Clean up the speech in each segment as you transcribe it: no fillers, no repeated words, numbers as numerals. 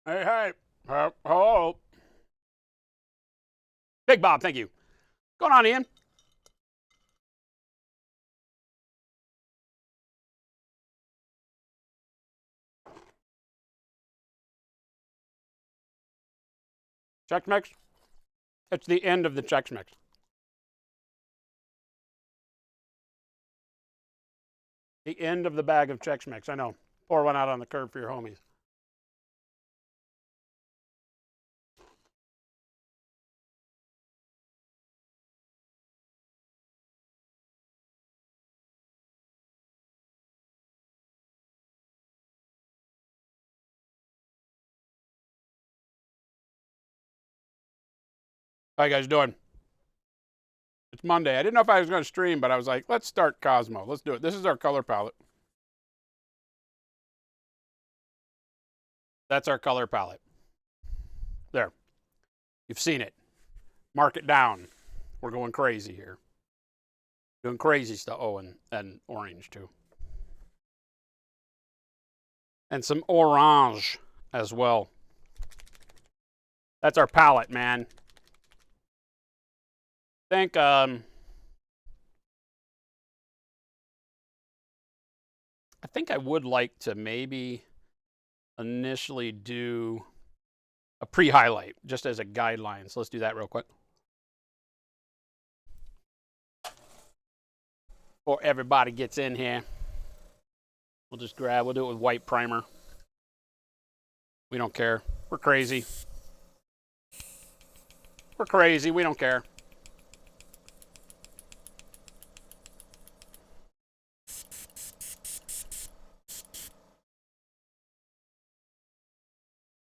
Hey, hey. Hello. Big Bob, thank you. Going on, Ian? Chex Mix? It's the end of the Chex Mix. The end of the bag of Chex Mix. I know. Pour one out on the curb for your homies. How you guys doing? It's Monday. I didn't know if I was going to stream, but I was like, let's start Kosmo. Let's do it. This is our color palette. That's our color palette. There. You've seen it. Mark it down. We're going crazy here. Doing crazy stuff. Oh, and orange too. And some orange as well. That's our palette, man. I think I would like to maybe initially do a pre-highlight just as a guideline. So let's do that real quick. Before everybody gets in here, we'll do it with white primer. We don't care. We're crazy. We're crazy. We don't care.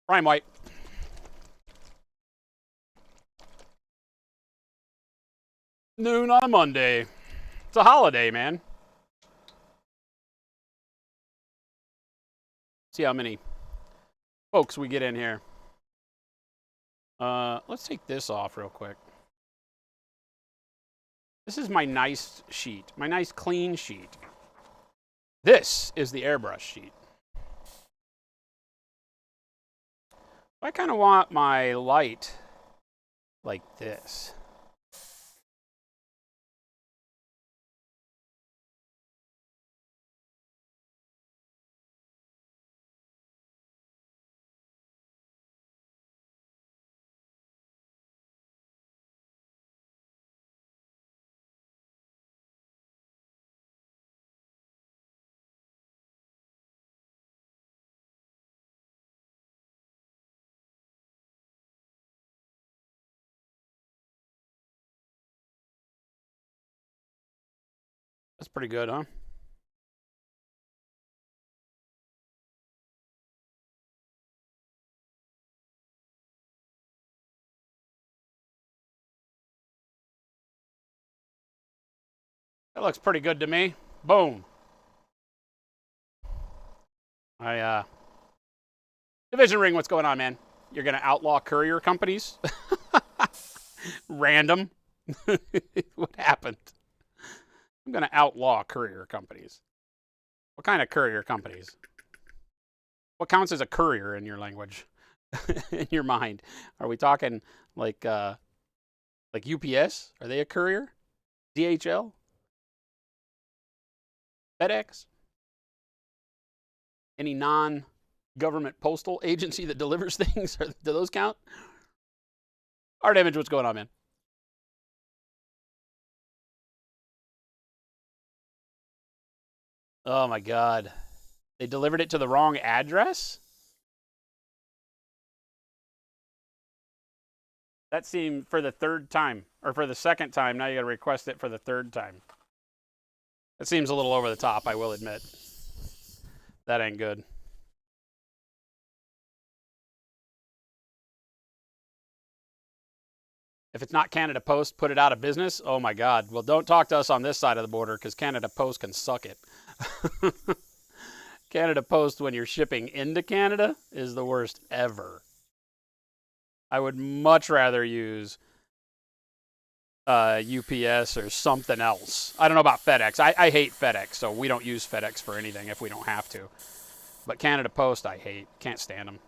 Prime white. Noon on a Monday. It's a holiday, man. See how many folks we get in here. Let's take this off real quick. This is my nice sheet, my nice clean sheet. This is the airbrush sheet. I kind of want my light like this. That's pretty good, huh? That looks pretty good to me. Boom. Division Ring, what's going on, man? You're going to outlaw courier companies? Random. What happened? I'm going to outlaw courier companies. What kind of courier companies? What counts as a courier in your language? In your mind? Are we talking like UPS? Are they a courier? DHL? FedEx? Any non-government postal agency that delivers things? Do those count? Art Image, what's going on, man? Oh my God. They delivered it to the wrong address? That seemed for the third time, or for the second time. Now you got to request it for the third time. That seems a little over the top, I will admit. That ain't good. If it's not Canada Post, put it out of business. Oh my God. Well, don't talk to us on this side of the border because Canada Post can suck it. Canada Post, when you're shipping into Canada, is the worst ever. I would much rather use UPS or something else. I don't know about FedEx. I hate FedEx, so we don't use FedEx for anything if we don't have to. But Canada Post, I hate. Can't stand them.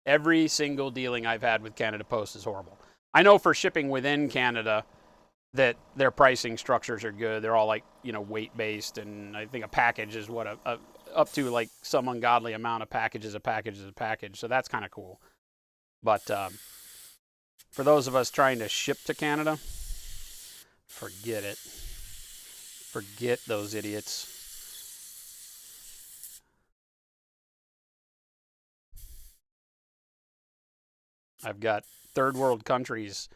Every single dealing I've had with Canada Post is horrible. I know for shipping within Canada that their pricing structures are good. They're all like, weight based, and I think a package is what up to like some ungodly amount of packages. A package is a package, so that's kind of cool. But for those of us trying to ship to Canada, forget it. Forget those idiots. I've got third world countries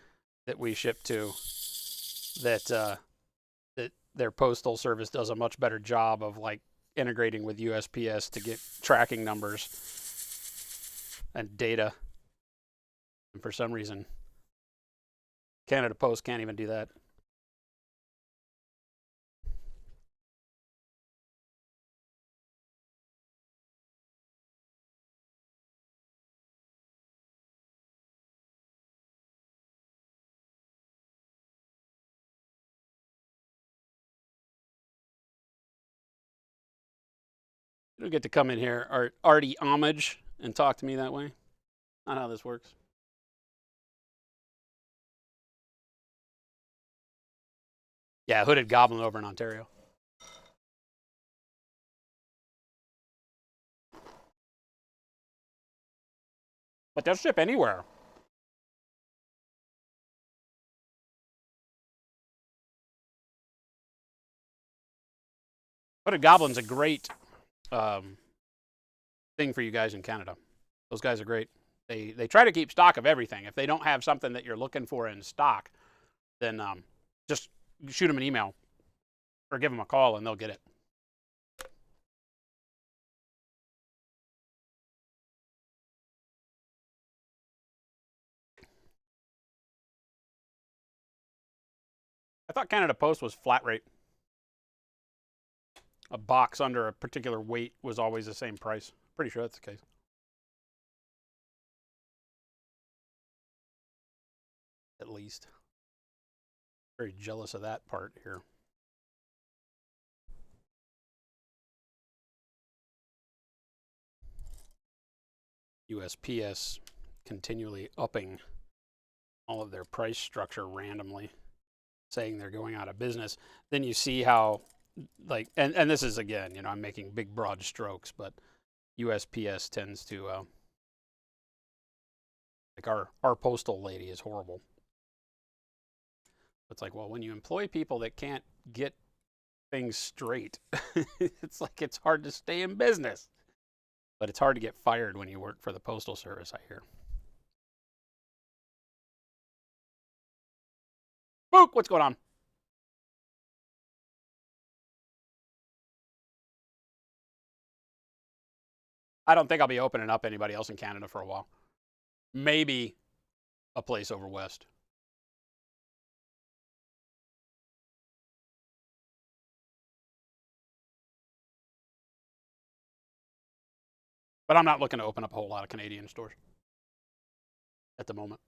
that we ship to that their postal service does a much better job of like integrating with USPS to get tracking numbers and data. And for some reason, Canada Post can't even do that. You don't get to come in here, Artie Homage, and talk to me that way. Not how this works. Yeah, Hooded Goblin over in Ontario. But they'll ship anywhere. Hooded Goblin's a great thing for you guys in Canada. Those guys are great. They try to keep stock of everything. If they don't have something that you're looking for in stock, then just shoot them an email or give them a call and they'll get it. I thought Canada Post was flat rate. A box under a particular weight was always the same price. Pretty sure that's the case. At least. Very jealous of that part here. USPS continually upping all of their price structure randomly, saying they're going out of business. Then you see how, like, and this is, again, I'm making big broad strokes, but USPS tends to, like, our postal lady is horrible. It's like, well, when you employ people that can't get things straight, it's like it's hard to stay in business. But it's hard to get fired when you work for the Postal Service, I hear. Book, what's going on? I don't think I'll be opening up anybody else in Canada for a while. Maybe a place over west. But I'm not looking to open up a whole lot of Canadian stores at the moment.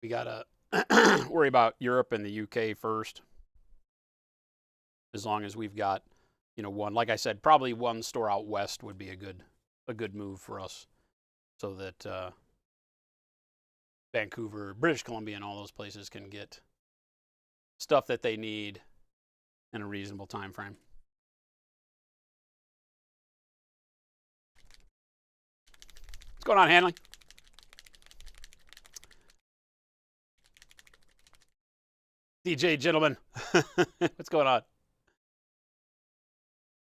We got to worry about Europe and the UK first. As long as we've got, one, like I said, probably one store out west would be a good move for us, so that Vancouver, British Columbia, and all those places can get stuff that they need in a reasonable time frame. What's going on, Hanley? DJ Gentleman. What's going on?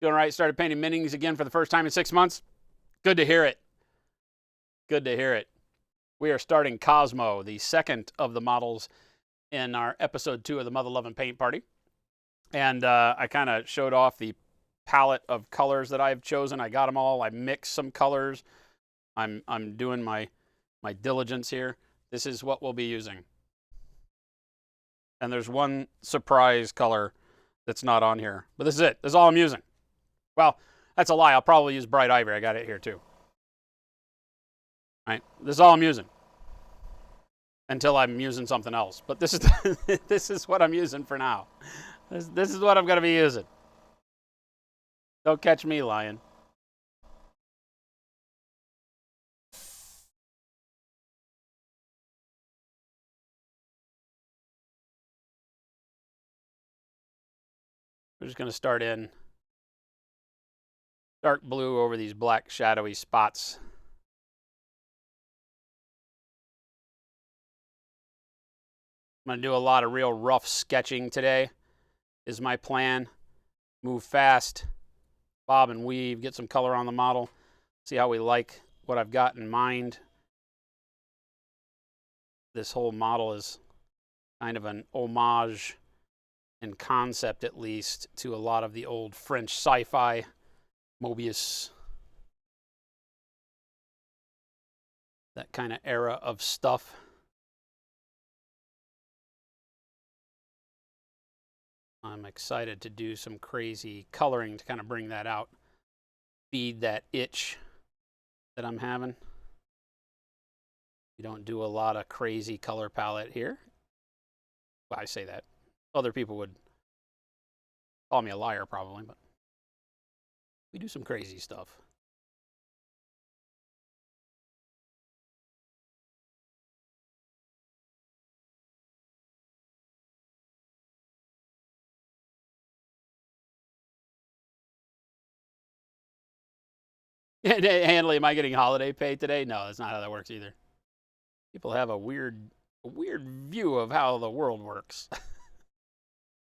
Doing all right? Started painting minis again for the first time in 6 months? Good to hear it. Good to hear it. We are starting Kosmo, the second of the models in our episode 2 of the Mother Loving Paint Party. And I kind of showed off the palette of colors that I've chosen. I got them all. I mixed some colors. I'm doing my diligence here. This is what we'll be using. And there's one surprise color that's not on here. But this is it. This is all I'm using. Well, that's a lie. I'll probably use Bright Ivory. I got it here too. All right. This is all I'm using. Until I'm using something else. But this is this is what I'm using for now. This is what I'm going to be using. Don't catch me lying. We're just going to start in dark blue over these black shadowy spots. I'm going to do a lot of real rough sketching today is my plan. Move fast, bob and weave, get some color on the model, see how we like what I've got in mind. This whole model is kind of an homage in concept, at least, to a lot of the old French sci-fi, Mobius, that kind of era of stuff. I'm excited to do some crazy coloring to kind of bring that out, feed that itch that I'm having. We don't do a lot of crazy color palette here. Well, I say that. Other people would call me a liar probably, but we do some crazy stuff. Handley, am I getting holiday pay today? No, that's not how that works either. People have a weird view of how the world works.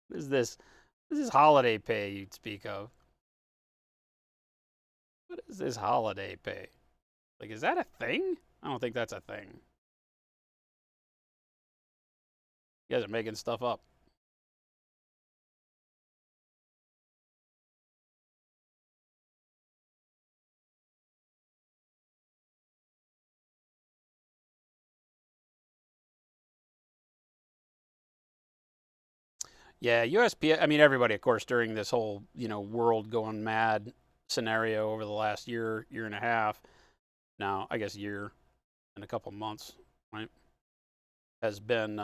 What is this? This is holiday pay you'd speak of. What is this holiday pay? Like, is that a thing? I don't think that's a thing. You guys are making stuff up. Yeah, USPS, I mean, everybody, of course, during this whole, world going mad scenario over the last year and a half, now, I guess year and a couple months, right, has been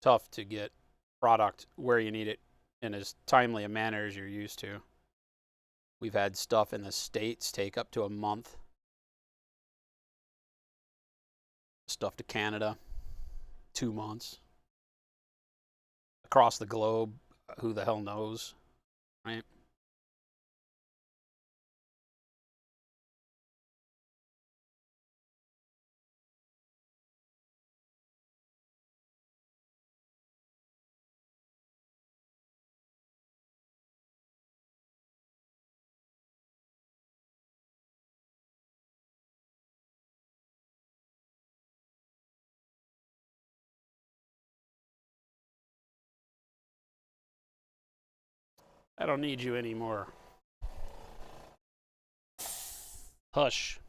tough to get product where you need it in as timely a manner as you're used to. We've had stuff in the States take up to a month. Stuff to Canada, 2 months. Across the globe, who the hell knows, right? I don't need you anymore. Hush.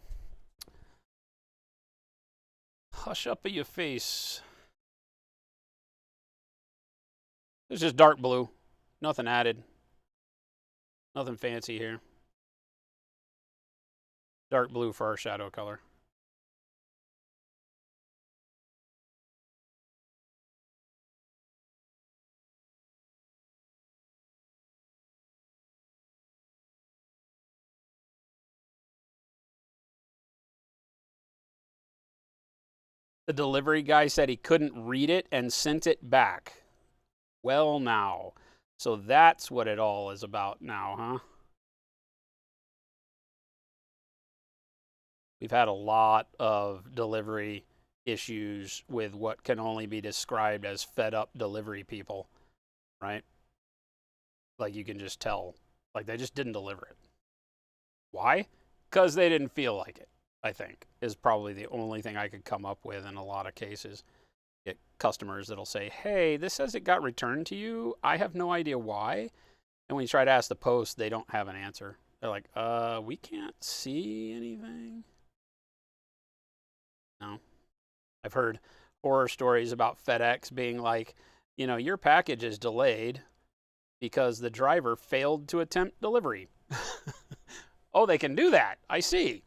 Hush up at your face. It's just dark blue. Nothing added. Nothing fancy here. Dark blue for our shadow color. The delivery guy said he couldn't read it and sent it back. Well, now. So that's what it all is about now, huh? We've had a lot of delivery issues with what can only be described as fed up delivery people, right? Like you can just tell, like they just didn't deliver it. Why? Because they didn't feel like it, I think, is probably the only thing I could come up with in a lot of cases. Get customers that'll say, hey, this says it got returned to you. I have no idea why. And when you try to ask the post, they don't have an answer. They're like, we can't see anything. No. I've heard horror stories about FedEx being like, your package is delayed because the driver failed to attempt delivery. Oh, they can do that. I see.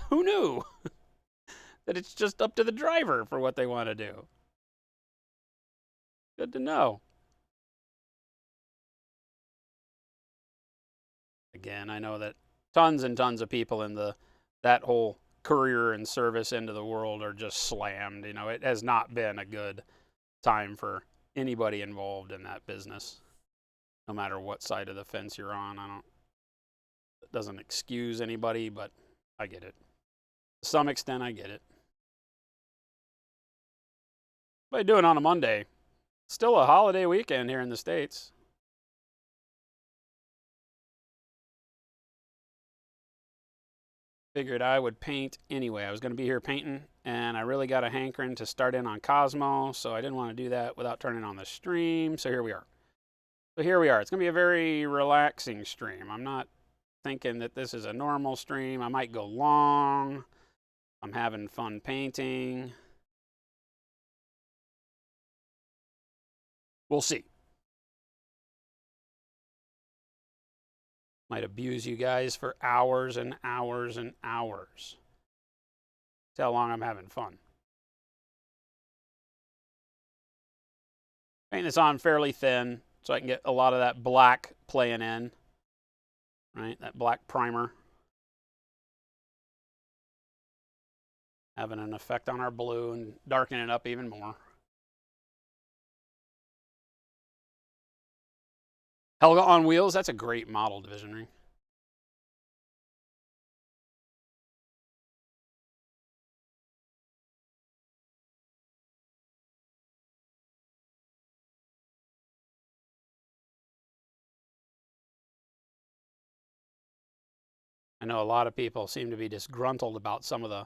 Who knew? That it's just up to the driver for what they want to do. Good to know. Again, I know that tons and tons of people in that whole courier and service end of the world are just slammed. It has not been a good time for anybody involved in that business. no matter what side of the fence you're on. It doesn't excuse anybody, but I get it. To some extent, I get it. What are you doing on a Monday? Still a holiday weekend here in the States. Figured I would paint anyway. I was going to be here painting, and I really got a hankering to start in on Kosmo, so I didn't want to do that without turning on the stream. So here we are. It's going to be a very relaxing stream. I'm not thinking that this is a normal stream. I might go long. I'm having fun painting. We'll see. Might abuse you guys for hours and hours and hours. That's how long I'm having fun. Paint this on fairly thin so I can get a lot of that black playing in, right? That black primer. Having an effect on our blue and darkening it up even more. Helga on Wheels, that's a great model, Divisionary. I know a lot of people seem to be disgruntled about some of the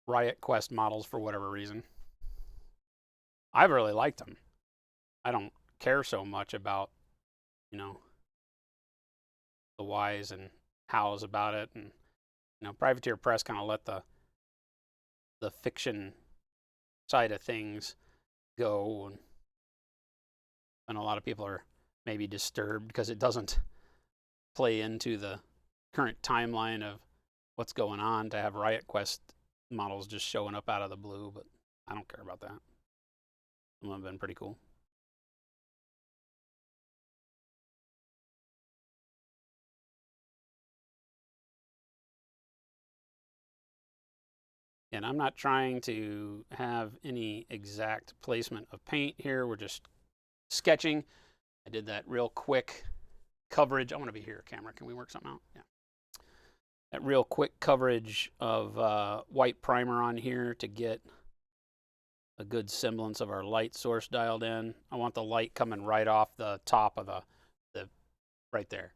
Riot Quest models for whatever reason. I've really liked them. I don't care so much about, you know, the whys and hows about it. And, Privateer Press kind of let the fiction side of things go. And a lot of people are maybe disturbed because it doesn't play into the current timeline of what's going on to have Riot Quest models just showing up out of the blue, but I don't care about that. Some of them have been pretty cool. And I'm not trying to have any exact placement of paint here. We're just sketching. I did that real quick coverage. I want to be here, camera. Can we work something out? Yeah. That real quick coverage of white primer on here to get a good semblance of our light source dialed in. I want the light coming right off the top of the right there.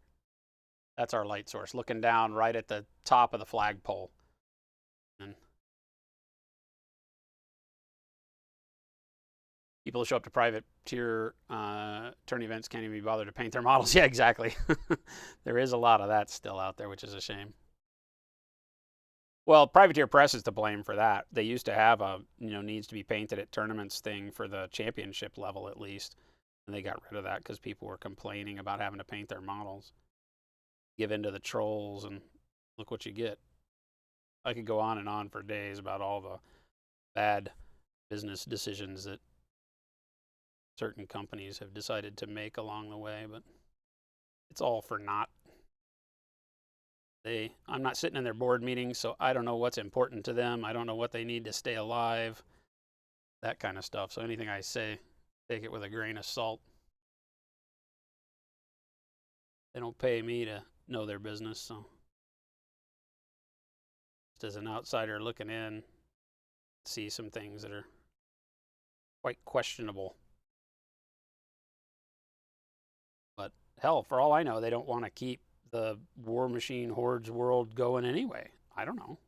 That's our light source, looking down right at the top of the flagpole. And people who show up to private tier turn events can't even be bothered to paint their models. Yeah, exactly. There is a lot of that still out there, which is a shame. Well, Privateer Press is to blame for that. They used to have a, needs to be painted at tournaments thing for the championship level at least. And they got rid of that because people were complaining about having to paint their models. Give in to the trolls and look what you get. I could go on and on for days about all the bad business decisions that certain companies have decided to make along the way, but it's all for naught. I'm not sitting in their board meetings, so I don't know what's important to them. I don't know what they need to stay alive, that kind of stuff. So anything I say, take it with a grain of salt. They don't pay me to know their business, so just as an outsider looking in, see some things that are quite questionable. But hell, for all I know, they don't want to keep the War Machine Hordes world going anyway. I don't know.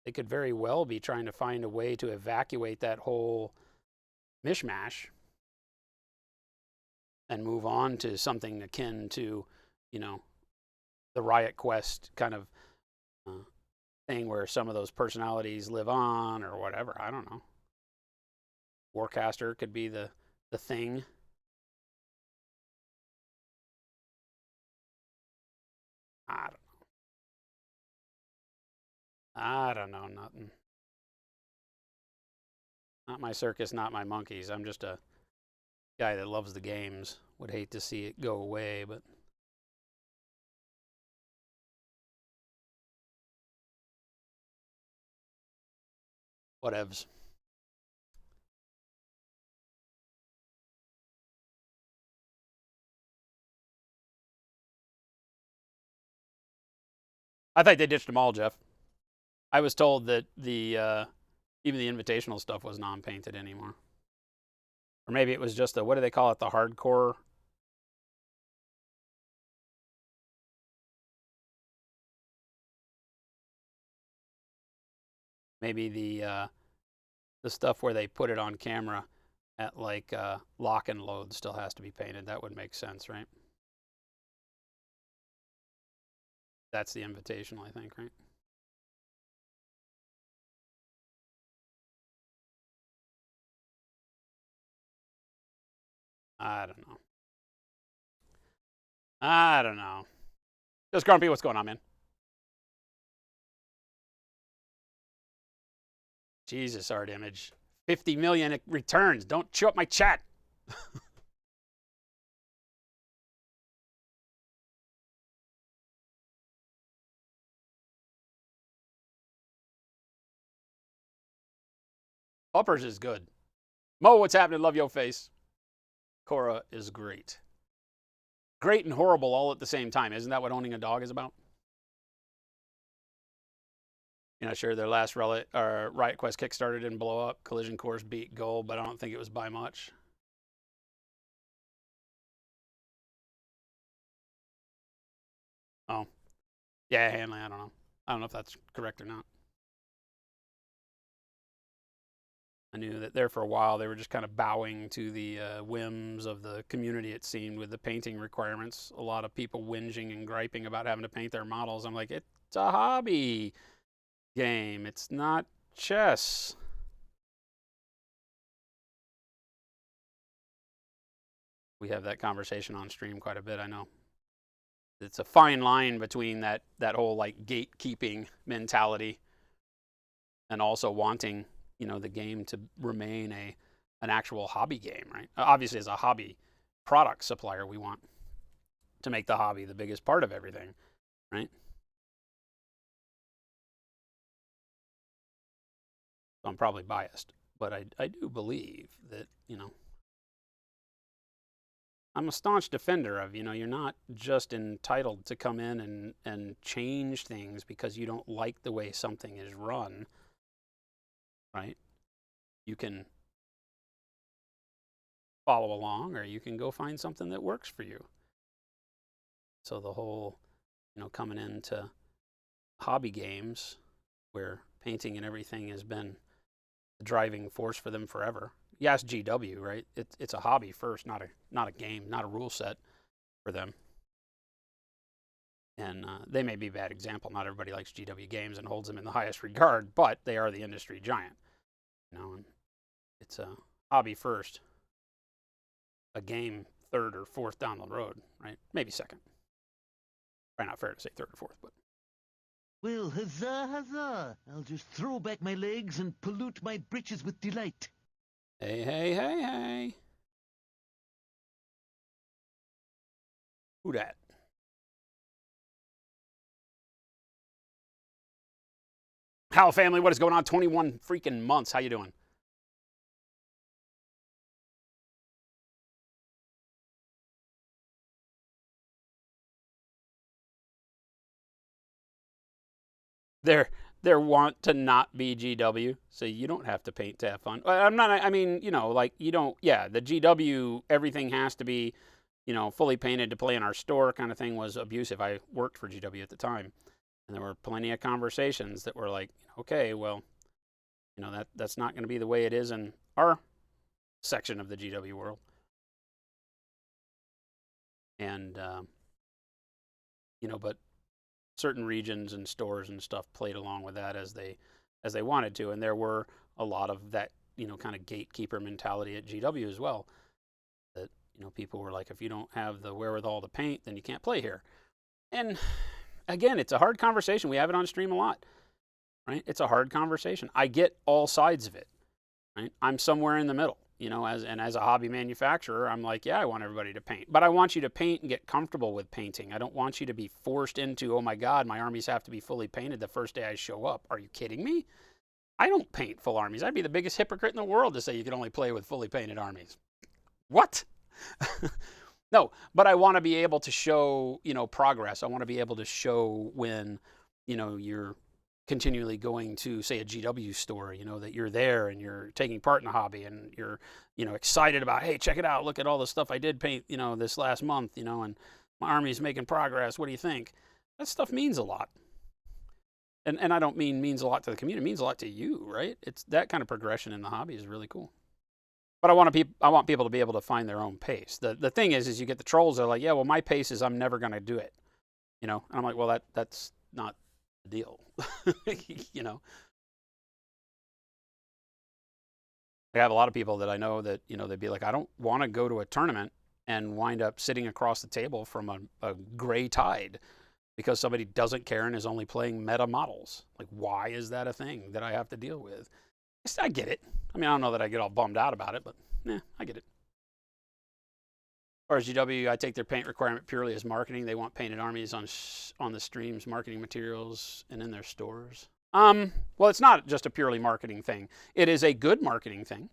They could very well be trying to find a way to evacuate that whole mishmash and move on to something akin to, the Riot Quest kind of thing where some of those personalities live on or whatever. I don't know. Warcaster could be the thing. I don't know nothing. Not my circus, not my monkeys. I'm just a guy that loves the games. Would hate to see it go away, but whatevs. I thought they ditched them all, Jeff. I was told that even the invitational stuff was non-painted anymore. Or maybe it was just what do they call it? The hardcore. Maybe the stuff where they put it on camera at like lock and load still has to be painted. That would make sense, right? That's the invitational, I think, right? I don't know. I don't know. Just Grumpy, what's going on, man? Jesus, art image. 50 million returns. Don't chew up my chat. Uppers is good. Mo, what's happening? Love your face. Cora is great. Great and horrible all at the same time. Isn't that what owning a dog is about? You know, sure, their last Riot Quest Kickstarter didn't blow up. Collision Course beat Gold, but I don't think it was by much. Oh, yeah, Hanley, I don't know. I don't know if that's correct or not. I knew that there for a while they were just kind of bowing to the whims of the community, it seemed, with the painting requirements. A lot of people whinging and griping about having to paint their models. I'm like, it's a hobby game. It's not chess. We have that conversation on stream quite a bit, I know. It's a fine line between that whole like gatekeeping mentality and also wanting, you know, the game to remain an actual hobby game, right? Obviously, as a hobby product supplier, we want to make the hobby the biggest part of everything, right? So I'm probably biased, but I do believe that, you know, I'm a staunch defender of, you know, you're not just entitled to come in and change things because you don't like the way something is run, right? You can follow along or you can go find something that works for you. So the whole, you know, coming into hobby games where painting and everything has been the driving force for them forever. Yes, GW, right? It's a hobby first, not a game, not a rule set for them. And they may be a bad example. Not everybody likes GW games and holds them in the highest regard, but they are the industry giant. You know, and it's a hobby first, a game third or fourth down the road, right? Maybe second. Probably not fair to say third or fourth, but. Well, huzzah, huzzah! I'll just throw back my legs and pollute my britches with delight. Hey, hey, hey, hey. Who dat? How family, what is going on? 21 freaking months. How you doing? They're want to not be GW, so you don't have to paint to have fun. I'm not. I mean, you know, like you don't. Yeah, the GW everything has to be, you know, fully painted to play in our store kind of thing was abusive. I worked for GW at the time, and there were plenty of conversations that were like, okay, well, you know, that's not going to be the way it is in our section of the GW world, and you know, but certain regions and stores and stuff played along with that as they wanted to, and there were a lot of that, you know, kind of gatekeeper mentality at GW as well. That, you know, people were like, if you don't have the wherewithal to paint, then you can't play here. And again, it's a hard conversation. We have it on stream a lot, right? It's a hard conversation. I get all sides of it, right? I'm somewhere in the middle. You know, as a hobby manufacturer, I'm like, yeah, I want everybody to paint, but I want you to paint and get comfortable with painting. I don't want you to be forced into, oh my God, my armies have to be fully painted the first day I show up. Are you kidding me? I don't paint full armies. I'd be the biggest hypocrite in the world to say you can only play with fully painted armies. What? No, but I want to be able to show, you know, progress. I want to be able to show when you're continually going to, say, a GW store, that you're there and you're taking part in the hobby and you're, excited about, hey, check it out. Look at all the stuff I did paint, this last month, and my army's making progress. What do you think? That stuff means a lot. And I don't means a lot to the community. It means a lot to you, right? It's that kind of progression in the hobby is really cool. But I want people to be able to find their own pace. The thing is you get the trolls that are like, yeah, well, my pace is I'm never going to do it, And I'm like, well, that's not the deal, I have a lot of people that I know that they'd be like, I don't want to go to a tournament and wind up sitting across the table from a gray tide because somebody doesn't care and is only playing meta models. Like, why is that a thing that I have to deal with? I get it. I mean, I don't know that I get all bummed out about it, but I get it. As far as GW, I take their paint requirement purely as marketing. They want painted armies on the streams, marketing materials, and in their stores. Well, it's not just a purely marketing thing. It is a good marketing thing.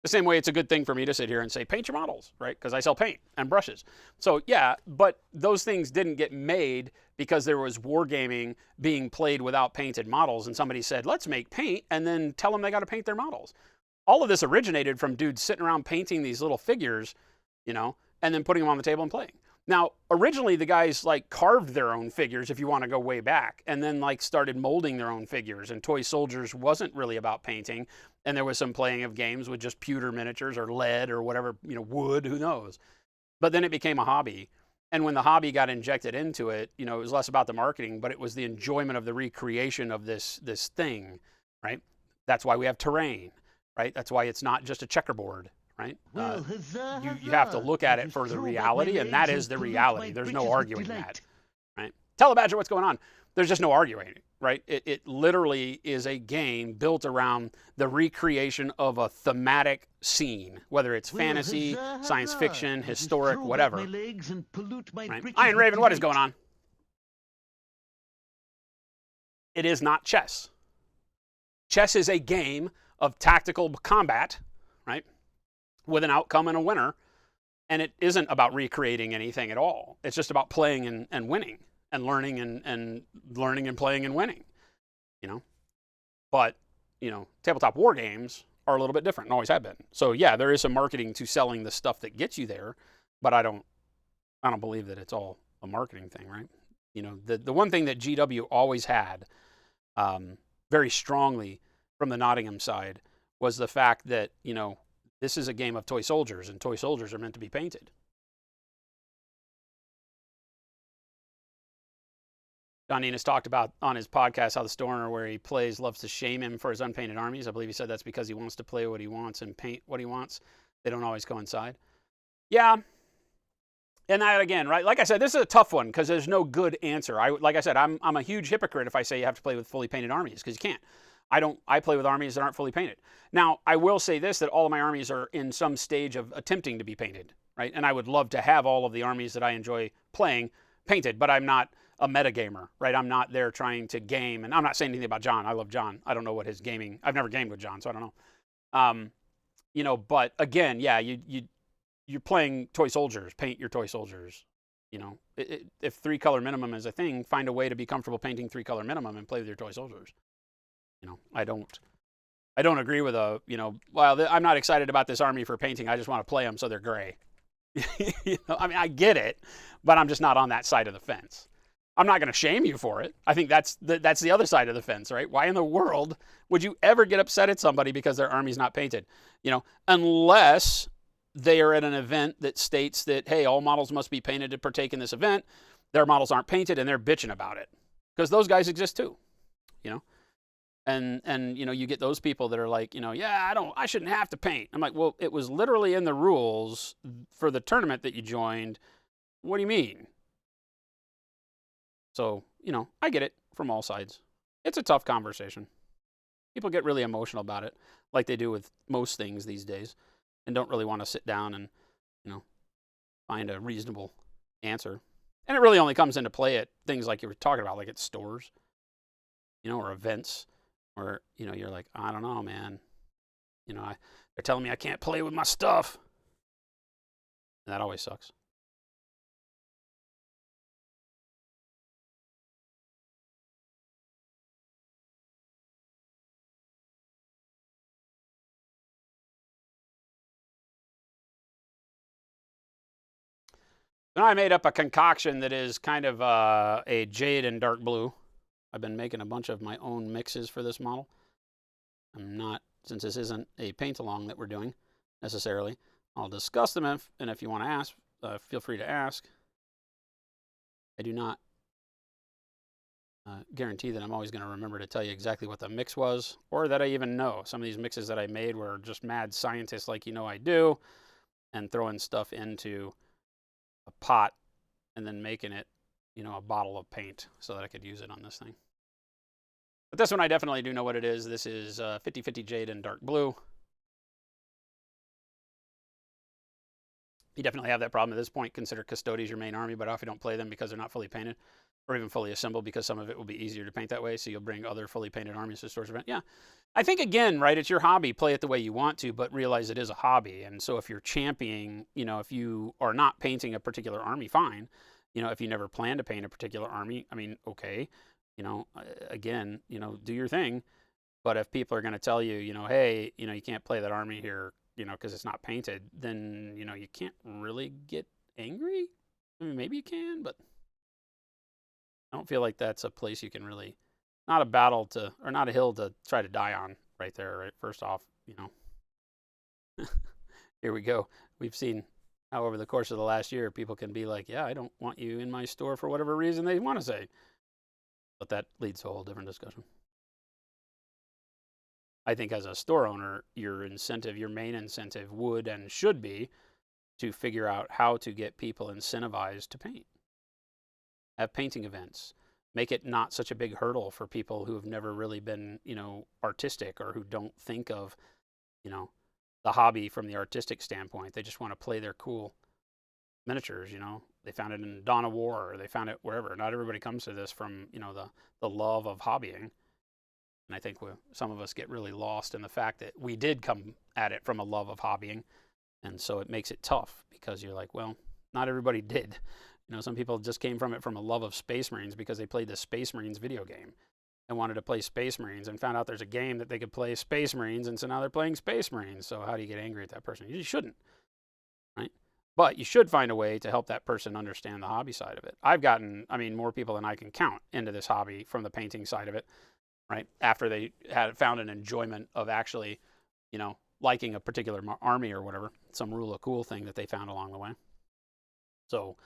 The same way it's a good thing for me to sit here and say, paint your models, right? Because I sell paint and brushes. So yeah, but those things didn't get made because there was wargaming being played without painted models and somebody said, let's make paint and then tell them they got to paint their models. All of this originated from dudes sitting around painting these little figures, and then putting them on the table and playing. Now, originally the guys like carved their own figures, if you want to go way back, and then like started molding their own figures. And Toy Soldiers wasn't really about painting, and there was some playing of games with just pewter miniatures or lead or whatever, wood, who knows. But then it became a hobby. And when the hobby got injected into it, it was less about the marketing, but it was the enjoyment of the recreation of this thing, right? That's why we have terrain, right? That's why it's not just a checkerboard. Right? Well, huzzah, you have to look at it for the reality, and that is the reality. There's no arguing that, right? Tell a Badger what's going on. There's just no arguing it, right? It literally is a game built around the recreation of a thematic scene, whether it's fantasy, science fiction, historic, whatever. Right? Iron Raven, what is going on? It is not chess. Chess is a game of tactical combat, right? With an outcome and a winner, and it isn't about recreating anything at all. It's just about playing and winning and learning and learning and playing and winning, But, tabletop war games are a little bit different and always have been. So yeah, there is some marketing to selling the stuff that gets you there, but I don't believe that it's all a marketing thing, right? The one thing that GW always had very strongly from the Nottingham side was the fact that, this is a game of toy soldiers, and toy soldiers are meant to be painted. John Enos talked about on his podcast how the store owner where he plays loves to shame him for his unpainted armies. I believe he said that's because he wants to play what he wants and paint what he wants. They don't always coincide. Yeah. And that again, right? Like I said, this is a tough one because there's no good answer. Like I said, I'm a huge hypocrite if I say you have to play with fully painted armies because you can't. I play with armies that aren't fully painted. Now, I will say this, that all of my armies are in some stage of attempting to be painted, right? And I would love to have all of the armies that I enjoy playing painted, but I'm not a metagamer, right? I'm not there trying to game, and I'm not saying anything about John. I love John. I don't know what his gaming, I've never gamed with John, so I don't know. But again, yeah, you're playing toy soldiers, paint your toy soldiers. If 3-color minimum is a thing, find a way to be comfortable painting 3-color minimum and play with your toy soldiers. I don't agree with well, I'm not excited about this army for painting. I just want to play them so they're gray. I mean, I get it, but I'm just not on that side of the fence. I'm not going to shame you for it. I think that's the other side of the fence, right? Why in the world would you ever get upset at somebody because their army's not painted? Unless they are at an event that states that, hey, all models must be painted to partake in this event. Their models aren't painted and they're bitching about it because those guys exist too, And you get those people that are like, yeah, I shouldn't have to paint. I'm like, well, it was literally in the rules for the tournament that you joined. What do you mean? So, I get it from all sides. It's a tough conversation. People get really emotional about it, like they do with most things these days, and don't really want to sit down and, find a reasonable answer. And it really only comes into play at things like you were talking about, like at stores, or events. Or, you're like, I don't know, man. They're telling me I can't play with my stuff. And that always sucks. And I made up a concoction that is kind of a jade and dark blue. I've been making a bunch of my own mixes for this model. I'm not, since this isn't a paint along that we're doing necessarily, I'll discuss them and if you want to ask, feel free to ask. I do not guarantee that I'm always going to remember to tell you exactly what the mix was, or that I even know. Some of these mixes that I made were just mad scientists like you know I do, and throwing stuff into a pot and then making it, you know, a bottle of paint so that I could use it on this thing. But this one I definitely do know what it is. This is 50/50 jade and dark blue. You definitely have that problem at this point. Consider Custodes your main army, but often don't play them because they're not fully painted or even fully assembled, because some of it will be easier to paint that way. So you'll bring other fully painted armies to the storage event. Yeah, I think, again, right, it's your hobby. Play it the way you want to, but realize it is a hobby. And so if you're championing, you know, if you are not painting a particular army, fine. You know, if you never plan to paint a particular army, I mean, okay, you know, again, you know, do your thing. But if people are going to tell you, you know, hey, you know, you can't play that army here, you know, because it's not painted, then, you know, you can't really get angry. I mean, maybe you can, but I don't feel like that's a place you can really, not a battle to, or not a hill to try to die on right there, right? First off, you know, here we go. We've seen how over the course of the last year, people can be like, yeah, I don't want you in my store for whatever reason they want to say. But that leads to a whole different discussion. I think as a store owner, your incentive, your main incentive would and should be to figure out how to get people incentivized to paint. Have painting events. Make it not such a big hurdle for people who have never really been, you know, artistic, or who don't think of, you know, the hobby from the artistic standpoint. They just want to play their cool miniatures, you know. They found it in Dawn of War, or they found it wherever. Not everybody comes to this from, you know, the love of hobbying. And I think some of us get really lost in the fact that we did come at it from a love of hobbying. And so it makes it tough, because you're like, well, not everybody did. You know, some people just came from it from a love of Space Marines because they played the Space Marines video game and wanted to play Space Marines, and found out there's a game that they could play Space Marines, and so now they're playing Space Marines. So how do you get angry at that person? You shouldn't, right? But you should find a way to help that person understand the hobby side of it. I've gotten, I mean, more people than I can count into this hobby from the painting side of it, right? After they had found an enjoyment of actually, you know, liking a particular army or whatever, some rule of cool thing that they found along the way. So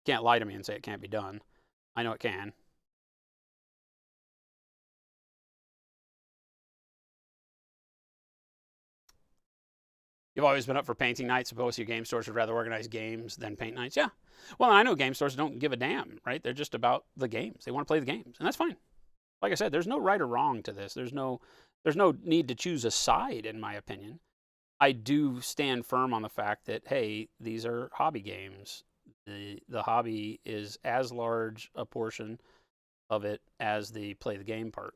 can't lie to me and say it can't be done. I know it can. You've always been up for painting nights. Suppose your game stores would rather organize games than paint nights. Yeah. Well, I know game stores don't give a damn, right? They're just about the games. They want to play the games, and that's fine. Like I said, there's no right or wrong to this. There's no need to choose a side, in my opinion. I do stand firm on the fact that, hey, these are hobby games. The hobby is as large a portion of it as the play the game part,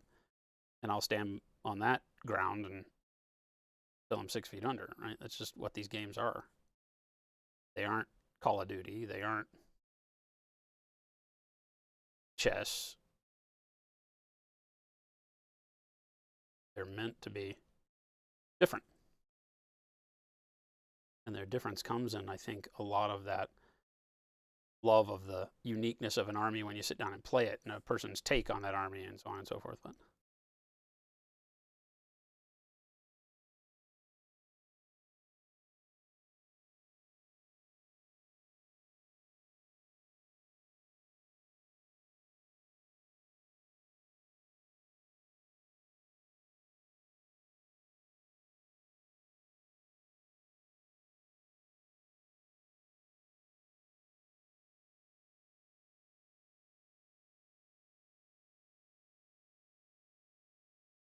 and I'll stand on that ground and till I'm 6 feet under. Right? That's just what these games are. They aren't Call of Duty. They aren't chess. They're meant to be different, and their difference comes in, I think, a lot of that love of the uniqueness of an army when you sit down and play it, and a person's take on that army, and so on and so forth. But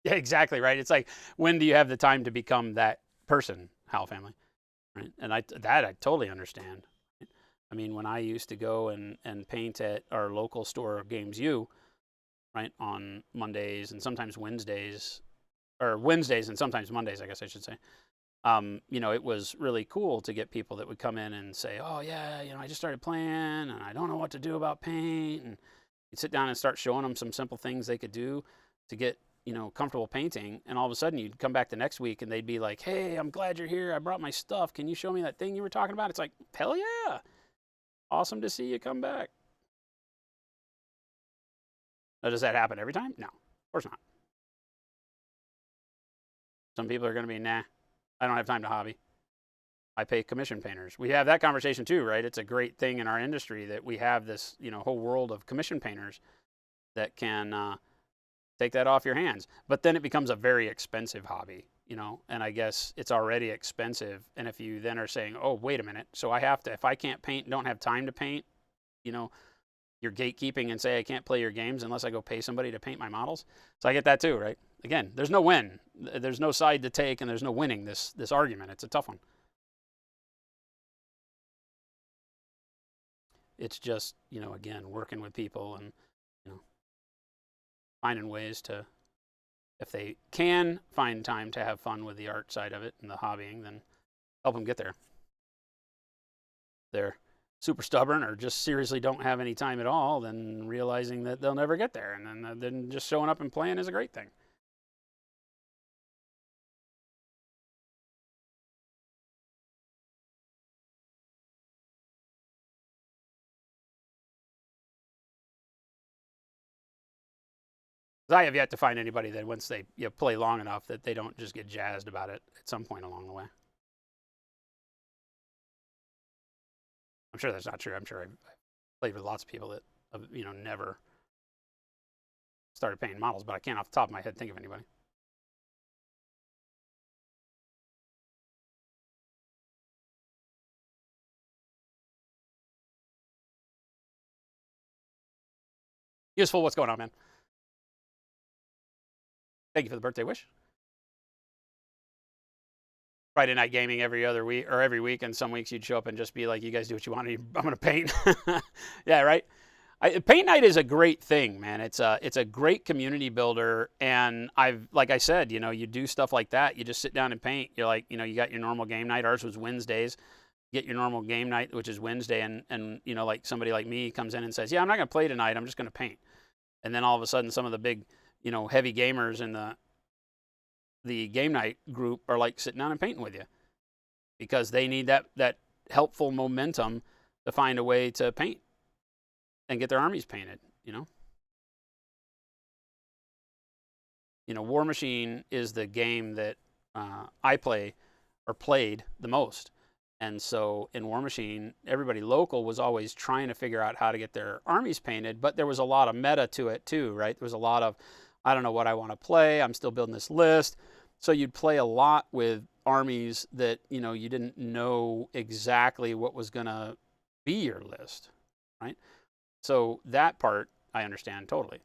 yeah, exactly right. It's like, when do you have the time to become that person, Hal family? Right? And I totally understand. I mean, when I used to go and paint at our local store, Games U, right, on Mondays and sometimes Wednesdays, or Wednesdays and sometimes Mondays, I guess I should say. You know, it was really cool to get people that would come in and say, oh, yeah, you know, I just started playing and I don't know what to do about paint. And you'd sit down and start showing them some simple things they could do to get, you know, comfortable painting. And all of a sudden you'd come back the next week and they'd be like, hey, I'm glad you're here. I brought my stuff. Can you show me that thing you were talking about? It's like, hell yeah. Awesome to see you come back. Now, does that happen every time? No, of course not. Some people are going to be, nah, I don't have time to hobby. I pay commission painters. We have that conversation too, right? It's a great thing in our industry that we have this, whole world of commission painters that can take that off your hands. But then it becomes a very expensive hobby, and I guess it's already expensive. And if you then are saying, oh, wait a minute, so I have to, if I can't paint and don't have time to paint, you know, you're gatekeeping and say I can't play your games unless I go pay somebody to paint my models. So I get that too, right? Again, there's no win. There's no side to take, and there's no winning this argument. It's a tough one. It's just, again, working with people and, you know, finding ways to, if they can find time to have fun with the art side of it and the hobbying, then help them get there. They're super stubborn or just seriously don't have any time at all, then realizing that they'll never get there. And then just showing up and playing is a great thing. I have yet to find anybody that once they play long enough that they don't just get jazzed about it at some point along the way. I'm sure that's not true. I'm sure I've played with lots of people that have, never started painting models, but I can't off the top of my head think of anybody. Useful, what's going on, man? Thank you for the birthday wish. Friday night gaming every other week or every week, and some weeks you'd show up and just be like, "You guys do what you want. I'm going to paint." Yeah, right. Paint night is a great thing, man. It's a great community builder, and like I said, you do stuff like that. You just sit down and paint. You're like, you got your normal game night. Ours was Wednesdays. Get your normal game night, which is Wednesday, and like somebody like me comes in and says, "Yeah, I'm not going to play tonight. I'm just going to paint." And then all of a sudden, some of the big, heavy gamers in the game night group are like sitting down and painting with you because they need that helpful momentum to find a way to paint and get their armies painted. War Machine is the game that I play or played the most. And so in War Machine, everybody local was always trying to figure out how to get their armies painted, but there was a lot of meta to it too, right? There was a lot of, I don't know what I want to play. I'm still building this list. So you'd play a lot with armies that, you didn't know exactly what was going to be your list, right? So that part I understand totally.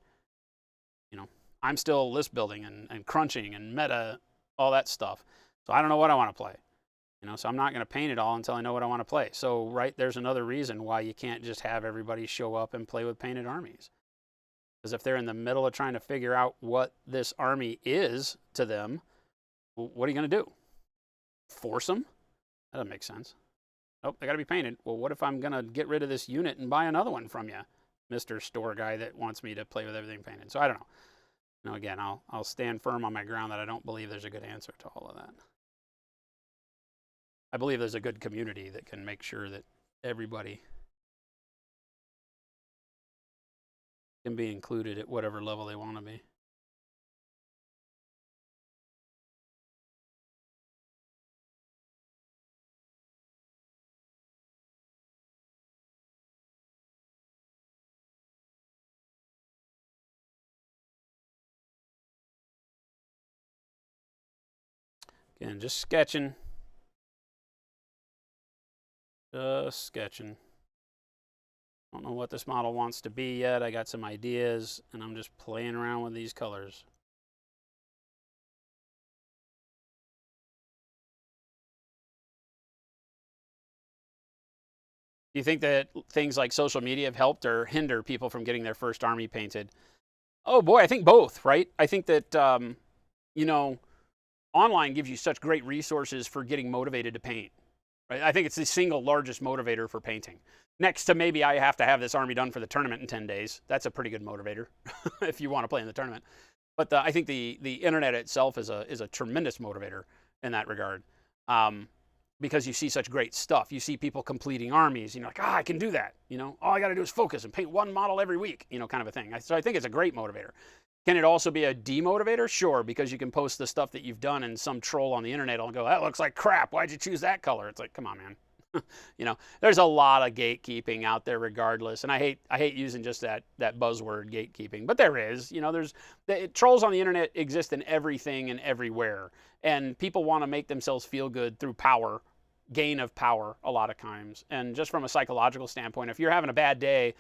I'm still list building and crunching and meta, all that stuff. So I don't know what I want to play. So I'm not going to paint it all until I know what I want to play. So, right, there's another reason why you can't just have everybody show up and play with painted armies. Because if they're in the middle of trying to figure out what this army is to them, what are you going to do? Force them? That doesn't make sense. Oh, they got to be painted. Well, what if I'm going to get rid of this unit and buy another one from you, Mr. Store guy that wants me to play with everything painted? So I don't know. Again, I'll stand firm on my ground that I don't believe there's a good answer to all of that. I believe there's a good community that can make sure that everybody can be included at whatever level they want to be. Again, just sketching. Just sketching. Don't know what this model wants to be yet. I got some ideas, and I'm just playing around with these colors. Do you think that things like social media have helped or hinder people from getting their first army painted? Oh boy, I think both, right? I think that, online gives you such great resources for getting motivated to paint. Right? I think it's the single largest motivator for painting. Next to maybe I have to have this army done for the tournament in 10 days. That's a pretty good motivator if you want to play in the tournament. But I think the internet itself is a tremendous motivator in that regard. because you see such great stuff. You see people completing armies, and you're like, I can do that. All I got to do is focus and paint one model every week, kind of a thing. So I think it's a great motivator. Can it also be a demotivator? Sure, because you can post the stuff that you've done and some troll on the internet will go, that looks like crap. Why'd you choose that color? It's like, come on, man. There's a lot of gatekeeping out there regardless. And I hate using just that buzzword gatekeeping, but there is, trolls on the internet exist in everything and everywhere. And people want to make themselves feel good through power, gain of power a lot of times. And just from a psychological standpoint, if you're having a bad day,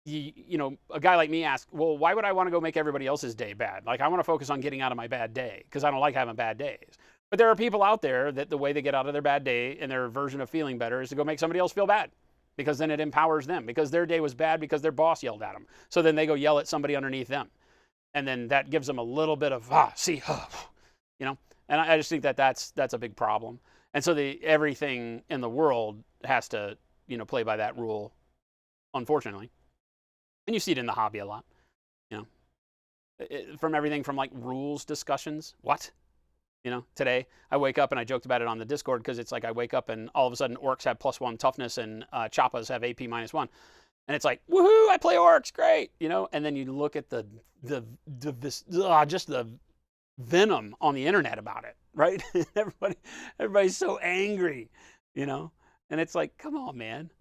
a guy like me asks, well, why would I want to go make everybody else's day bad? Like, I want to focus on getting out of my bad day because I don't like having bad days. But there are people out there that the way they get out of their bad day and their version of feeling better is to go make somebody else feel bad, because then it empowers them, because their day was bad because their boss yelled at them. So then they go yell at somebody underneath them. And then that gives them a little bit of, and I just think that's a big problem. And so everything in the world has to, play by that rule, unfortunately. And you see it in the hobby a lot, from everything from like rules discussions. What? Today I wake up and I joked about it on the Discord because it's like I wake up and all of a sudden orcs have +1 toughness and chappas have AP -1. And it's like, woohoo, I play orcs, great, and then you look at just the venom on the internet about it, right? Everybody's so angry, and it's like, come on, man,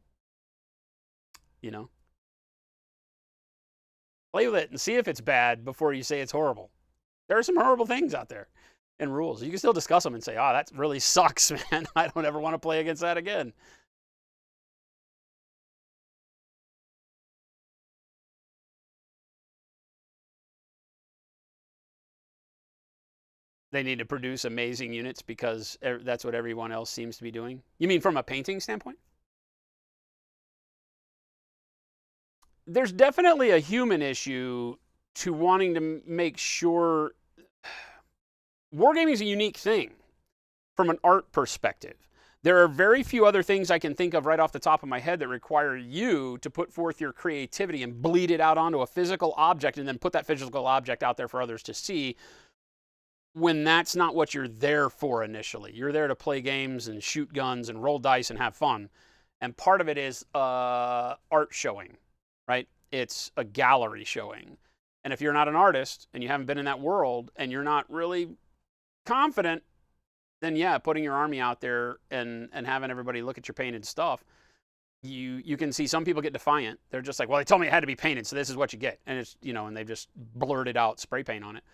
play with it and see if it's bad before you say it's horrible. There are some horrible things out there in rules. You can still discuss them and say, that really sucks, man. I don't ever want to play against that again. They need to produce amazing units because that's what everyone else seems to be doing. You mean from a painting standpoint? There's definitely a human issue to wanting to make sure. Wargaming is a unique thing from an art perspective. There are very few other things I can think of right off the top of my head that require you to put forth your creativity and bleed it out onto a physical object and then put that physical object out there for others to see, when that's not what you're there for initially. You're there to play games and shoot guns and roll dice and have fun. And part of it is art showing, right? It's a gallery showing. And if you're not an artist and you haven't been in that world and you're not really confident, then yeah, putting your army out there and having everybody look at your painted stuff, you can see some people get defiant. They're just like, well, they told me it had to be painted, so this is what you get. And it's, and they've just blurted out spray paint on it.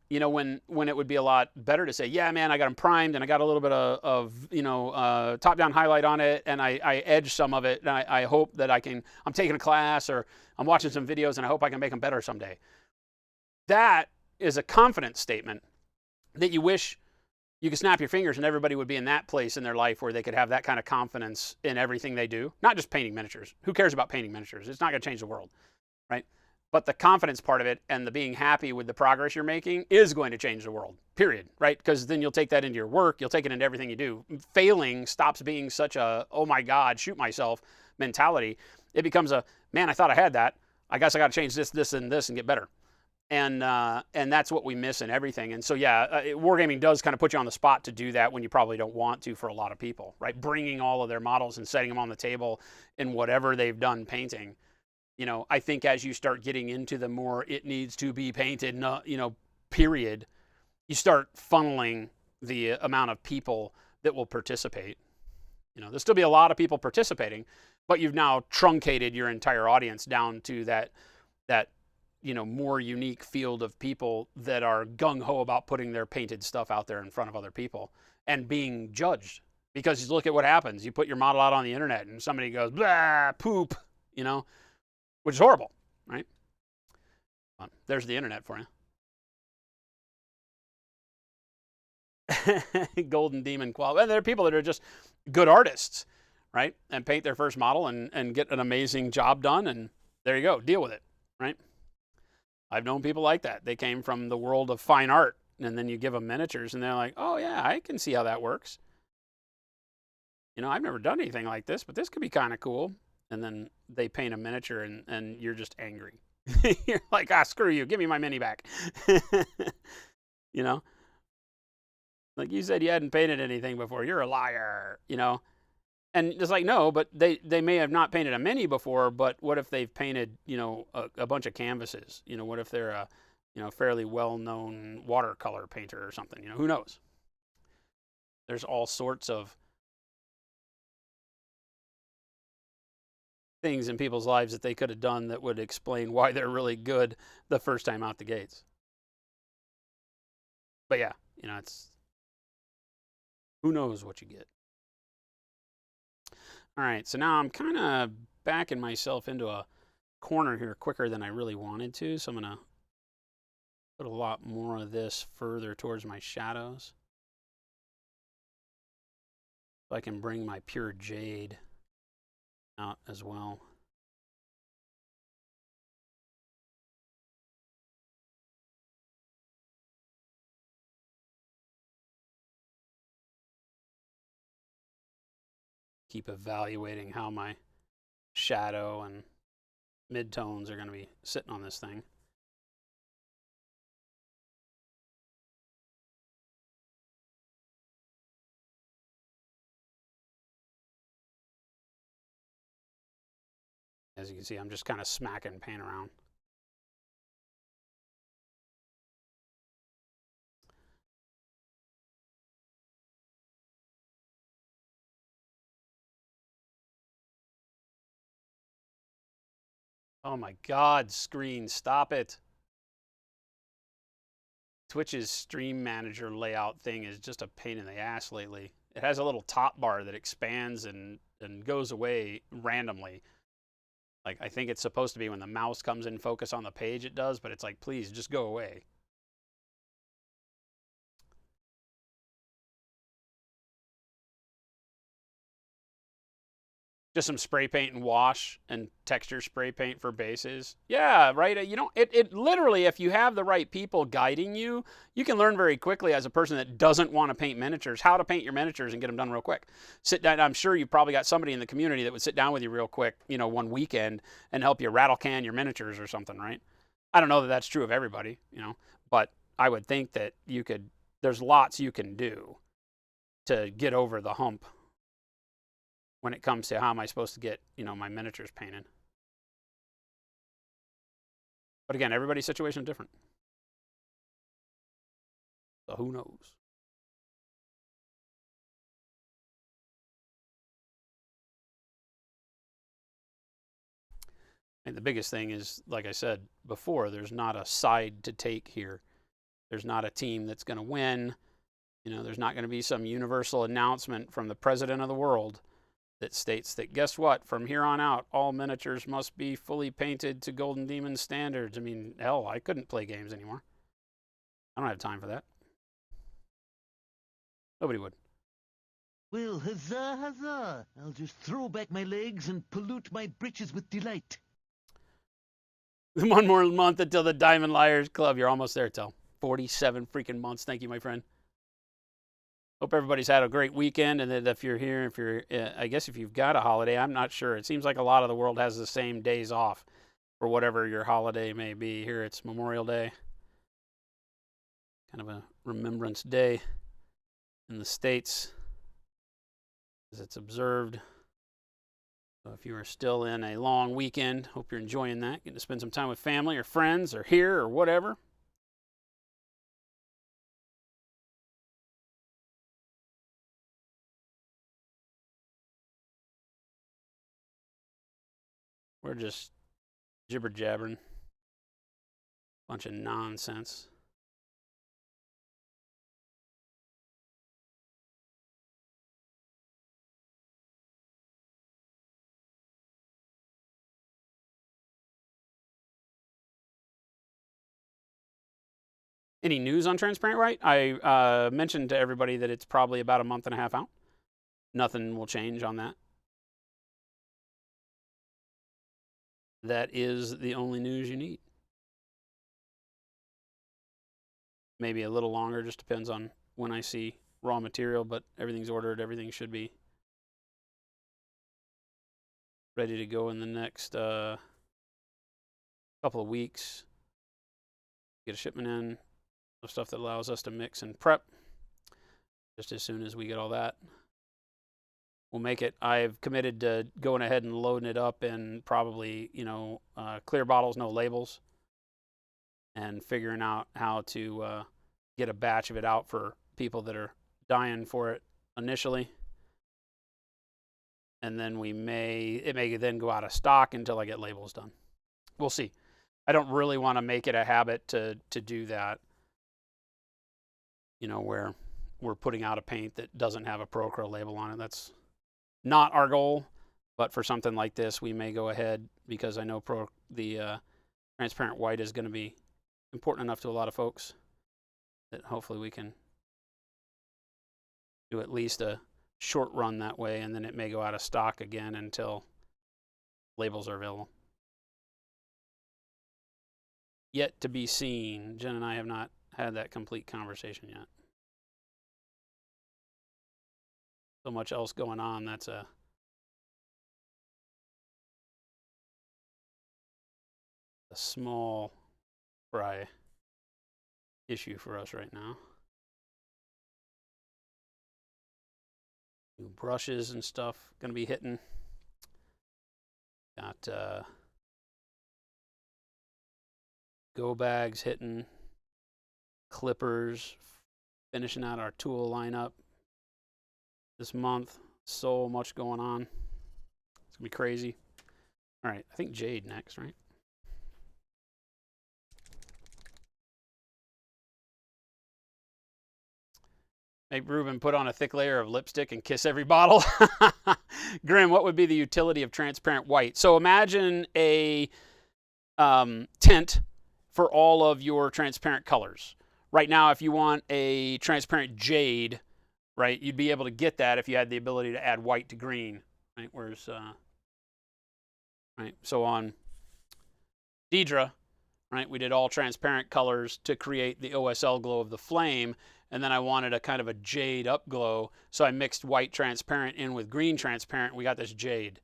When it would be a lot better to say, yeah, man, I got them primed and I got a little bit of top-down highlight on it, and I edged some of it, and I hope that I'm taking a class or I'm watching some videos and I hope I can make them better someday. That is a confidence statement that you wish you could snap your fingers and everybody would be in that place in their life where they could have that kind of confidence in everything they do. Not just painting miniatures. Who cares about painting miniatures? It's not going to change the world, right? But the confidence part of it and the being happy with the progress you're making is going to change the world, period, right? Because then you'll take that into your work. You'll take it into everything you do. Failing stops being such a, oh my God, shoot myself mentality. It becomes a, man, I thought I had that. I guess I got to change this, this, and this and get better. And that's what we miss in everything. And so, yeah, wargaming does kind of put you on the spot to do that when you probably don't want to for a lot of people, right? Bringing all of their models and setting them on the table in whatever they've done painting. I think as you start getting into the more it needs to be painted, period, you start funneling the amount of people that will participate. There'll still be a lot of people participating, but you've now truncated your entire audience down to that more unique field of people that are gung-ho about putting their painted stuff out there in front of other people and being judged. Because you look at what happens. You put your model out on the internet and somebody goes, blah, poop, which is horrible, right? There's the internet for you. Golden Demon quality. And there are people that are just good artists, right? And paint their first model and get an amazing job done, and there you go, deal with it, right? I've known people like that. They came from the world of fine art, and then you give them miniatures, and they're like, oh, yeah, I can see how that works. I've never done anything like this, but this could be kind of cool. And then they paint a miniature, and you're just angry. You're like, screw you. Give me my mini back. Like, you said you hadn't painted anything before. You're a liar, you know? And it's like, no, but they may have not painted a mini before, but what if they've painted, a bunch of canvases? What if they're a, fairly well-known watercolor painter or something? Who knows? There's all sorts of things in people's lives that they could have done that would explain why they're really good the first time out the gates. But yeah, it's who knows what you get. All right, so now I'm kind of backing myself into a corner here quicker than I really wanted to, so I'm going to put a lot more of this further towards my shadows. So I can bring my pure jade out as well. Keep evaluating how my shadow and midtones are going to be sitting on this thing. As you can see, I'm just kind of smacking paint around. Oh my God, screen, stop it. Twitch's stream manager layout thing is just a pain in the ass lately. It has a little top bar that expands and goes away randomly. Like, I think it's supposed to be when the mouse comes in focus on the page, it does, but it's like, please just go away. Just some spray paint and wash and texture spray paint for bases. Yeah, right. It literally, if you have the right people guiding you, you can learn very quickly as a person that doesn't want to paint miniatures, how to paint your miniatures and get them done real quick. Sit down. I'm sure you've probably got somebody in the community that would sit down with you real quick, one weekend and help you rattle can your miniatures or something, right? I don't know that that's true of everybody, but I would think that there's lots you can do to get over the hump when it comes to how am I supposed to get, my miniatures painted. But again, everybody's situation is different. So who knows? And the biggest thing is, like I said before, there's not a side to take here. There's not a team that's going to win. There's not going to be some universal announcement from the president of the world that states that, guess what, from here on out, all miniatures must be fully painted to Golden Demon standards. I mean, hell, I couldn't play games anymore. I don't have time for that. Nobody would. Well, huzzah, huzzah! I'll just throw back my legs and pollute my breeches with delight. One more month until the Diamond Liars Club. You're almost there, Tel. 47 freaking months. Thank you, my friend. Hope everybody's had a great weekend, and that if you're here, I guess if you've got a holiday, I'm not sure. It seems like a lot of the world has the same days off for whatever your holiday may be. Here it's Memorial Day, kind of a remembrance day in the States as it's observed. So if you are still in a long weekend, hope you're enjoying that, getting to spend some time with family or friends or here or whatever. We're just jibber jabbering, bunch of nonsense. Any news on Transparent Right? I mentioned to everybody that it's probably about a month and a half out. Nothing will change on that. That is the only news you need. Maybe a little longer, just depends on when I see raw material, but everything's ordered. Everything should be ready to go in the next couple of weeks. Get a shipment in of stuff that allows us to mix and prep. just as soon as we get all that. We'll make it. I've committed to going ahead and loading it up in probably, clear bottles, no labels, and figuring out how to get a batch of it out for people that are dying for it initially. And then it may then go out of stock until I get labels done. We'll see. I don't really want to make it a habit to do that, where we're putting out a paint that doesn't have a Acryl label on it. That's not our goal, but for something like this, we may go ahead because I know the transparent white is going to be important enough to a lot of folks that hopefully we can do at least a short run that way, and then it may go out of stock again until labels are available. Yet to be seen. Jen and I have not had that complete conversation yet. So much else going on. That's a small fry issue for us right now. New brushes and stuff going to be hitting. Got go bags hitting, clippers, finishing out our tool lineup this month. So much going on. It's going to be crazy. All right, I think Jade next, right? Make Ruben put on a thick layer of lipstick and kiss every bottle. Grim, what would be the utility of transparent white? So imagine a tint for all of your transparent colors. Right now, if you want a transparent jade, right, you'd be able to get that if you had the ability to add white to green, right? Whereas, right, so on Deidre, right, we did all transparent colors to create the OSL glow of the flame, and then I wanted a kind of a jade up glow, so I mixed white transparent in with green transparent. We got this jade,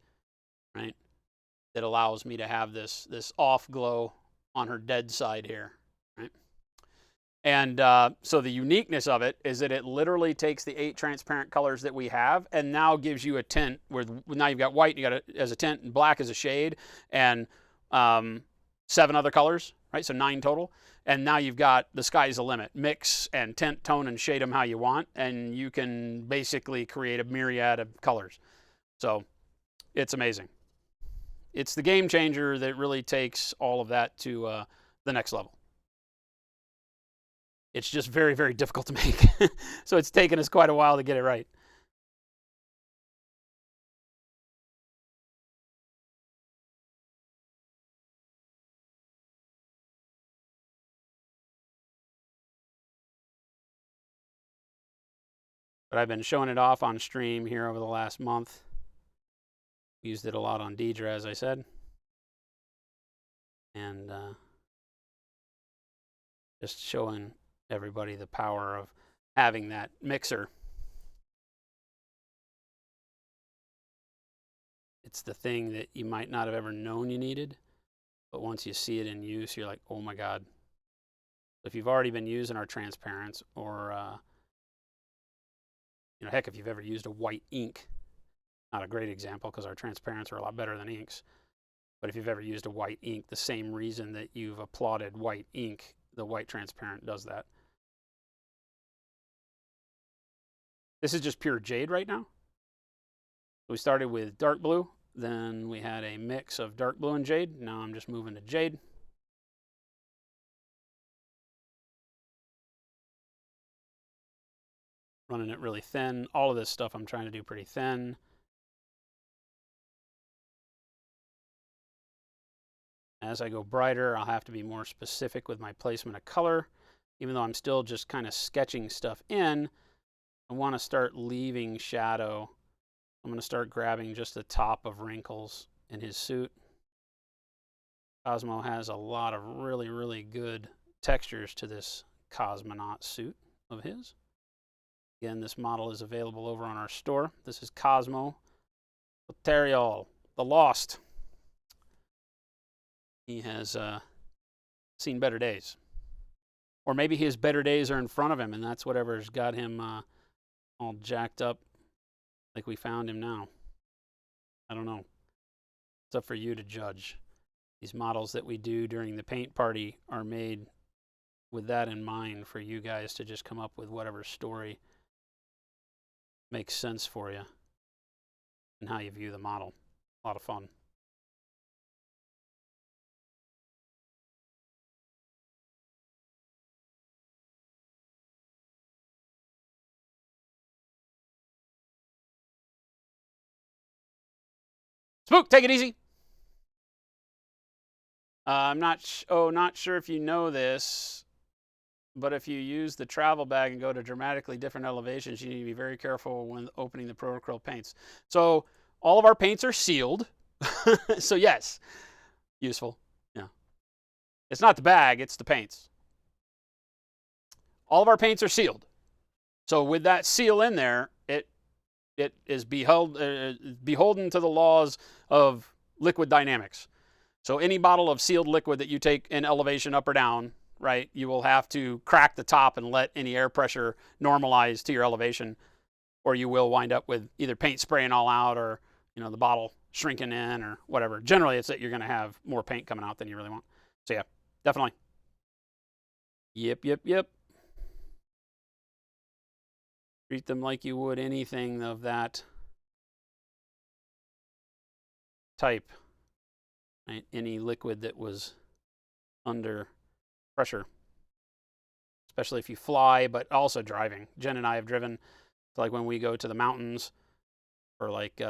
right, that allows me to have this off glow on her dead side here, right? And so the uniqueness of it is that it literally takes the 8 transparent colors that we have and now gives you a tint where now you've got white, you got it as a tint, and black as a shade, and 7 other colors, right? So 9 total. And now you've got the sky's the limit. Mix and tint, tone, and shade them how you want, and you can basically create a myriad of colors. So it's amazing. It's the game changer that really takes all of that to the next level. It's just very, very difficult to make. So it's taken us quite a while to get it right. But I've been showing it off on stream here over the last month. Used it a lot on Deidre, as I said. And just showing everybody the power of having that mixer. It's the thing that you might not have ever known you needed, but once you see it in use, you're like, oh my God. If you've already been using our transparents, or heck, if you've ever used a white ink, not a great example because our transparents are a lot better than inks, but if you've ever used a white ink, the same reason that you've applauded white ink, the white transparent does that. This is just pure jade right now. We started with dark blue, then we had a mix of dark blue and jade. Now I'm just moving to jade. Running it really thin. All of this stuff I'm trying to do pretty thin. As I go brighter, I'll have to be more specific with my placement of color. Even though I'm still just kind of sketching stuff in, I want to start leaving shadow. I'm going to start grabbing just the top of wrinkles in his suit. Kosmo has a lot of really, really good textures to this cosmonaut suit of his. Again, this model is available over on our store. This is Kosmo Material, the Lost. He has seen better days. Or maybe his better days are in front of him, and that's whatever's got him all jacked up like we found him now. I don't know. It's up for you to judge. These models that we do during the paint party are made with that in mind for you guys to just come up with whatever story makes sense for you and how you view the model. A lot of fun. Spook, take it easy. I'm not sure if you know this, but if you use the travel bag and go to dramatically different elevations, you need to be very careful when opening the Acryl paints. So all of our paints are sealed. So yes, useful. Yeah. It's not the bag, it's the paints. All of our paints are sealed. So with that seal in there, it is beholden to the laws of liquid dynamics. So any bottle of sealed liquid that you take in elevation up or down, right, you will have to crack the top and let any air pressure normalize to your elevation, or you will wind up with either paint spraying all out or, you know, the bottle shrinking in or whatever. Generally, it's that you're going to have more paint coming out than you really want. So yeah, definitely. Yep. Treat them like you would anything of that type. Right? Any liquid that was under pressure, especially if you fly, but also driving. Jen and I have driven, like when we go to the mountains or like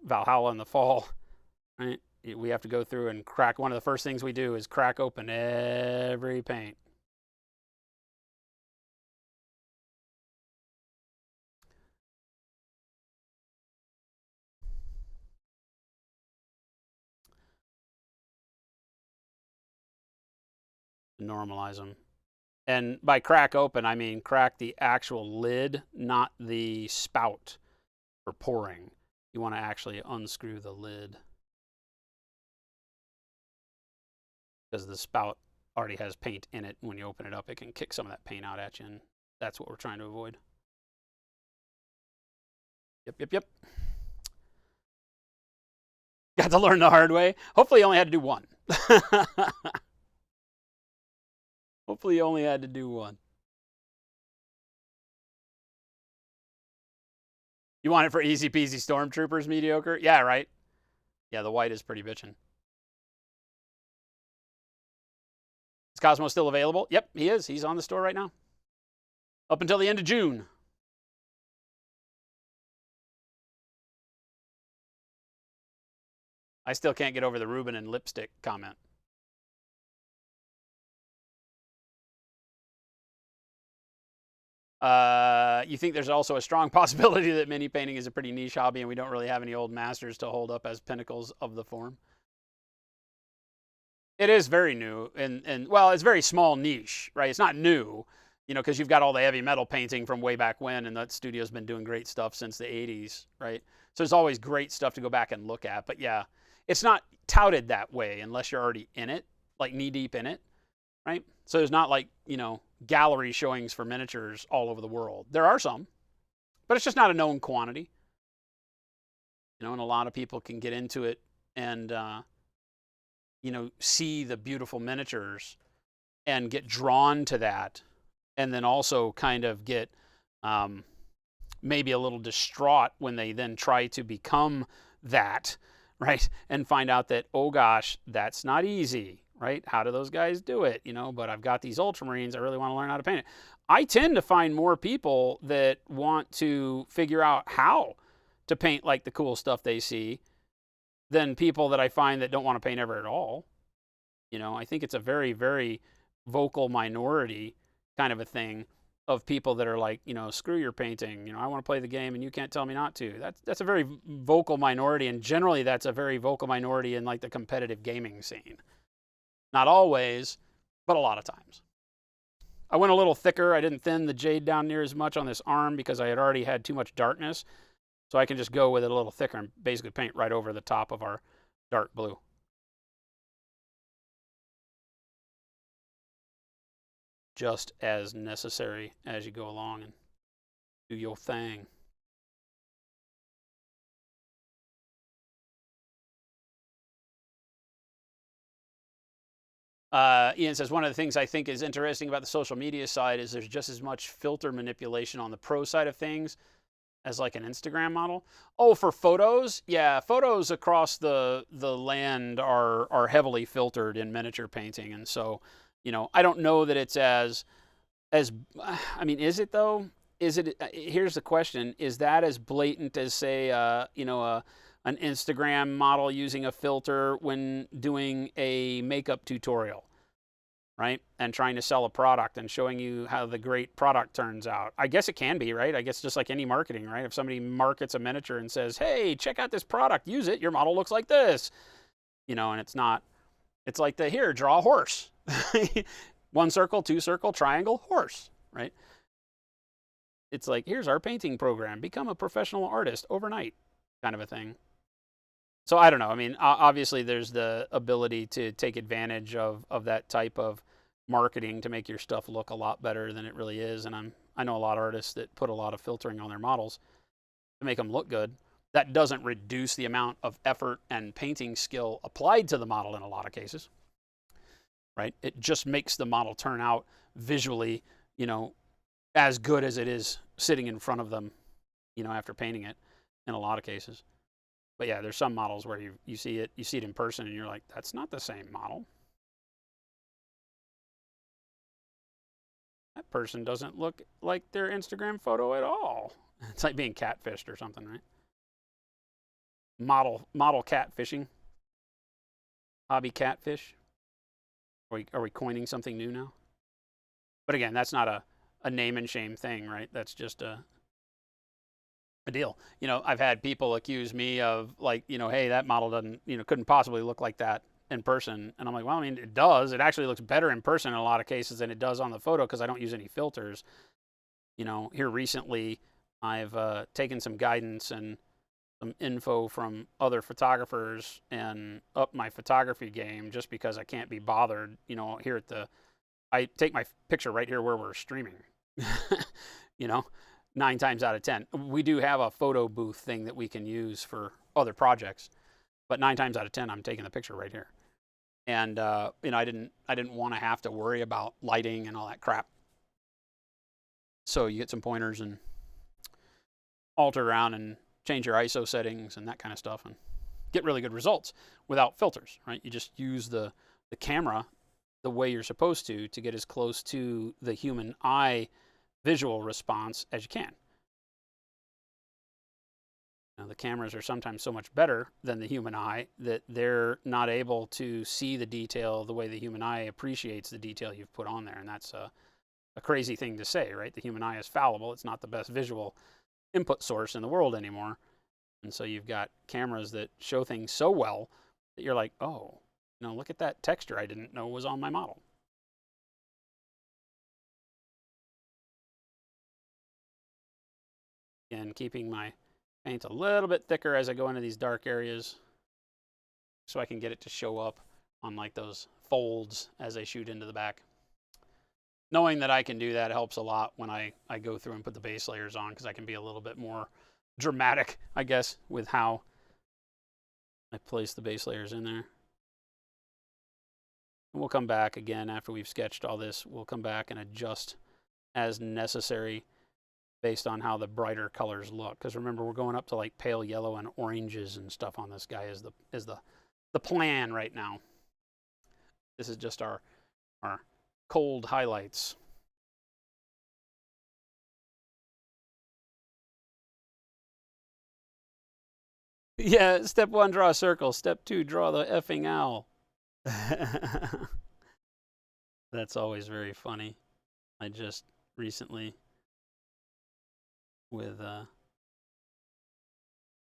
Valhalla in the fall, right? We have to go through and crack. One of the first things we do is crack open every paint. To normalize them. And by crack open, I mean crack the actual lid, not the spout for pouring. You want to actually unscrew the lid because the spout already has paint in it. When you open it up, it can kick some of that paint out at you, and that's what we're trying to avoid. Yep. Got to learn the hard way. Hopefully you only had to do one. Hopefully you only had to do one. You want it for easy peasy stormtroopers, mediocre? Yeah, right? Yeah, the white is pretty bitchin'. Is Kosmo still available? Yep, he is. He's on the store right now. Up until the end of June. I still can't get over the Reuben and lipstick comment. You think there's also a strong possibility that mini painting is a pretty niche hobby and we don't really have any old masters to hold up as pinnacles of the form? It is very new, and well, it's very small niche, right? It's not new, you know, because you've got all the heavy metal painting from way back when, and that studio's been doing great stuff since the 80s, right? So there's always great stuff to go back and look at. But yeah, it's not touted that way unless you're already in it, like knee deep in it, right? So there's not like, you know, gallery showings for miniatures all over the world. There are some, but it's just not a known quantity, you know, and a lot of people can get into it and, you know, see the beautiful miniatures and get drawn to that, and then also kind of get maybe a little distraught when they then try to become that, right? And find out that, oh gosh, that's not easy, right? How do those guys do it? You know, but I've got these Ultramarines. I really want to learn how to paint it. I tend to find more people that want to figure out how to paint like the cool stuff they see than people that I find that don't want to paint ever at all. You know, I think it's a very, very vocal minority kind of a thing of people that are like, you know, screw your painting. You know, I want to play the game and you can't tell me not to. That's a very vocal minority, and generally that's a very vocal minority in like the competitive gaming scene. Not always, but a lot of times. I went a little thicker. I didn't thin the jade down near as much on this arm because I had already had too much darkness. So I can just go with it a little thicker and basically paint right over the top of our dark blue. Just as necessary as you go along and do your thing. Ian says, one of the things I think is interesting about the social media side is there's just as much filter manipulation on the pro side of things as like an Instagram model. Oh, for photos? Yeah, photos across the land are heavily filtered in miniature painting. And so, I don't know that it's as I mean, is it though? Is it here's the question, is that as blatant as say an Instagram model using a filter when doing a makeup tutorial? Right? And trying to sell a product and showing you how the great product turns out. I guess it can be, right? I guess just like any marketing, right? If somebody markets a miniature and says, hey, check out this product, use it, your model looks like this, and it's not, it's like here, draw a horse. One circle, two circle, triangle, horse, right? It's like, here's our painting program, become a professional artist overnight, kind of a thing. So I don't know. I mean, obviously there's the ability to take advantage of that type of marketing to make your stuff look a lot better than it really is. And I know a lot of artists that put a lot of filtering on their models to make them look good. That doesn't reduce the amount of effort and painting skill applied to the model in a lot of cases, right? It just makes the model turn out visually, as good as it is sitting in front of them, after painting it in a lot of cases. But yeah, there's some models where you see it in person and you're like, that's not the same model. That person doesn't look like their Instagram photo at all. It's like being catfished or something, right? Model catfishing. Hobby catfish. Are we coining something new now? But again, that's not a name and shame thing, right? That's just a deal. I've had people accuse me of like, hey, that model doesn't, couldn't possibly look like that in person. And I'm like, well, I mean, it does. It actually looks better in person in a lot of cases than it does on the photo because I don't use any filters. Here recently, I've taken some guidance and some info from other photographers and up my photography game just because I can't be bothered. Here I take my picture right here where we're streaming. you know, 9 times out of 10. We do have a photo booth thing that we can use for other projects, but 9 times out of 10, I'm taking the picture right here. And I didn't want to have to worry about lighting and all that crap. So you get some pointers and alter around and change your ISO settings and that kind of stuff and get really good results without filters, right? You just use the camera the way you're supposed to get as close to the human eye visual response as you can. Now, the cameras are sometimes so much better than the human eye that they're not able to see the detail the way the human eye appreciates the detail you've put on there. And that's a crazy thing to say, right? The human eye is fallible. It's not the best visual input source in the world anymore. And so you've got cameras that show things so well that you're like, oh, look at that texture I didn't know was on my model. And keeping my paint a little bit thicker as I go into these dark areas so I can get it to show up on like those folds as I shoot into the back. Knowing that I can do that helps a lot when I go through and put the base layers on because I can be a little bit more dramatic, I guess, with how I place the base layers in there. And we'll come back again after we've sketched all this. We'll come back and adjust as necessary based on how the brighter colors look. Because remember, we're going up to like pale yellow and oranges and stuff on this guy is the plan right now. This is just our cold highlights. Yeah, step 1, draw a circle. Step 2, draw the effing owl. That's always very funny. I just recently with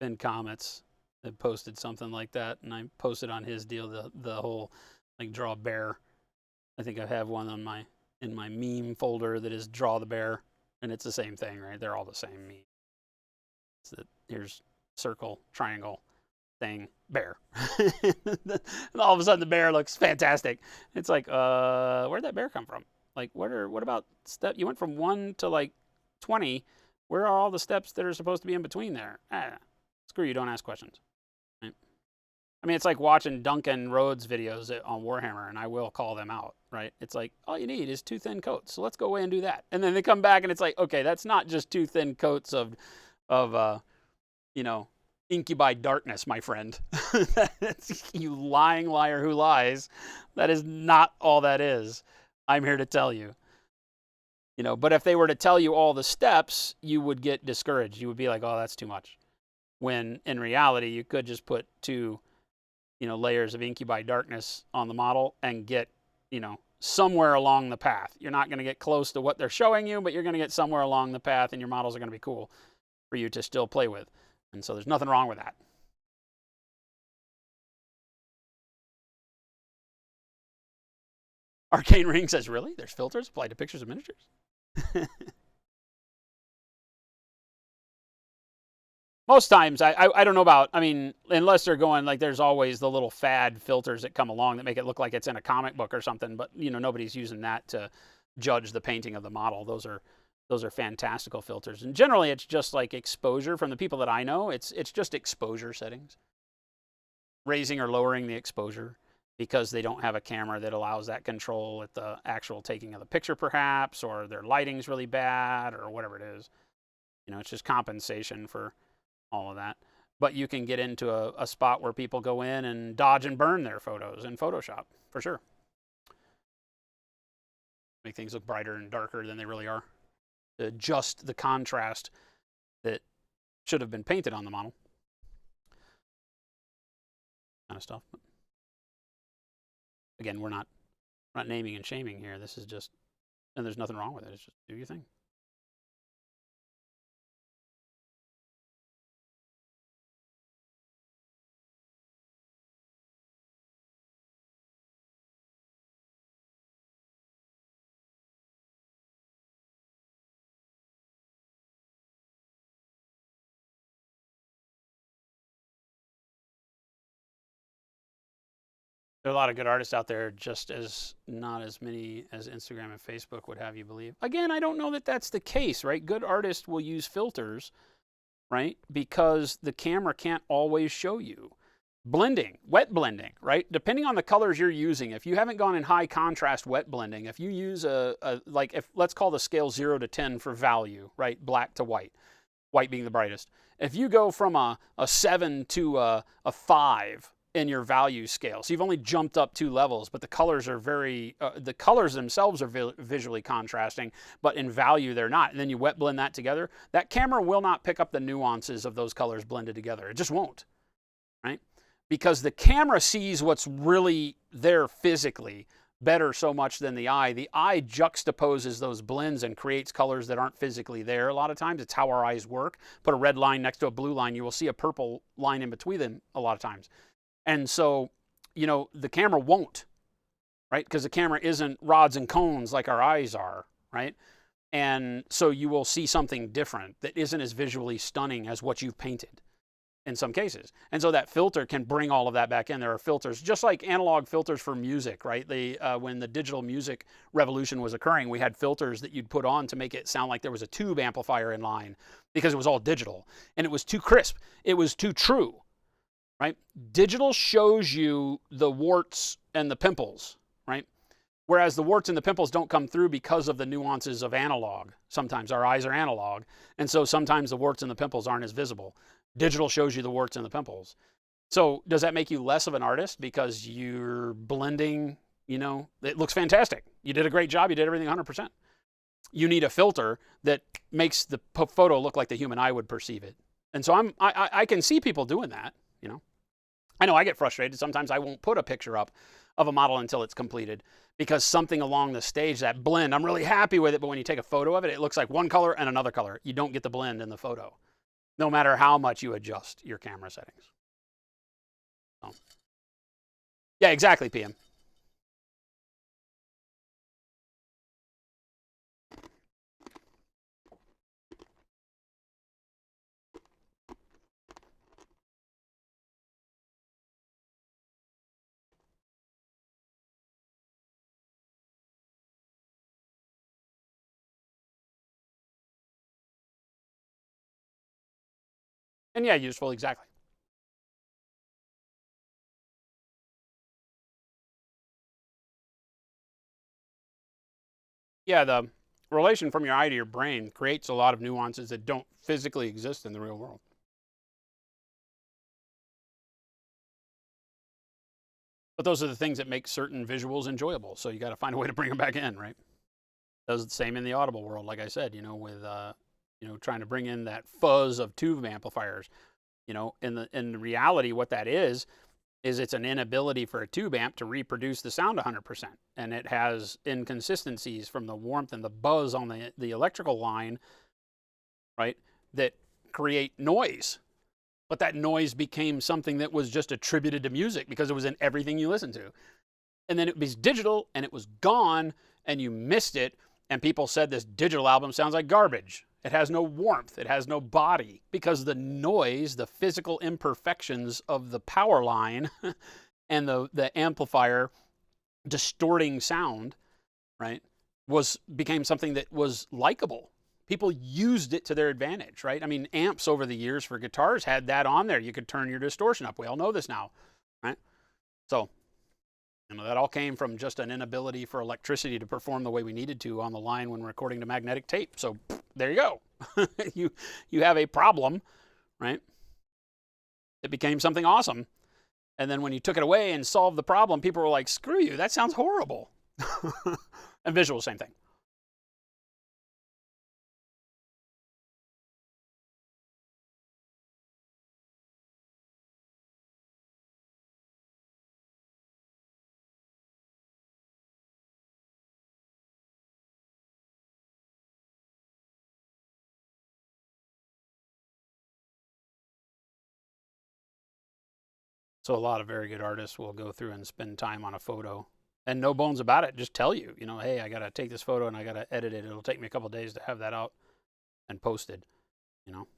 Ben Comets had posted something like that, and I posted on his deal the whole like draw a bear. I think I have one on in my meme folder that is draw the bear, and it's the same thing, right? They're all the same meme. So here's circle, triangle, thing, bear. And all of a sudden the bear looks fantastic. It's like, where'd that bear come from? Like, what about step? You went from 1 to like 20. Where are all the steps that are supposed to be in between there? Screw you, don't ask questions. Right? I mean, it's like watching Duncan Rhodes videos on Warhammer, and I will call them out, right? It's like, all you need is 2 thin coats, so let's go away and do that. And then they come back, and it's like, okay, that's not just 2 thin coats of you know, incubi darkness, my friend. You lying liar who lies. That is not all that is. I'm here to tell you. But if they were to tell you all the steps, you would get discouraged. You would be like, oh, that's too much. When in reality, you could just put 2 layers of incubi darkness on the model and get, somewhere along the path. You're not going to get close to what they're showing you, but you're going to get somewhere along the path, and your models are going to be cool for you to still play with. And so there's nothing wrong with that. Arcane Ring says, really? There's filters applied to pictures of miniatures? Most times, I don't know about, I mean, unless they're going, like, there's always the little fad filters that come along that make it look like it's in a comic book or something, but, nobody's using that to judge the painting of the model. Those are fantastical filters. And generally, it's just like exposure. From the people that I know, it's just exposure settings. Raising or lowering the exposure because they don't have a camera that allows that control at the actual taking of the picture, perhaps, or their lighting's really bad, or whatever it is. It's just compensation for all of that. But you can get into a spot where people go in and dodge and burn their photos in Photoshop, for sure. Make things look brighter and darker than they really are. To adjust the contrast that should have been painted on the model. Kind of stuff. But again, we're not naming and shaming here. This is just, and there's nothing wrong with it. It's just do your thing. There are a lot of good artists out there, just as not as many as Instagram and Facebook would have you believe. Again, I don't know that that's the case, right? Good artists will use filters, right? Because the camera can't always show you. Blending, wet blending, right? Depending on the colors you're using, if you haven't gone in high contrast wet blending, if you use let's call the scale 0 to 10 for value, right? Black to white, white being the brightest. If you go from a 7 to a 5, in your value scale. So you've only jumped up 2 levels, but the colors are the colors themselves are visually contrasting, but in value they're not. And then you wet blend that together. That camera will not pick up the nuances of those colors blended together. It just won't, right? Because the camera sees what's really there physically better so much than the eye. The eye juxtaposes those blends and creates colors that aren't physically there. A lot of times it's how our eyes work. Put a red line next to a blue line, you will see a purple line in between them a lot of times. And so, the camera won't, right? Because the camera isn't rods and cones like our eyes are, right? And so you will see something different that isn't as visually stunning as what you've painted in some cases. And so that filter can bring all of that back in. There are filters, just like analog filters for music, right? When the digital music revolution was occurring, we had filters that you'd put on to make it sound like there was a tube amplifier in line because it was all digital. And it was too crisp. It was too true. Right? Digital shows you the warts and the pimples, right? Whereas the warts and the pimples don't come through because of the nuances of analog. Sometimes our eyes are analog, and so sometimes the warts and the pimples aren't as visible. Digital shows you the warts and the pimples. So does that make you less of an artist because you're blending, it looks fantastic. You did a great job. You did everything 100%. You need a filter that makes the photo look like the human eye would perceive it. And so I can see people doing that. I know I get frustrated. Sometimes I won't put a picture up of a model until it's completed because something along the stage, that blend, I'm really happy with it, but when you take a photo of it, it looks like one color and another color. You don't get the blend in the photo, no matter how much you adjust your camera settings. So, yeah, exactly, PM. And yeah, useful, exactly. Yeah, the relation from your eye to your brain creates a lot of nuances that don't physically exist in the real world. But those are the things that make certain visuals enjoyable. So you got to find a way to bring them back in, right? Does the same in the audible world, like I said, with trying to bring in that fuzz of tube amplifiers. In the reality, what that is it's an inability for a tube amp to reproduce the sound 100%, and it has inconsistencies from the warmth and the buzz on the electrical line, right? That create noise. But that noise became something that was just attributed to music because it was in everything you listened to. And then it was digital and it was gone and you missed it. And people said this digital album sounds like garbage. It has no warmth, it has no body because the noise, the physical imperfections of the power line and the amplifier distorting sound, right, became something that was likable. People used it to their advantage, right? I mean, amps over the years for guitars had that on there. You could turn your distortion up. We all know this now, right? So, that all came from just an inability for electricity to perform the way we needed to on the line when recording to magnetic tape. So, there you go. you have a problem, right? It became something awesome. And then when you took it away and solved the problem, people were like, screw you, that sounds horrible. And visual, same thing. So a lot of very good artists will go through and spend time on a photo and no bones about it, just tell you, hey, I got to take this photo and I got to edit it. It'll take me a couple of days to have that out and posted, you know.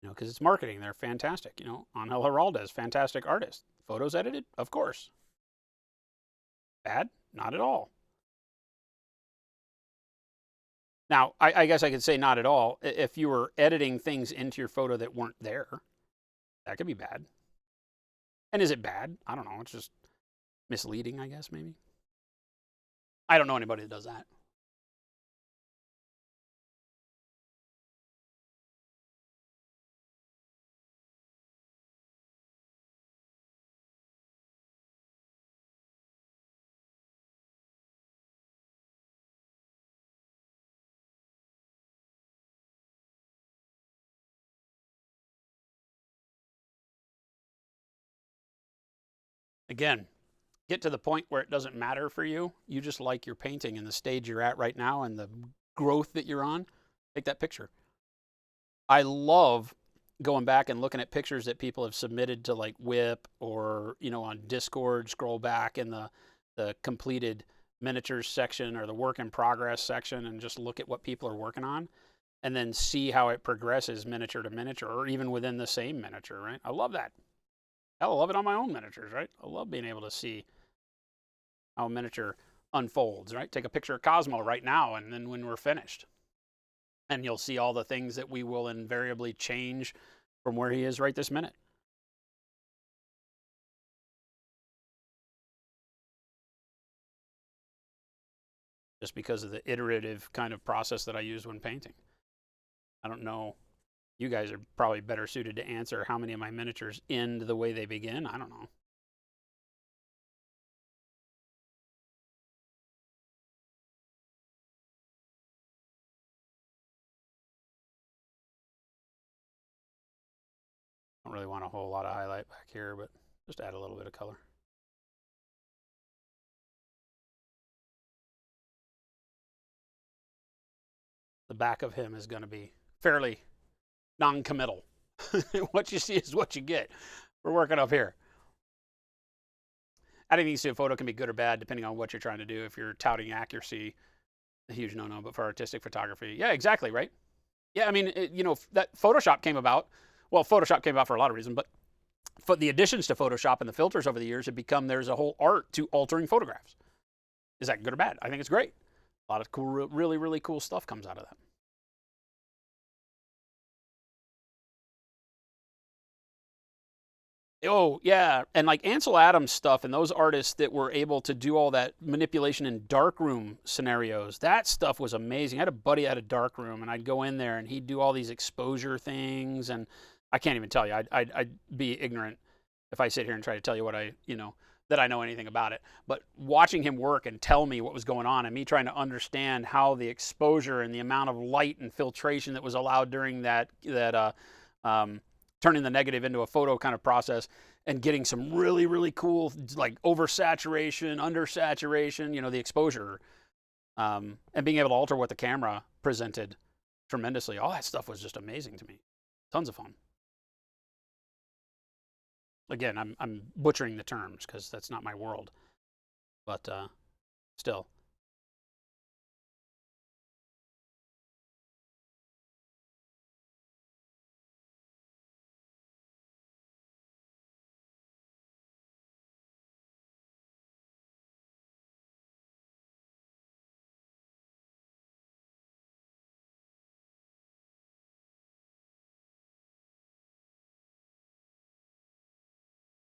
Because it's marketing. They're fantastic. Angel Heraldez, fantastic artist. Photos edited, of course. Bad? Not at all. Now, I guess I could say not at all. If you were editing things into your photo that weren't there, that could be bad. And is it bad? I don't know. It's just misleading, I guess, maybe. I don't know anybody that does that. Again, get to the point where it doesn't matter for you. You just like your painting and the stage you're at right now and the growth that you're on. Take that picture. I love going back and looking at pictures that people have submitted to like Whip or on Discord. Scroll back in the completed miniatures section or the work in progress section and just look at what people are working on and then see how it progresses miniature to miniature or even within the same miniature, right? I love that. Hell, I love it on my own miniatures, right? I love being able to see how a miniature unfolds, right? Take a picture of Cosmo right now and then when we're finished. And you'll see all the things that we will invariably change from where he is right this minute. Just because of the iterative kind of process that I use when painting. I don't know. You guys are probably better suited to answer how many of my miniatures end the way they begin. I don't know. I don't really want a whole lot of highlight back here, but just add a little bit of color. The back of him is going to be fairly non-committal. What you see is what you get. We're working up here. Adding these to a photo can be good or bad depending on what you're trying to do. If you're touting accuracy, a huge no-no. But for artistic photography, yeah, exactly, right? Yeah, I mean, that Photoshop came about. Well, Photoshop came about for a lot of reasons, but for the additions to Photoshop and the filters over the years have become there's a whole art to altering photographs. Is that good or bad? I think it's great. A lot of cool, really, really cool stuff comes out of that. Oh, yeah. And like Ansel Adams stuff and those artists that were able to do all that manipulation in darkroom scenarios, that stuff was amazing. I had a buddy that had a darkroom, and I'd go in there and he'd do all these exposure things. And I can't even tell you. I'd be ignorant if I sit here and try to tell you what that I know anything about it. But watching him work and tell me what was going on, and me trying to understand how the exposure and the amount of light and filtration that was allowed during um, turning the negative into a photo kind of process, and getting some really, really cool, like oversaturation, undersaturation, the exposure, and being able to alter what the camera presented tremendously. All that stuff was just amazing to me. Tons of fun. Again, I'm butchering the terms because that's not my world, but still.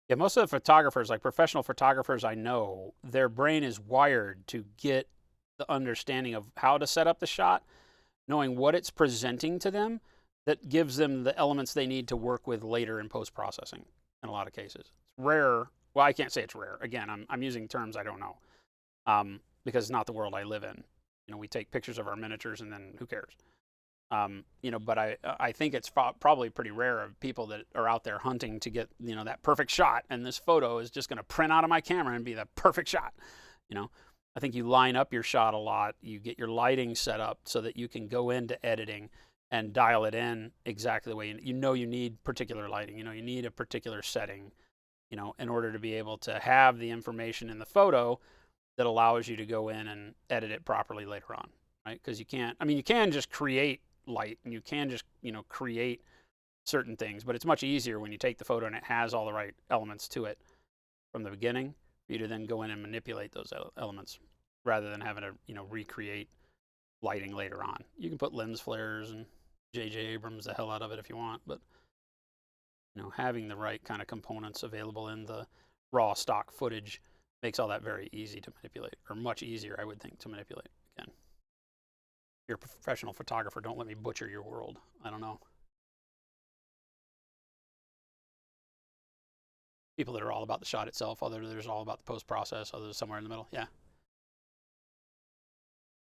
Yeah, most of the photographers, like professional photographers I know, their brain is wired to get the understanding of how to set up the shot, knowing what it's presenting to them, that gives them the elements they need to work with later in post processing in a lot of cases. It's rare. Well, I can't say it's rare. Again, I'm using terms I don't know, because it's not the world I live in. We take pictures of our miniatures and then who cares? But I think it's probably pretty rare of people that are out there hunting to get that perfect shot, and this photo is just going to print out of my camera and be the perfect shot. You know, I think you line up your shot a lot. You get your lighting set up so that you can go into editing and dial it in exactly the way you need particular lighting. You need a particular setting. In order to be able to have the information in the photo that allows you to go in and edit it properly later on, right? Because you can't. I mean, you can just create light and you can just create certain things, but it's much easier when you take the photo and it has all the right elements to it from the beginning for you to then go in and manipulate those elements rather than having to recreate lighting later on. You can put lens flares and J.J. Abrams the hell out of it if you want, but having the right kind of components available in the raw stock footage makes all that very easy to manipulate, or much easier, I would think, to manipulate. Again, you're a professional photographer. Don't let me butcher your world. I don't know. People that are all about the shot itself, others all about the post process, others somewhere in the middle. Yeah.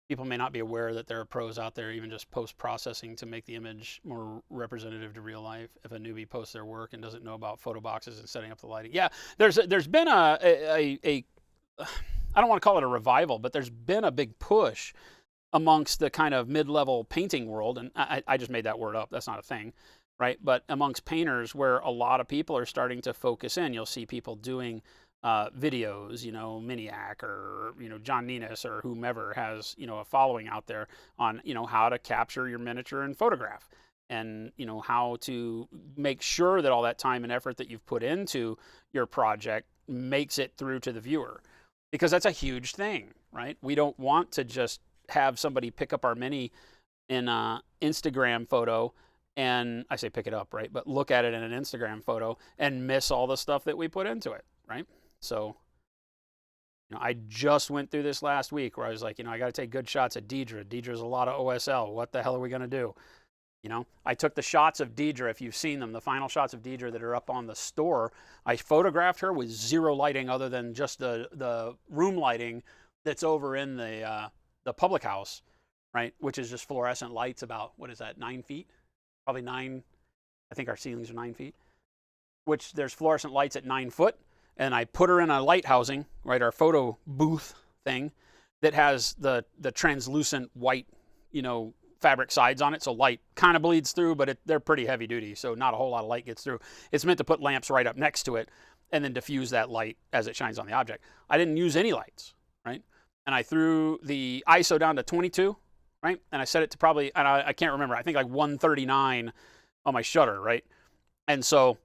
People may not be aware that there are pros out there, even just post processing to make the image more representative to real life. If a newbie posts their work and doesn't know about photo boxes and setting up the lighting, yeah, there's been a I don't want to call it a revival, but there's been a big push amongst the kind of mid-level painting world, and I just made that word up. That's not a thing, right? But amongst painters, where a lot of people are starting to focus in, you'll see people doing videos, Miniac or John Ninus or whomever has a following out there on how to capture your miniature and photograph, and how to make sure that all that time and effort that you've put into your project makes it through to the viewer, because that's a huge thing, right? We don't want to just have somebody pick up our mini in an Instagram photo, and I say pick it up, right? But look at it in an Instagram photo and miss all the stuff that we put into it, right? So, I just went through this last week where I was like, I got to take good shots at Deidre. Deidre's a lot of OSL. What the hell are we going to do? I took the shots of Deidre, if you've seen them, the final shots of Deidre that are up on the store. I photographed her with zero lighting other than just the room lighting that's over in the public house, right? Which is just fluorescent lights about, what is that, 9 feet? Probably 9. I think our ceilings are 9 feet, which there's fluorescent lights at 9 foot. And I put her in a light housing, right? Our photo booth thing that has the translucent white, fabric sides on it, so light kind of bleeds through, but they're pretty heavy duty, so not a whole lot of light gets through. It's meant to put lamps right up next to it and then diffuse that light as it shines on the object. I didn't use any lights, right? And I threw the ISO down to 22, right? And I set it to probably, and I can't remember, I think like 139 on my shutter, right? And so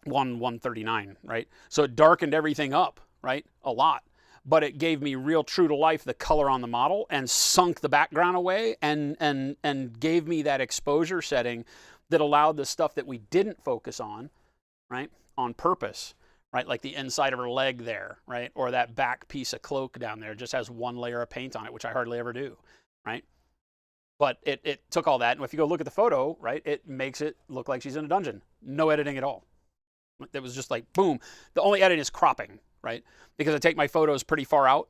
139, right? So it darkened everything up, right? A lot. But it gave me real true to life the color on the model and sunk the background away, and gave me that exposure setting that allowed the stuff that we didn't focus on, right, on purpose, right? Like the inside of her leg there, right? Or that back piece of cloak down there just has one layer of paint on it, which I hardly ever do, right? But it took all that, and if you go look at the photo, right, it makes it look like she's in a dungeon. No editing at all. It was just like, boom. The only edit is cropping, right? Because I take my photos pretty far out.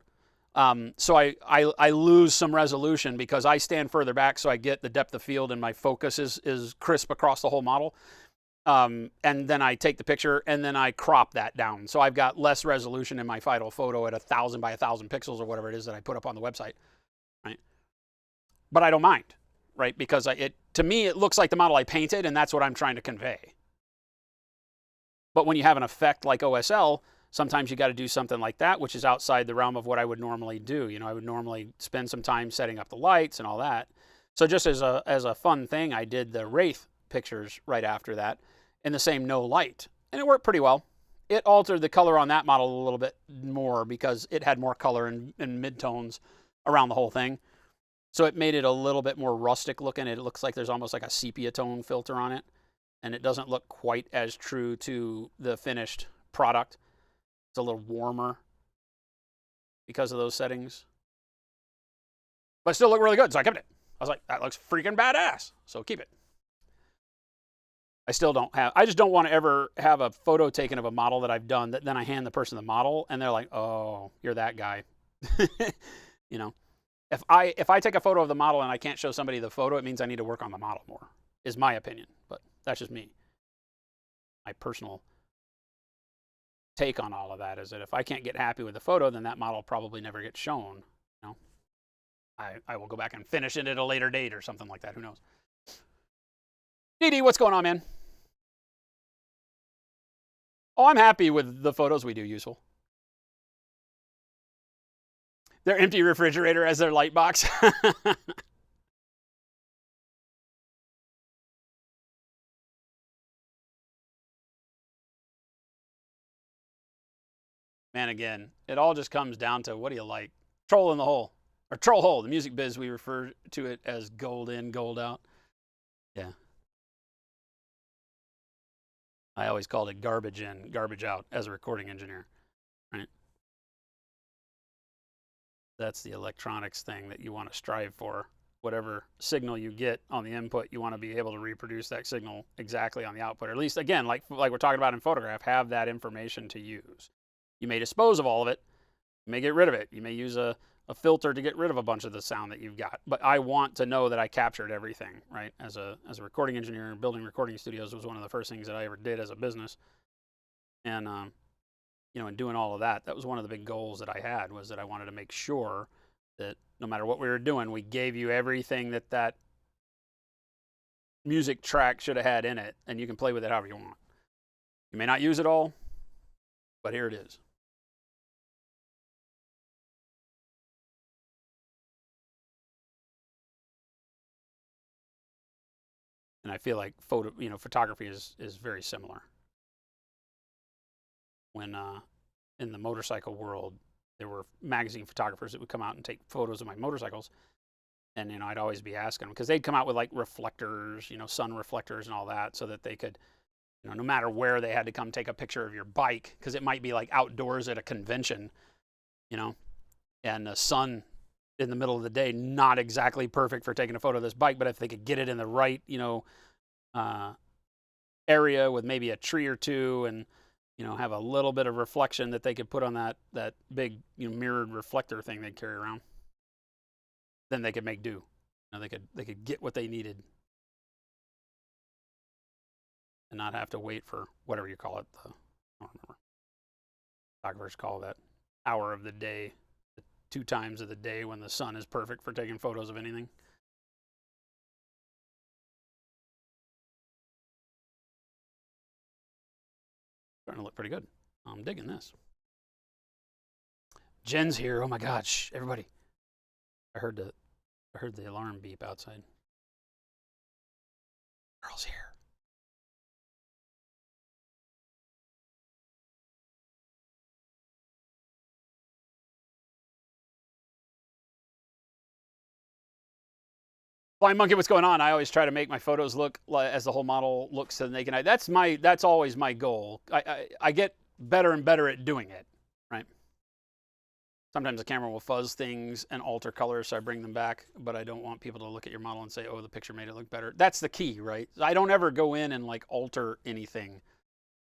So I lose some resolution because I stand further back, so I get the depth of field and my focus is crisp across the whole model. And then I take the picture and then I crop that down. So I've got less resolution in my final photo at 1,000 by 1,000 pixels or whatever it is that I put up on the website, right? But I don't mind, right? Because to me, it looks like the model I painted, and that's what I'm trying to convey. But when you have an effect like OSL, sometimes you got to do something like that, which is outside the realm of what I would normally do. You know, I would normally spend some time setting up the lights and all that. So just as a fun thing, I did the Wraith pictures right after that in the same no light, and it worked pretty well. It altered the color on that model a little bit more because it had more color and midtones around the whole thing. So it made it a little bit more rustic looking. It looks like there's almost like a sepia tone filter on it, and it doesn't look quite as true to the finished product. It's a little warmer because of those settings, but it still looked really good, so I kept it. I was like, that looks freaking badass, so keep it. I just don't want to ever have a photo taken of a model that I've done that then I hand the person the model and they're like, oh, you're that guy. You know, if I take a photo of the model and I can't show somebody the photo, it means I need to work on the model more, is my opinion. But that's just me. My personal take on all of that is that if I can't get happy with the photo, then that model probably never gets shown. You know, I will go back and finish it at a later date or something like that. Who knows? DD, what's going on, man? Oh, I'm happy with the photos we do, Useful. Their empty refrigerator as their light box. Man, again, it all just comes down to what do you like? Troll in the hole. Or troll hole. The music biz, we refer to it as gold in, gold out. Yeah. I always called it garbage in, garbage out as a recording engineer. Right? That's the electronics thing that you want to strive for. Whatever signal you get on the input, you want to be able to reproduce that signal exactly on the output. Or at least, again, like we're talking about in photograph, have that information to use. You may dispose of all of it. You may get rid of it. You may use a filter to get rid of a bunch of the sound that you've got. But I want to know that I captured everything, right? As a recording engineer, building recording studios was one of the first things that I ever did as a business. And you know, in doing all of that, that was one of the big goals that I had, was that I wanted to make sure that no matter what we were doing, we gave you everything that that music track should have had in it, and you can play with it however you want. You may not use it all, but here it is. And I feel like photography is very similar. When in the motorcycle world, there were magazine photographers that would come out and take photos of my motorcycles, and I'd always be asking them because they'd come out with like reflectors, sun reflectors and all that, so that they could, no matter where they had to come take a picture of your bike, because it might be like outdoors at a convention, and the sun in the middle of the day, not exactly perfect for taking a photo of this bike, but if they could get it in the right, uh, area with maybe a tree or two, and have a little bit of reflection that they could put on that big mirrored reflector thing they'd carry around, then they could make do. They could get what they needed and not have to wait for whatever you call it. I don't remember. Photographers call that hour of the day, the 2 times of the day when the sun is perfect for taking photos of anything. Starting to look pretty good. I'm digging this. Jen's here. Oh my God! Shh, everybody. I heard the alarm beep outside. Girl's here. Flying Monkey, what's going on? I always try to make my photos look like, as the whole model looks to the naked eye. That's always my goal. I get better and better at doing it, right? Sometimes the camera will fuzz things and alter colors, so I bring them back, but I don't want people to look at your model and say, oh, the picture made it look better. That's the key, right? I don't ever go in and like alter anything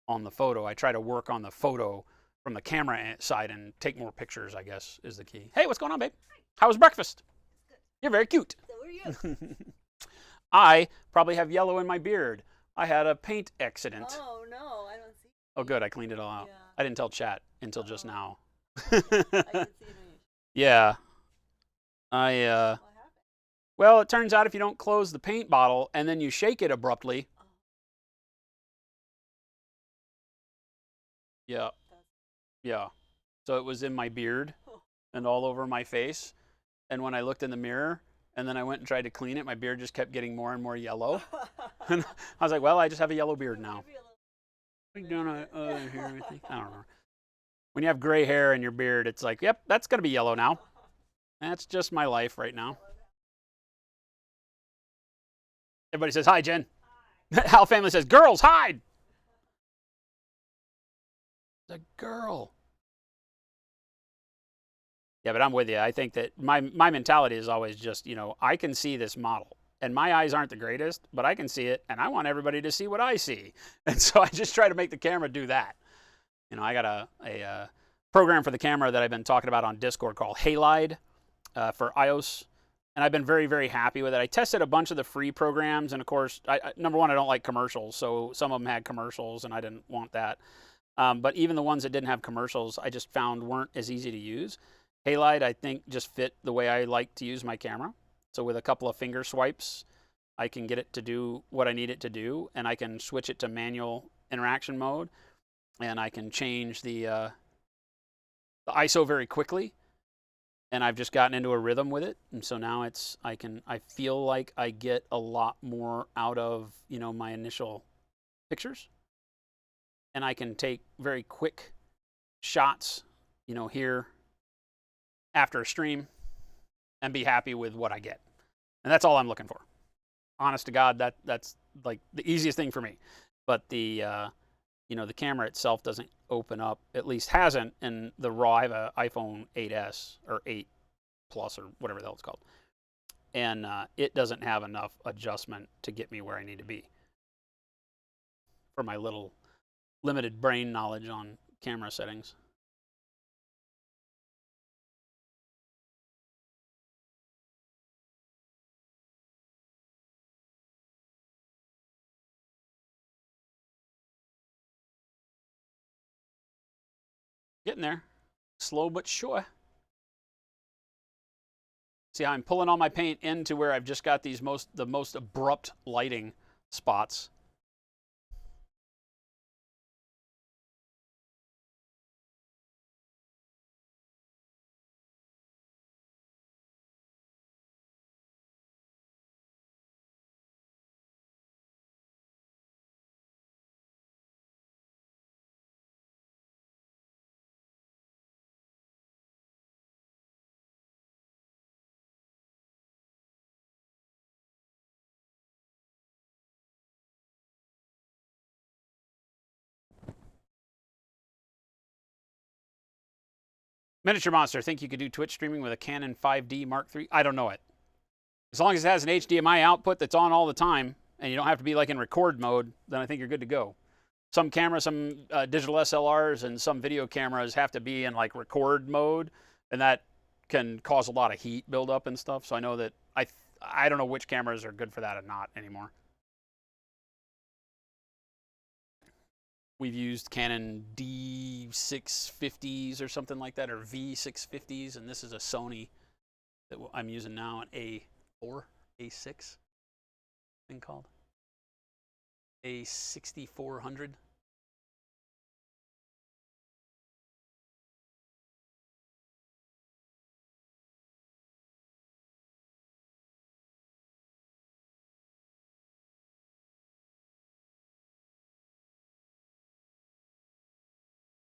on the photo. I try to work on the photo from the camera side and take more pictures, I guess, is the key. Hey, what's going on, babe? How was breakfast? You're very cute. So are you? I probably have yellow in my beard. I had a paint accident. Oh no, I don't see. Oh, good. I cleaned it all out. Yeah. I didn't tell chat until just now. I can see it on your. Yeah. What happened? Well, it turns out if you don't close the paint bottle and then you shake it abruptly. Oh. Yeah. Yeah. So it was in my beard and all over my face. And when I looked in the mirror and then I went and tried to clean it, my beard just kept getting more and more yellow. And I was like, well, I just have a yellow beard now. What are you doing here? I don't know. When you have gray hair in your beard, it's like, yep, that's going to be yellow now. That's just my life right now. Everybody says, hi, Jen. Hi. Hal family says, girls, hide. The girl. Yeah, but I'm with you. I think that my mentality is always just, I can see this model. And my eyes aren't the greatest, but I can see it, and I want everybody to see what I see. And so I just try to make the camera do that. I got a program for the camera that I've been talking about on Discord called Halide for iOS. And I've been very, very happy with it. I tested a bunch of the free programs, and of course, number one, I don't like commercials, so some of them had commercials, and I didn't want that. But even the ones that didn't have commercials, I just found weren't as easy to use. Halide, I think, just fit the way I like to use my camera. So with a couple of finger swipes, I can get it to do what I need it to do, and I can switch it to manual interaction mode, and I can change the ISO very quickly. And I've just gotten into a rhythm with it, and so now I feel like I get a lot more out of my initial pictures, and I can take very quick shots, here after a stream, and be happy with what I get, and that's all I'm looking for. Honest to God, that's like the easiest thing for me. But the the camera itself doesn't open up, at least hasn't in the RAW. I have an iPhone 8S or 8 Plus or whatever the hell it's called. And it doesn't have enough adjustment to get me where I need to be for my little limited brain knowledge on camera settings. Getting there. Slow but sure. See how I'm pulling all my paint into where I've just got the most abrupt lighting spots. Miniature Monster, think you could do Twitch streaming with a Canon 5D Mark III? I don't know it. As long as it has an HDMI output that's on all the time, and you don't have to be like in record mode, then I think you're good to go. Some cameras, some digital SLRs, and some video cameras have to be in like record mode, and that can cause a lot of heat buildup and stuff. So I know that I don't know which cameras are good for that and not anymore. We've used Canon D650s or something like that, or V650s, and this is a Sony that I'm using now, an A4, A6 thing called A6400.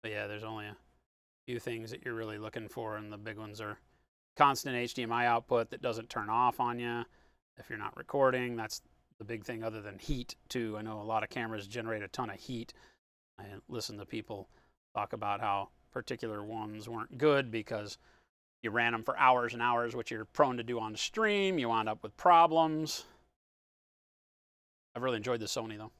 But yeah, there's only a few things that you're really looking for, and the big ones are constant HDMI output that doesn't turn off on you, if you're not recording. That's the big thing, other than heat too. I know a lot of cameras generate a ton of heat. I listen to people talk about how particular ones weren't good because you ran them for hours and hours, which you're prone to do on stream. You wound up with problems. I've really enjoyed the Sony though.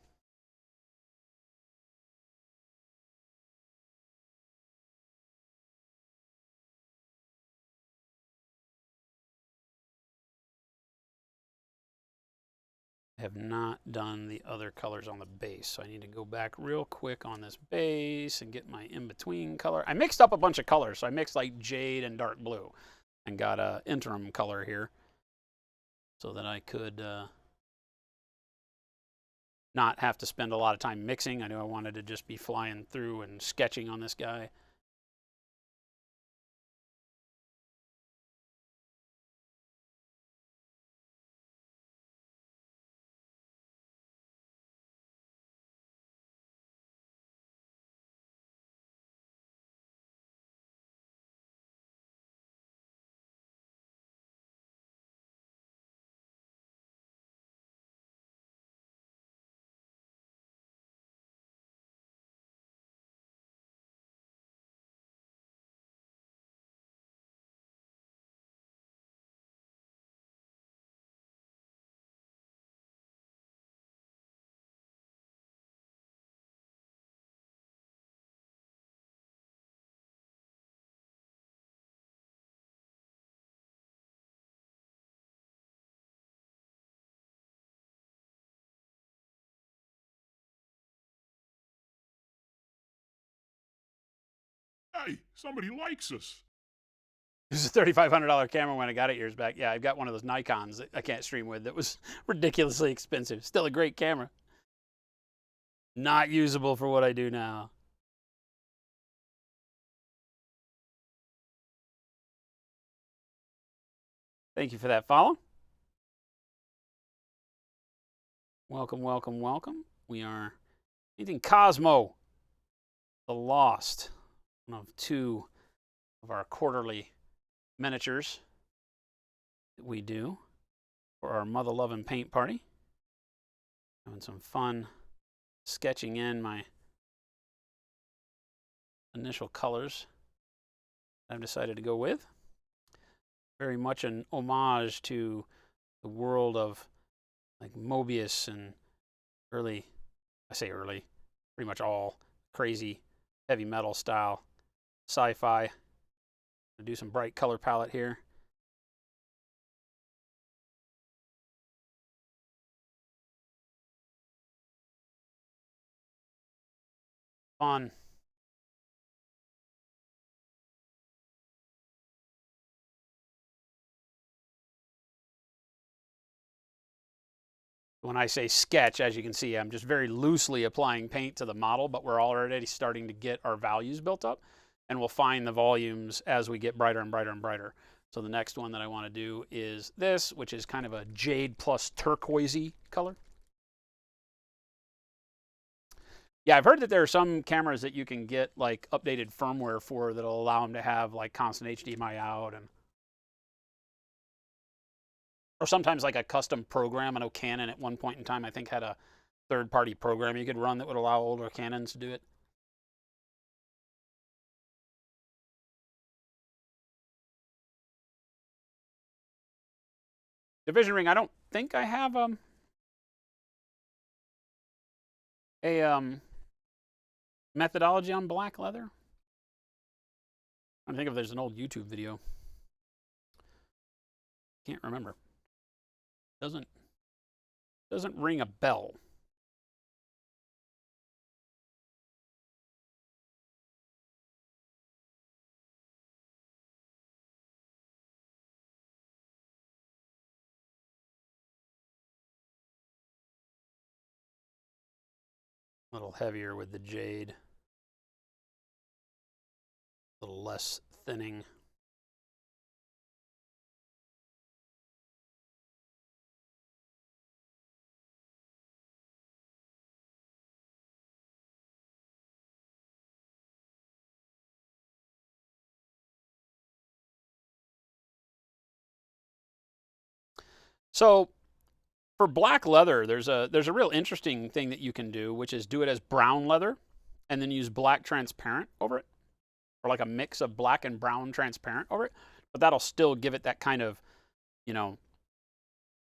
I have not done the other colors on the base, so I need to go back real quick on this base and get my in-between color. I mixed up a bunch of colors, so I mixed like jade and dark blue and got a interim color here so that I could not have to spend a lot of time mixing. I knew I wanted to just be flying through and sketching on this guy. Hey, somebody likes us. This is a $3,500 camera when I got it years back. Yeah, I've got one of those Nikons that I can't stream with that was ridiculously expensive. Still a great camera. Not usable for what I do now. Thank you for that follow. Welcome, welcome, welcome. We are painting Kosmo, the Lost, one of two of our quarterly miniatures that we do for our Mother Loving Paint Party. Having some fun sketching in my initial colors I've decided to go with. Very much an homage to the world of like Mobius and early, I say early, pretty much all crazy heavy metal style sci-fi. I'll do some bright color palette here. Fun. When I say sketch, as you can see, I'm just very loosely applying paint to the model, but we're already starting to get our values built up, and we'll find the volumes as we get brighter and brighter and brighter. So the next one that I want to do is this, which is kind of a jade plus turquoisey color. Yeah, I've heard that there are some cameras that you can get like updated firmware for that'll allow them to have like constant HDMI out, and or sometimes like a custom program. I know Canon at one point in time, I think, had a third-party program you could run that would allow older Canons to do it. Division ring, I don't think I have a methodology on black leather. I think if there's an old YouTube video. Can't remember. Doesn't ring a bell. A little heavier with the jade. A little less thinning. So For black leather, there's a real interesting thing that you can do, which is do it as brown leather, and then use black transparent over it, or like a mix of black and brown transparent over it. But that'll still give it that kind of, you know,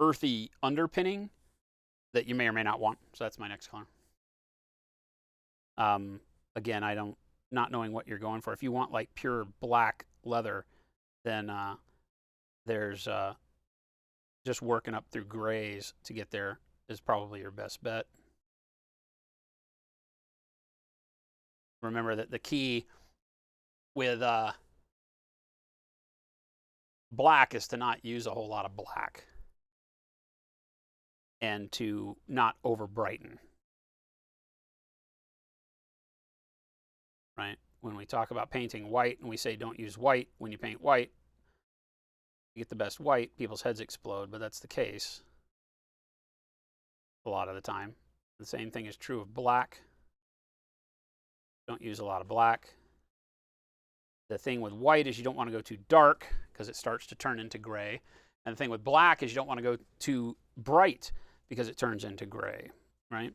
earthy underpinning that you may or may not want. So that's my next color. Again, not knowing what you're going for. If you want like pure black leather, then there's just working up through grays to get there is probably your best bet. Remember that the key with black is to not use a whole lot of black and to not over brighten. Right? When we talk about painting white and we say don't use white when you paint white, you get the best white, people's heads explode, but that's the case a lot of the time. The same thing is true of black. Don't use a lot of black. The thing with white is you don't want to go too dark because it starts to turn into gray. And the thing with black is you don't want to go too bright because it turns into gray, right?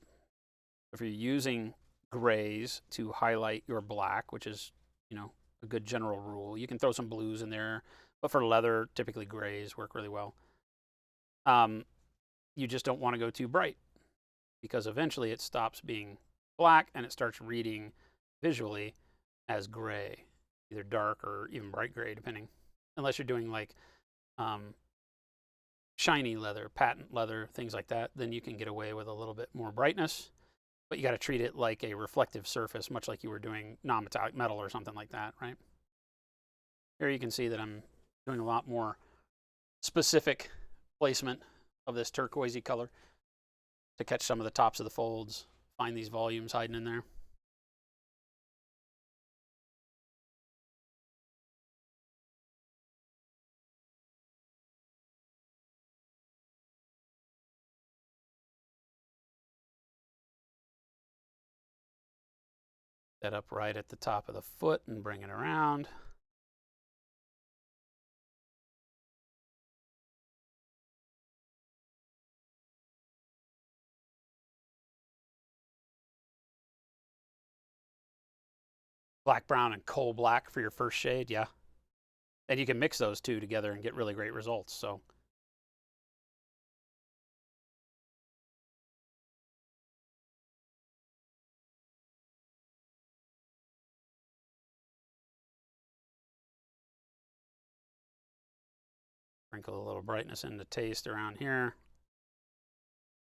If you're using grays to highlight your black, which is, you know, a good general rule, you can throw some blues in there, but for leather, typically grays work really well. You just don't want to go too bright because eventually it stops being black and it starts reading visually as gray, either dark or even bright gray, depending. Unless you're doing like shiny leather, patent leather, things like that, then you can get away with a little bit more brightness. But you got to treat it like a reflective surface, much like you were doing non-metallic metal or something like that, right? Here you can see that I'm doing a lot more specific placement of this turquoisey color to catch some of the tops of the folds, find these volumes hiding in there. That up right at the top of the foot and bring it around. Black, brown, and coal black for your first shade, yeah. And you can mix those two together and get really great results. So sprinkle a little brightness in the taste around here.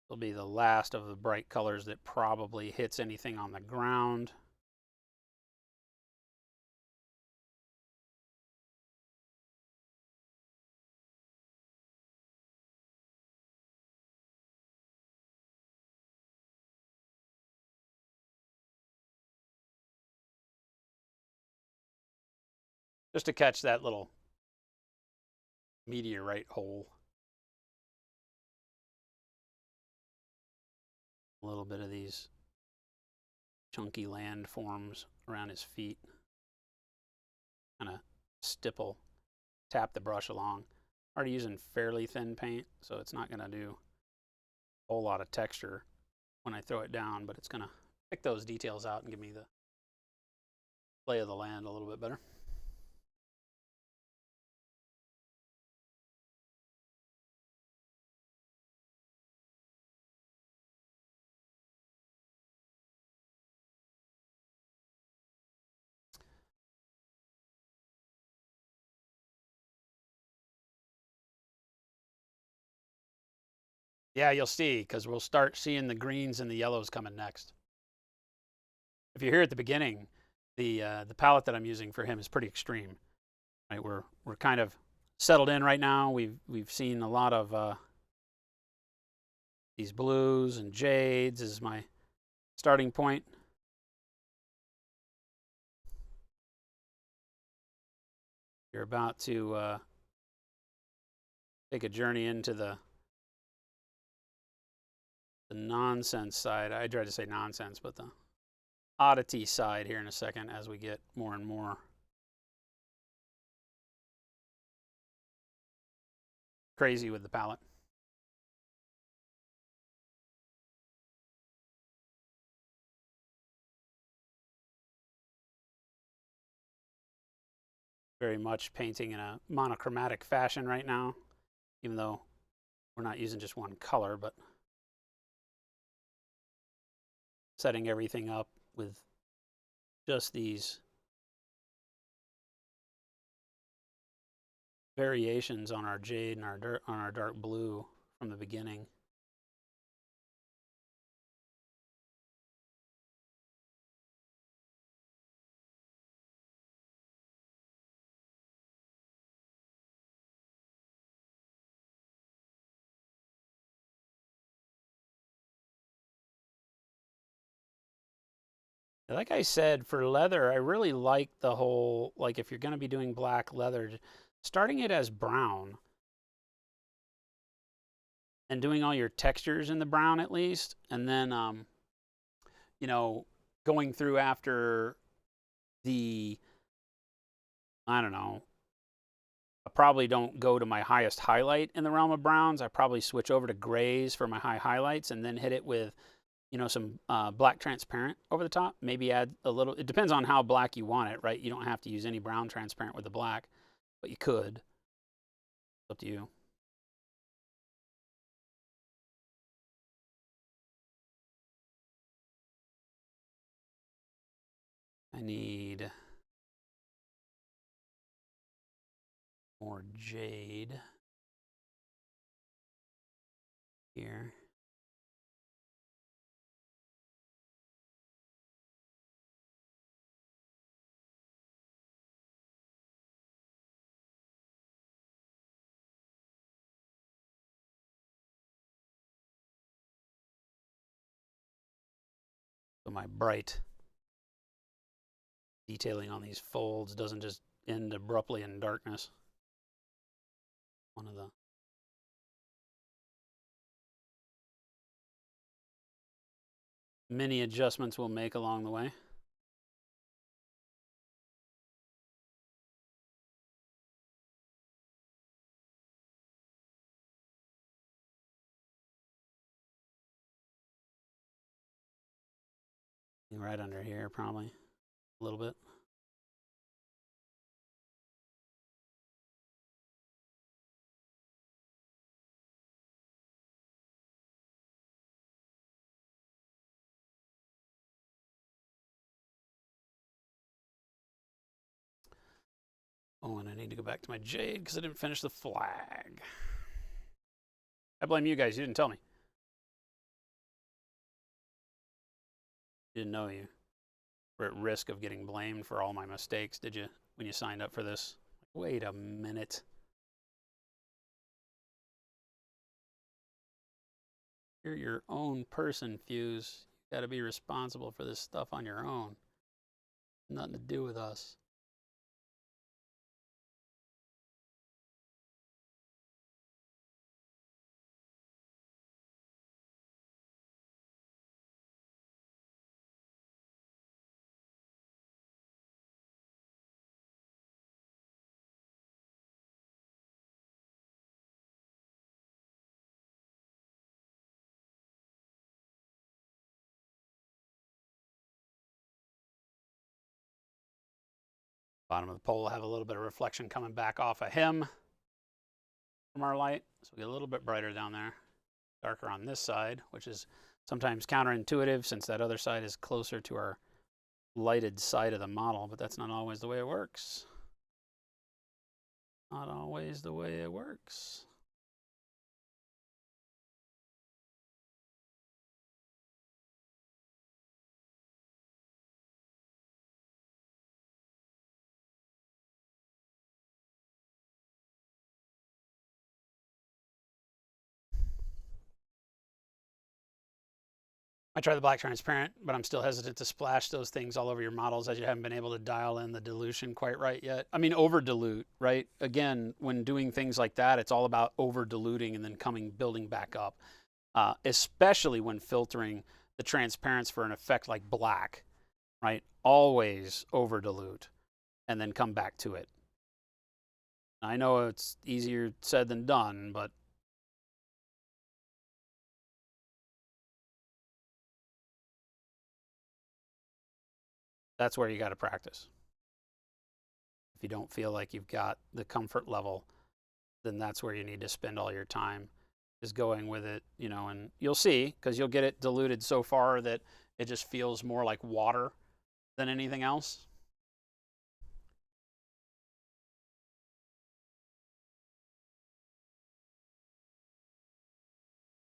It'll be the last of the bright colors that probably hits anything on the ground. Just to catch that little meteorite hole. A little bit of these chunky landforms around his feet. Kind of stipple, tap the brush along. Already using fairly thin paint, so it's not going to do a whole lot of texture when I throw it down, but it's going to pick those details out and give me the lay of the land a little bit better. Yeah, you'll see, because we'll start seeing the greens and the yellows coming next. If you're here at the beginning, the palette that I'm using for him is pretty extreme. Right, we're kind of settled in right now. We've seen a lot of these blues and jades is my starting point. You're about to take a journey into the nonsense side. I tried to say nonsense, but the oddity side here in a second as we get more and more crazy with the palette. very much painting in a monochromatic fashion right now, even though we're not using just one color, but setting everything up with just these variations on our jade and our dark blue from the beginning. Like I said, for leather, I really like the whole, like if you're going to be doing black leather, starting it as brown and doing all your textures in the brown at least, and then, you know, going through after the, I don't know, I probably don't go to my highest highlight in the realm of browns. I probably switch over to grays for my high highlights and then hit it with, you know, some black transparent over the top. Maybe add a little, it depends on how black you want it, right? You don't have to use any brown transparent with the black, but you could. It's up to you. I need more jade here. So my bright detailing on these folds doesn't just end abruptly in darkness. One of the many adjustments we'll make along the way. Right under here, probably a little bit. Oh, and I need to go back to my jade because I didn't finish the flag. I blame you guys. You didn't tell me. Didn't know you were at risk of getting blamed for all my mistakes, did you, when you signed up for this? Wait a minute. You're your own person, Fuse. You got to be responsible for this stuff on your own. Nothing to do with us. Bottom of the pole will have a little bit of reflection coming back off of him from our light. So we get a little bit brighter down there. Darker on this side, which is sometimes counterintuitive since that other side is closer to our lighted side of the model, but that's not always the way it works. Not always the way it works. I try the black transparent, but I'm still hesitant to splash those things all over your models as you haven't been able to dial in the dilution quite right yet. I mean, over dilute, right? Again, when doing things like that, it's all about over diluting and then building back up, especially when filtering the transparency for an effect like black, right? Always over dilute and then come back to it. I know it's easier said than done, but that's where you got to practice. If you don't feel like you've got the comfort level, then that's where you need to spend all your time, is going with it, you know, and you'll see, because you'll get it diluted so far that it just feels more like water than anything else.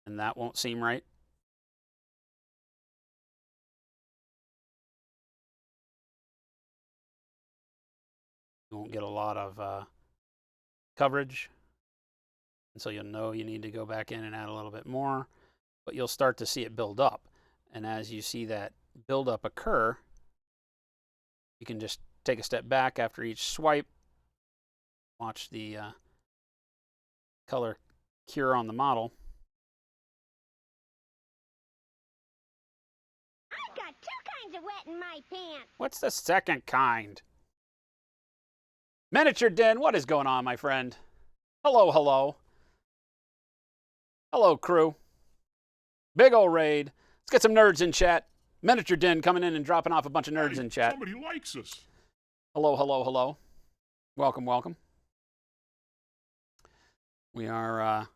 And that won't seem right. You won't get a lot of coverage. And so you'll know you need to go back in and add a little bit more, but you'll start to see it build up. And as you see that buildup occur, you can just take a step back after each swipe, watch the color cure on the model. I've got 2 kinds of wet in my pants. What's the second kind? Miniature Den, what is going on, my friend? Hello, hello. Hello, crew. Big ol' raid. Let's get some nerds in chat. Miniature Den coming in and dropping off a bunch of nerds Hey, in chat. Somebody likes us. Hello, hello, hello. Welcome, welcome. We are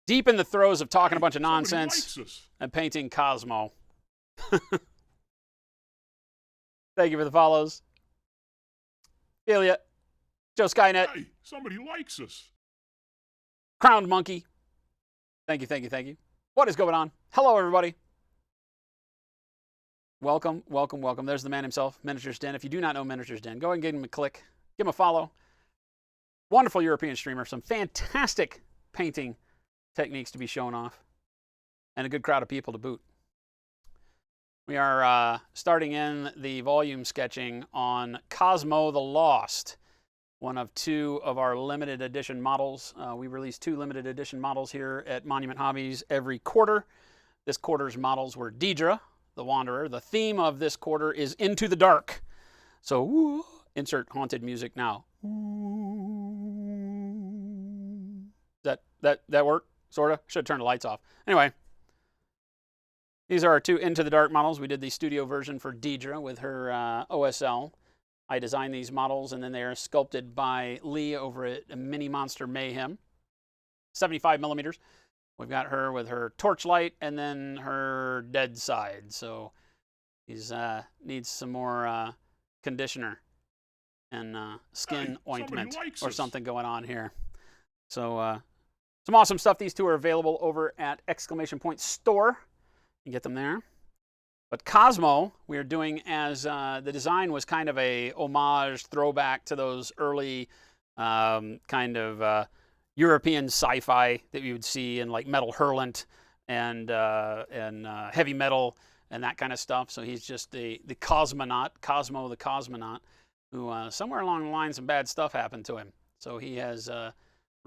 deep in the throes of talking a bunch of Somebody nonsense likes us. and painting Kosmo. Thank you for the follows. Feel ya. Joe Skynet. Hey, somebody likes us. Crowned Monkey. Thank you, thank you, thank you. What is going on? Hello, everybody. Welcome, welcome, welcome. There's the man himself, Miniatures Den. If you do not know Miniatures Den, go ahead and give him a click. Give him a follow. Wonderful European streamer. Some fantastic painting techniques to be shown off. And a good crowd of people to boot. We are starting in the volume sketching on Kosmo the Lost, one of 2 of our limited edition models. We release 2 limited edition models here at Monument Hobbies every quarter. This quarter's models were Deidre, the Wanderer. The theme of this quarter is Into the Dark. So, woo, insert haunted music now. That work? Sorta? Should have turned the lights off. Anyway. These are our 2 Into the Dark models. We did the studio version for Deidre with her OSL. I designed these models, and then they are sculpted by Lee over at Mini Monster Mayhem. 75 millimeters. We've got her with her torchlight and then her dead side. So these needs some more conditioner and skin ointment or something going on here. So some awesome stuff. These 2 are available over at Exclamation Point Store. You get them there. But Kosmo, we are doing as the design was kind of a homage throwback to those early kind of European sci-fi that you would see in like Metal Hurlant and heavy metal and that kind of stuff. So he's just the cosmonaut, Kosmo the cosmonaut, who somewhere along the line some bad stuff happened to him. So he has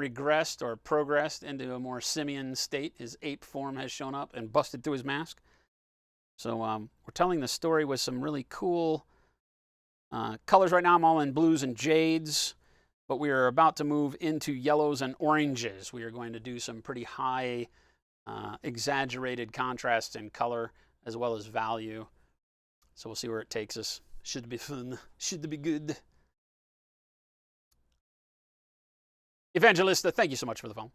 regressed or progressed into a more simian state. His ape form has shown up and busted through his mask. So we're telling the story with some really cool colors right now. I'm all in blues and jades, but we are about to move into yellows and oranges. We are going to do some pretty high, exaggerated contrast in color as well as value. So we'll see where it takes us. Should be fun. Should be good. Evangelista, thank you so much for the phone.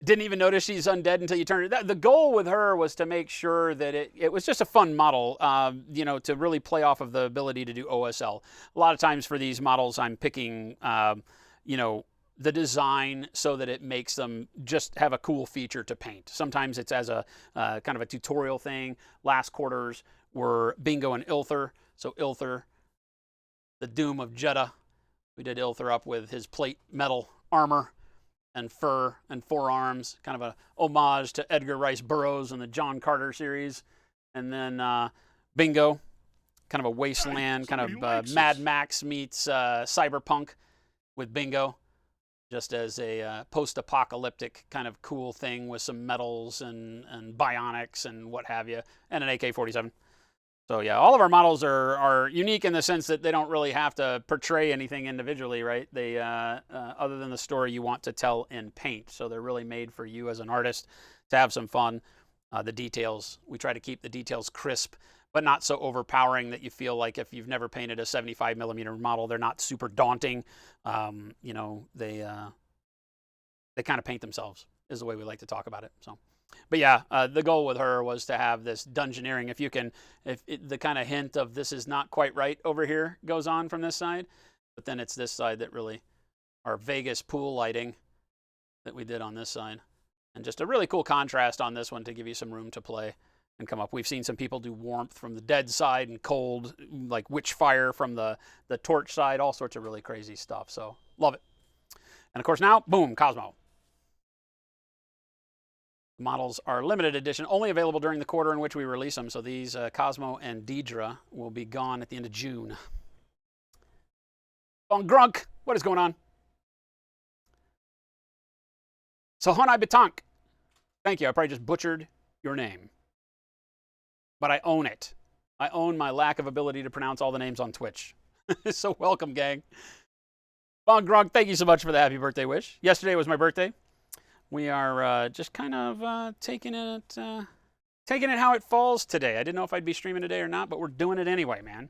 Didn't even notice she's undead until you turned it. The goal with her was to make sure that it was just a fun model, you know, to really play off of the ability to do OSL. A lot of times for these models, I'm picking, you know, the design so that it makes them just have a cool feature to paint. Sometimes it's as a kind of a tutorial thing. Last quarters were Bingo and Ilther. So Ilther, the Doom of Jeddah. We did Ilther up with his plate metal armor and fur and forearms, kind of a homage to Edgar Rice Burroughs in the John Carter series. And then Bingo, kind of a wasteland, kind of Mad Max meets cyberpunk with Bingo, just as a post-apocalyptic kind of cool thing with some metals and bionics and what have you, and an AK-47. So yeah, all of our models are unique in the sense that they don't really have to portray anything individually, right? They other than the story you want to tell in paint. So they're really made for you as an artist to have some fun. The details, we try to keep the details crisp, but not so overpowering that you feel like if you've never painted a 75 millimeter model, they're not super daunting. You know, they kind of paint themselves is the way we like to talk about it. So, but yeah, the goal with her was to have this dungeoneering. If the kind of hint of this is not quite right over here goes on from this side, but then it's this side that really, our Vegas pool lighting that we did on this side. And just a really cool contrast on this one to give you some room to play and come up. We've seen some people do warmth from the dead side and cold, like witch fire from the torch side, all sorts of really crazy stuff. So love it. And of course now, boom, Kosmo. The models are limited edition, only available during the quarter in which we release them. So these Kosmo and Deidre will be gone at the end of June. On Grunk, what is going on? Sahonai Bitank. Thank you. I probably just butchered your name. But I own it. I own my lack of ability to pronounce all the names on Twitch. So welcome, gang. Bon Grunk, thank you so much for the happy birthday wish. Yesterday was my birthday. We are just kind of taking it how it falls today. I didn't know if I'd be streaming today or not, but we're doing it anyway, man.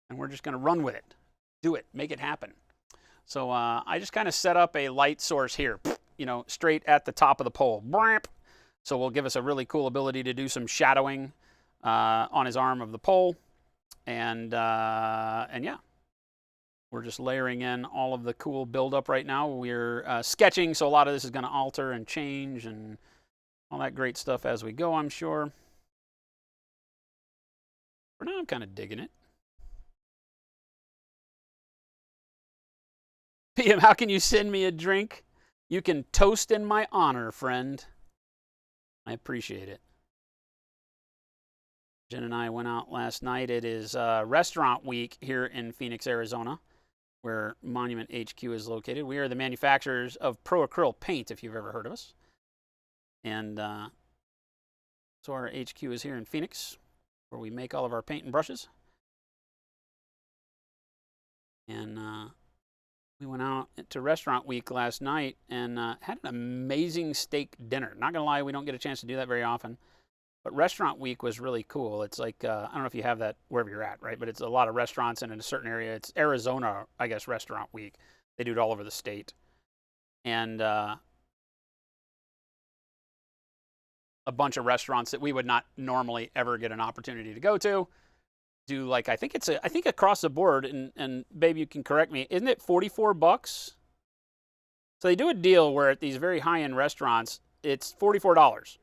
And we're just going to run with it. Do it. Make it happen. So I just kind of set up a light source here, you know, straight at the top of the pole. So we'll give us a really cool ability to do some shadowing on his arm of the pole. And yeah. We're just layering in all of the cool buildup right now. We're sketching, so a lot of this is going to alter and change and all that great stuff as we go, I'm sure. For now, I'm kind of digging it. PM, how can you send me a drink? You can toast in my honor, friend. I appreciate it. Jen and I went out last night. It is restaurant week here in Phoenix, Arizona, where Monument HQ is located. We are the manufacturers of Pro Acryl paint, if you've ever heard of us. And so our HQ is here in Phoenix, where we make all of our paint and brushes. And we went out to restaurant week last night and had an amazing steak dinner. Not gonna lie, we don't get a chance to do that very often. But restaurant week was really cool. It's like, I don't know if you have that wherever you're at, right? But it's a lot of restaurants, and in a certain area, it's Arizona, I guess, restaurant week. They do it all over the state. And a bunch of restaurants that we would not normally ever get an opportunity to go to do, like, I think across the board, and babe, you can correct me, isn't it $44? So they do a deal where at these very high-end restaurants, it's $44.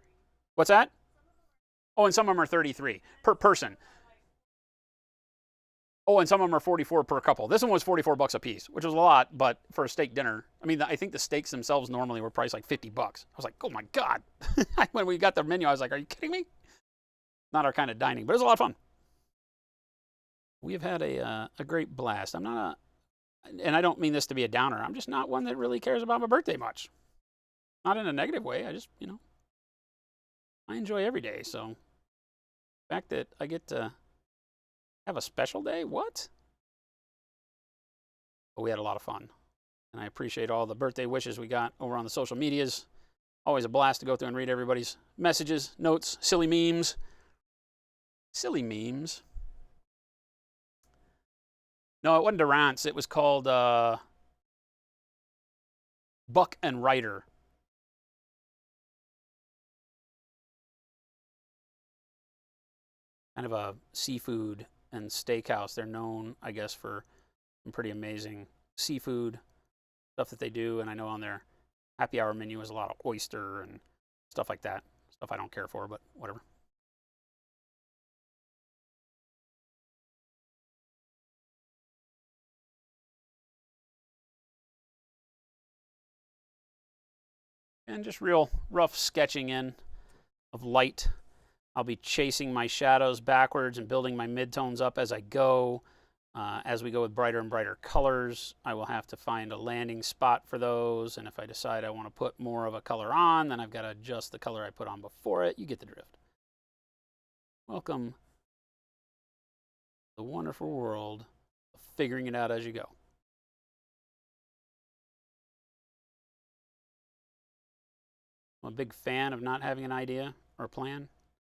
What's that? Oh, and some of them are 33 per person. Oh, and some of them are 44 per couple. This one was $44 a piece, which was a lot, but for a steak dinner, I mean, I think the steaks themselves normally were priced like $50. I was like, oh my God. When we got the menu, I was like, are you kidding me? Not our kind of dining, but it was a lot of fun. We have had a great blast. I'm not and I don't mean this to be a downer, I'm just not one that really cares about my birthday much. Not in a negative way. I just, you know, I enjoy every day, so the fact that I get to have a special day, what? But we had a lot of fun, and I appreciate all the birthday wishes we got over on the social medias. Always a blast to go through and read everybody's messages, notes, silly memes. Silly memes. No, it wasn't Durant's. It was called Buck and Ryder. Kind of a seafood and steakhouse. They're known, I guess, for some pretty amazing seafood stuff that they do. And I know on their happy hour menu is a lot of oyster and stuff like that. Stuff I don't care for, but whatever. And just real rough sketching in of light. I'll be chasing my shadows backwards and building my midtones up as I go. As we go with brighter and brighter colors, I will have to find a landing spot for those. And if I decide I want to put more of a color on, then I've got to adjust the color I put on before it. You get the drift. Welcome to the wonderful world of figuring it out as you go. I'm a big fan of not having an idea or a plan.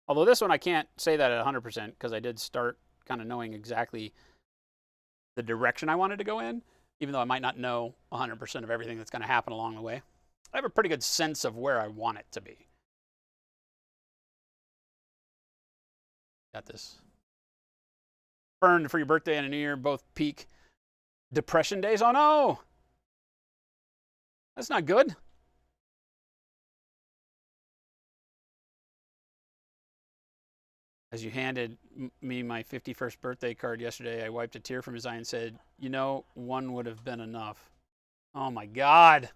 Although this one I can't say that at 100% because I did start kind of knowing exactly the direction I wanted to go in, even though I might not know 100% of everything that's going to happen along the way. I have a pretty good sense of where I want it to be. Got this. Burned for your birthday and a New Year, both peak depression days. Oh no! That's not good. As you handed me my 51st birthday card yesterday, I wiped a tear from his eye and said, you know, one would have been enough. Oh my God.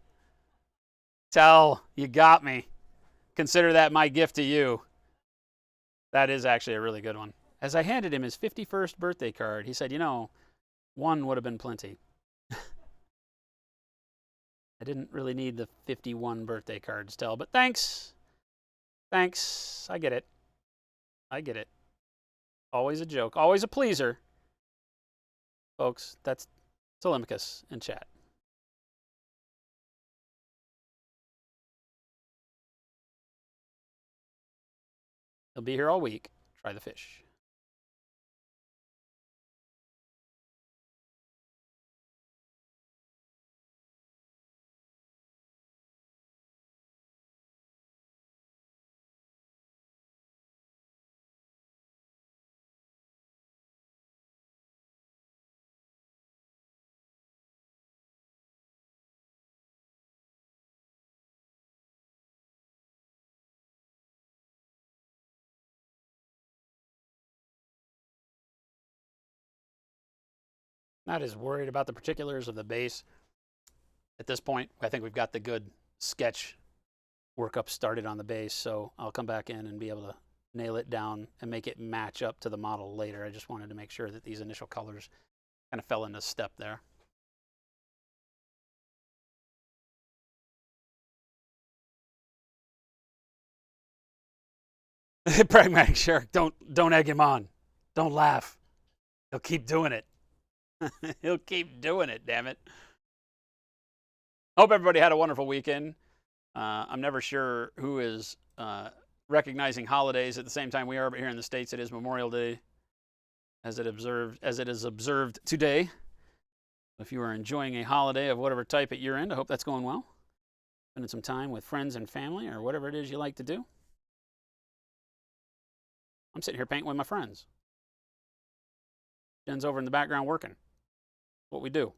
Tell, you got me. Consider that my gift to you. That is actually a really good one. As I handed him his 51st birthday card, he said, you know, one would have been plenty. I didn't really need the 51 birthday cards, Tell, but thanks. Thanks. I get it. I get it. Always a joke. Always a pleaser. Folks, that's Telemachus in chat. He'll be here all week. Try the fish. Not as worried about the particulars of the base. At this point, I think we've got the good sketch workup started on the base, so I'll come back in and be able to nail it down and make it match up to the model later. I just wanted to make sure that these initial colors kind of fell into step there. Pragmatic Shark, don't egg him on. Don't laugh. He'll keep doing it. He'll keep doing it, damn it. Hope everybody had a wonderful weekend. I'm never sure who is recognizing holidays at the same time we are, but here in the States it is Memorial Day as it is observed today. If you are enjoying a holiday of whatever type at your end, I hope that's going well. Spending some time with friends and family or whatever it is you like to do. I'm sitting here painting with my friends. Jen's over in the background working. What we do.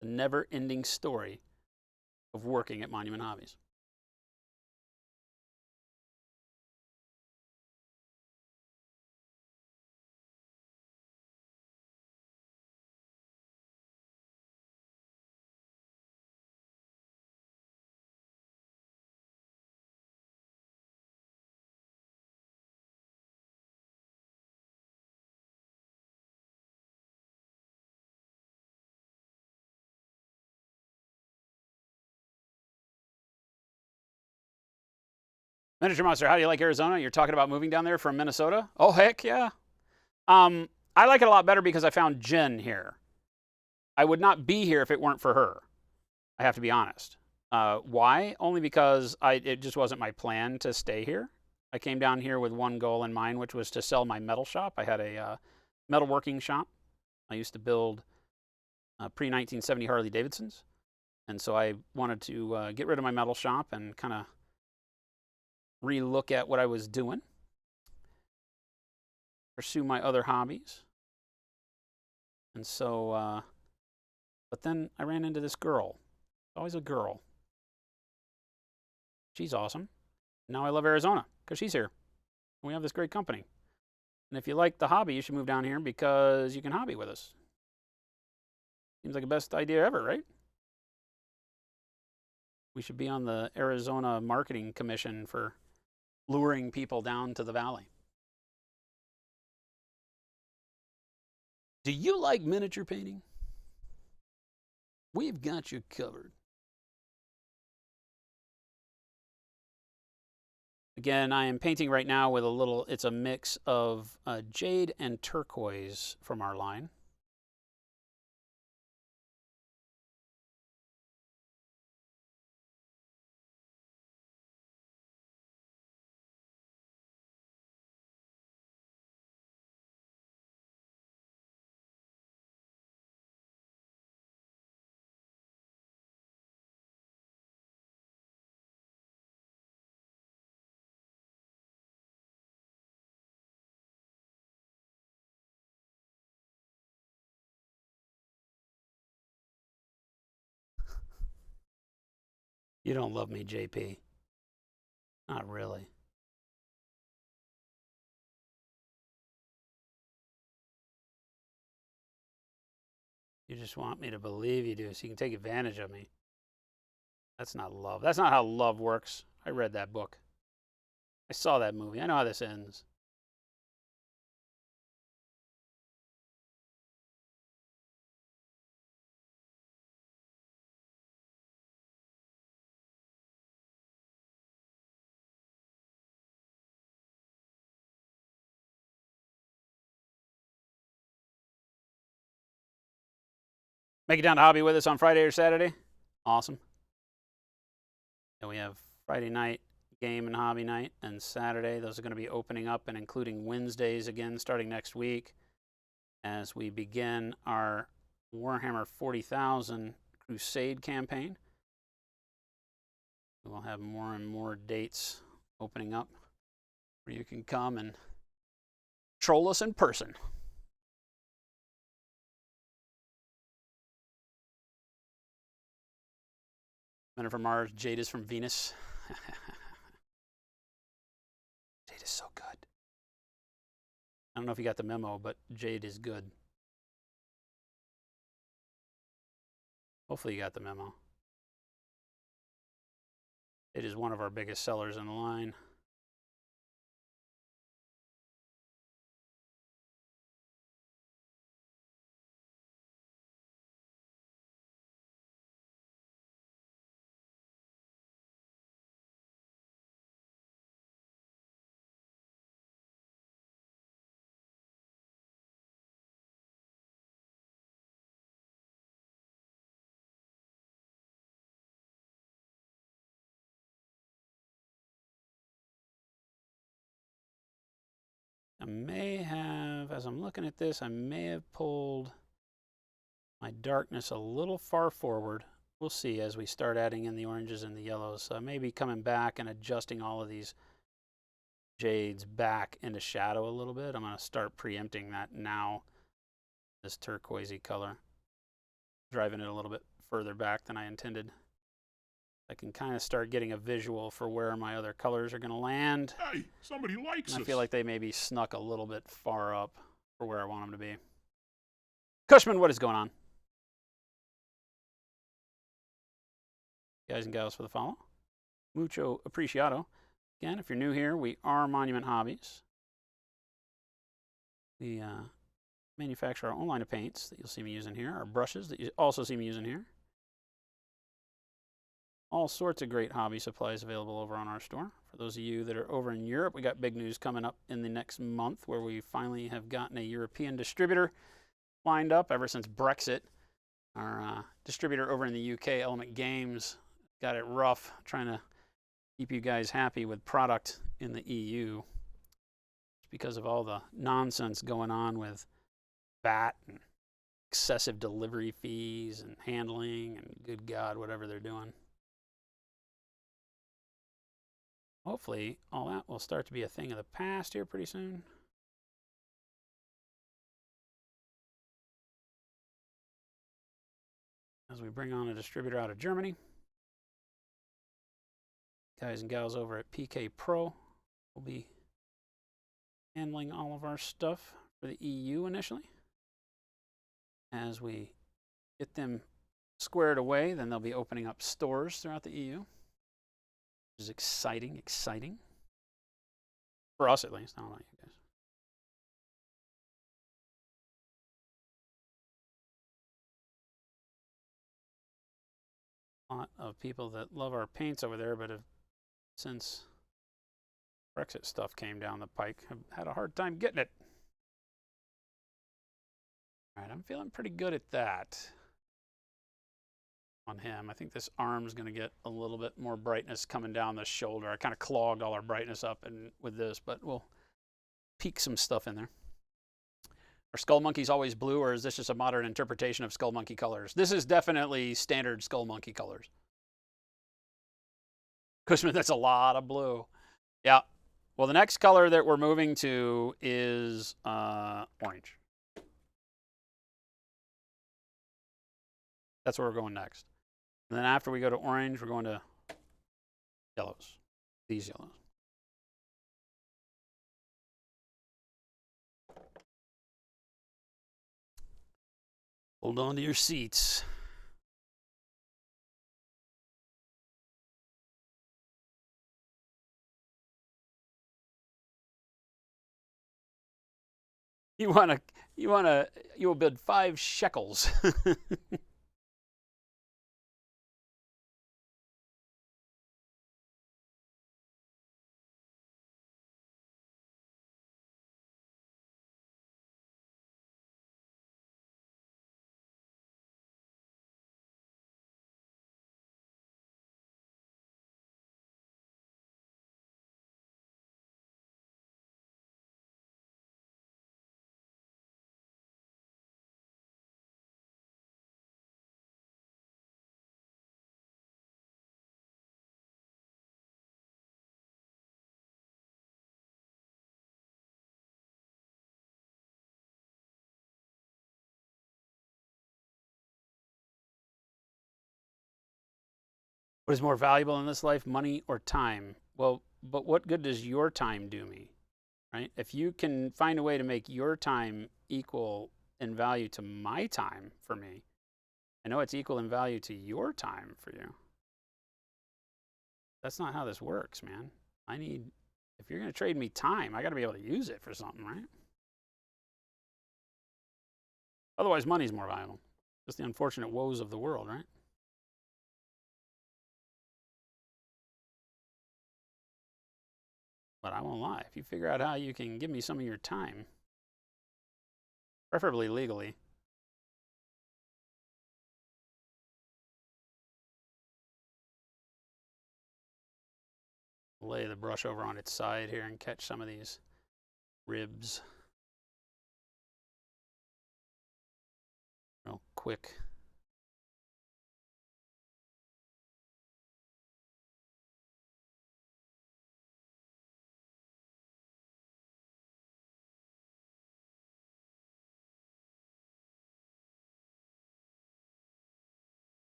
The never-ending story of working at Monument Hobbies. Miniature Monster, how do you like Arizona? You're talking about moving down there from Minnesota? Oh, heck yeah. I like it a lot better because I found Jen here. I would not be here if it weren't for her. I have to be honest. Why? Only because it just wasn't my plan to stay here. I came down here with one goal in mind, which was to sell my metal shop. I had a metalworking shop. I used to build pre-1970 Harley Davidsons. And so I wanted to get rid of my metal shop and kind of relook at what I was doing, pursue my other hobbies. And so, but then I ran into this girl. Always a girl. She's awesome. Now I love Arizona because she's here. We have this great company. And if you like the hobby, you should move down here because you can hobby with us. Seems like the best idea ever, right? We should be on the Arizona Marketing Commission for luring people down to the valley. Do you like miniature painting? We've got you covered. Again, I am painting right now with it's a mix of jade and turquoise from our line. You don't love me, JP. Not really. You just want me to believe you do so you can take advantage of me. That's not love. That's not how love works. I read that book. I saw that movie. I know how this ends. Make it down to Hobby with us on Friday or Saturday. Awesome. And we have Friday night game and hobby night, and Saturday. Those are going to be opening up and including Wednesdays again starting next week as we begin our Warhammer 40,000 Crusade campaign. We'll have more and more dates opening up where you can come and troll us in person. Men are from Mars, Jade is from Venus. Jade is so good. I don't know if you got the memo, but Jade is good. Hopefully you got the memo. It is one of our biggest sellers in the line. I may have, as I'm looking at this, I may have pulled my darkness a little far forward. We'll see as we start adding in the oranges and the yellows. So I may be coming back and adjusting all of these jades back into shadow a little bit. I'm going to start preempting that now, this turquoisey color, driving it a little bit further back than I intended. I can kind of start getting a visual for where my other colors are going to land. Hey, somebody likes And us. I feel like they may be snuck a little bit far up for where I want them to be. Cushman, what is going on? Guys and gals for the follow. Mucho apreciado. Again, if you're new here, we are Monument Hobbies. We manufacture our own line of paints that you'll see me using here, our brushes that you also see me using here. All sorts of great hobby supplies available over on our store. For those of you that are over in Europe, we got big news coming up in the next month where we finally have gotten a European distributor lined up ever since Brexit. Our distributor over in the UK, Element Games, got it rough trying to keep you guys happy with product in the EU because of all the nonsense going on with VAT and excessive delivery fees and handling and good God, whatever they're doing. Hopefully, all that will start to be a thing of the past here pretty soon. As we bring on a distributor out of Germany. Guys and gals over at PK Pro will be handling all of our stuff for the EU initially. As we get them squared away, then they'll be opening up stores throughout the EU. Which is exciting, exciting. For us, at least. I don't know about you guys. A lot of people that love our paints over there, but have, since Brexit stuff came down the pike, have had a hard time getting it. All right, I'm feeling pretty good at that on him. I think this arm's going to get a little bit more brightness coming down the shoulder. I kind of clogged all our brightness up with this, but we'll peek some stuff in there. Are Skull Monkeys always blue, or is this just a modern interpretation of Skull Monkey colors? This is definitely standard Skull Monkey colors. Cushman, that's a lot of blue. Yeah. Well, the next color that we're moving to is orange. That's where we're going next. And then after we go to orange, we're going to Yellows. These yellows. Hold on to your seats. You will bid 5 shekels. What is more valuable in this life, money or time? Well, but what good does your time do me, right? If you can find a way to make your time equal in value to my time for me, I know it's equal in value to your time for you. That's not how this works, man. If you're going to trade me time, I got to be able to use it for something, right? Otherwise, money's more valuable. Just the unfortunate woes of the world, right? But I won't lie. If you figure out how you can give me some of your time, preferably legally, lay the brush over on its side here and catch some of these ribs real quick.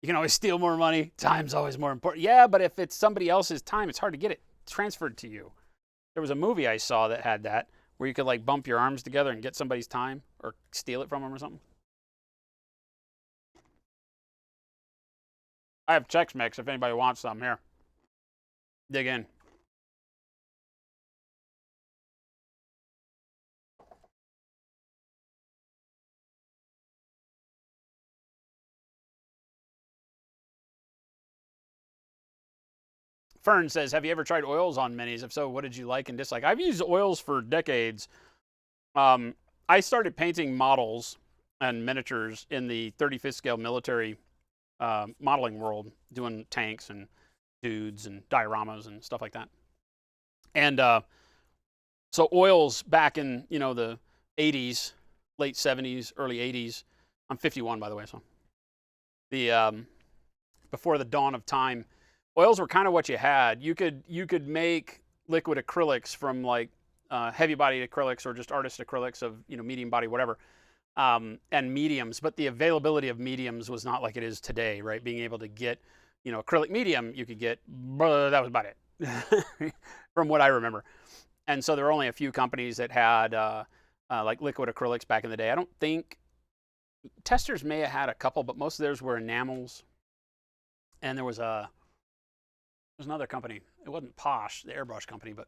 You can always steal more money. Time's always more important. Yeah, but if it's somebody else's time, it's hard to get it transferred to you. There was a movie I saw that had that, where you could like bump your arms together and get somebody's time or steal it from them or something. I have Chex Mix if anybody wants some here. Dig in. Fern says, have you ever tried oils on minis? If so, what did you like and dislike? I've used oils for decades. I started painting models and miniatures in the 35th scale military modeling world, doing tanks and dudes and dioramas and stuff like that. And so oils back in, the 80s, late 70s, early 80s. I'm 51, by the way, so the before the dawn of time, oils were kind of what you had. You could make liquid acrylics from like heavy body acrylics or just artist acrylics of medium body, whatever, and mediums. But the availability of mediums was not like it is today, right? Being able to get acrylic medium, you could get, that was about it, from what I remember. And so there were only a few companies that had like liquid acrylics back in the day. I don't think Testers may have had a couple, but most of theirs were enamels. And there was another company. It wasn't Posh, the airbrush company, but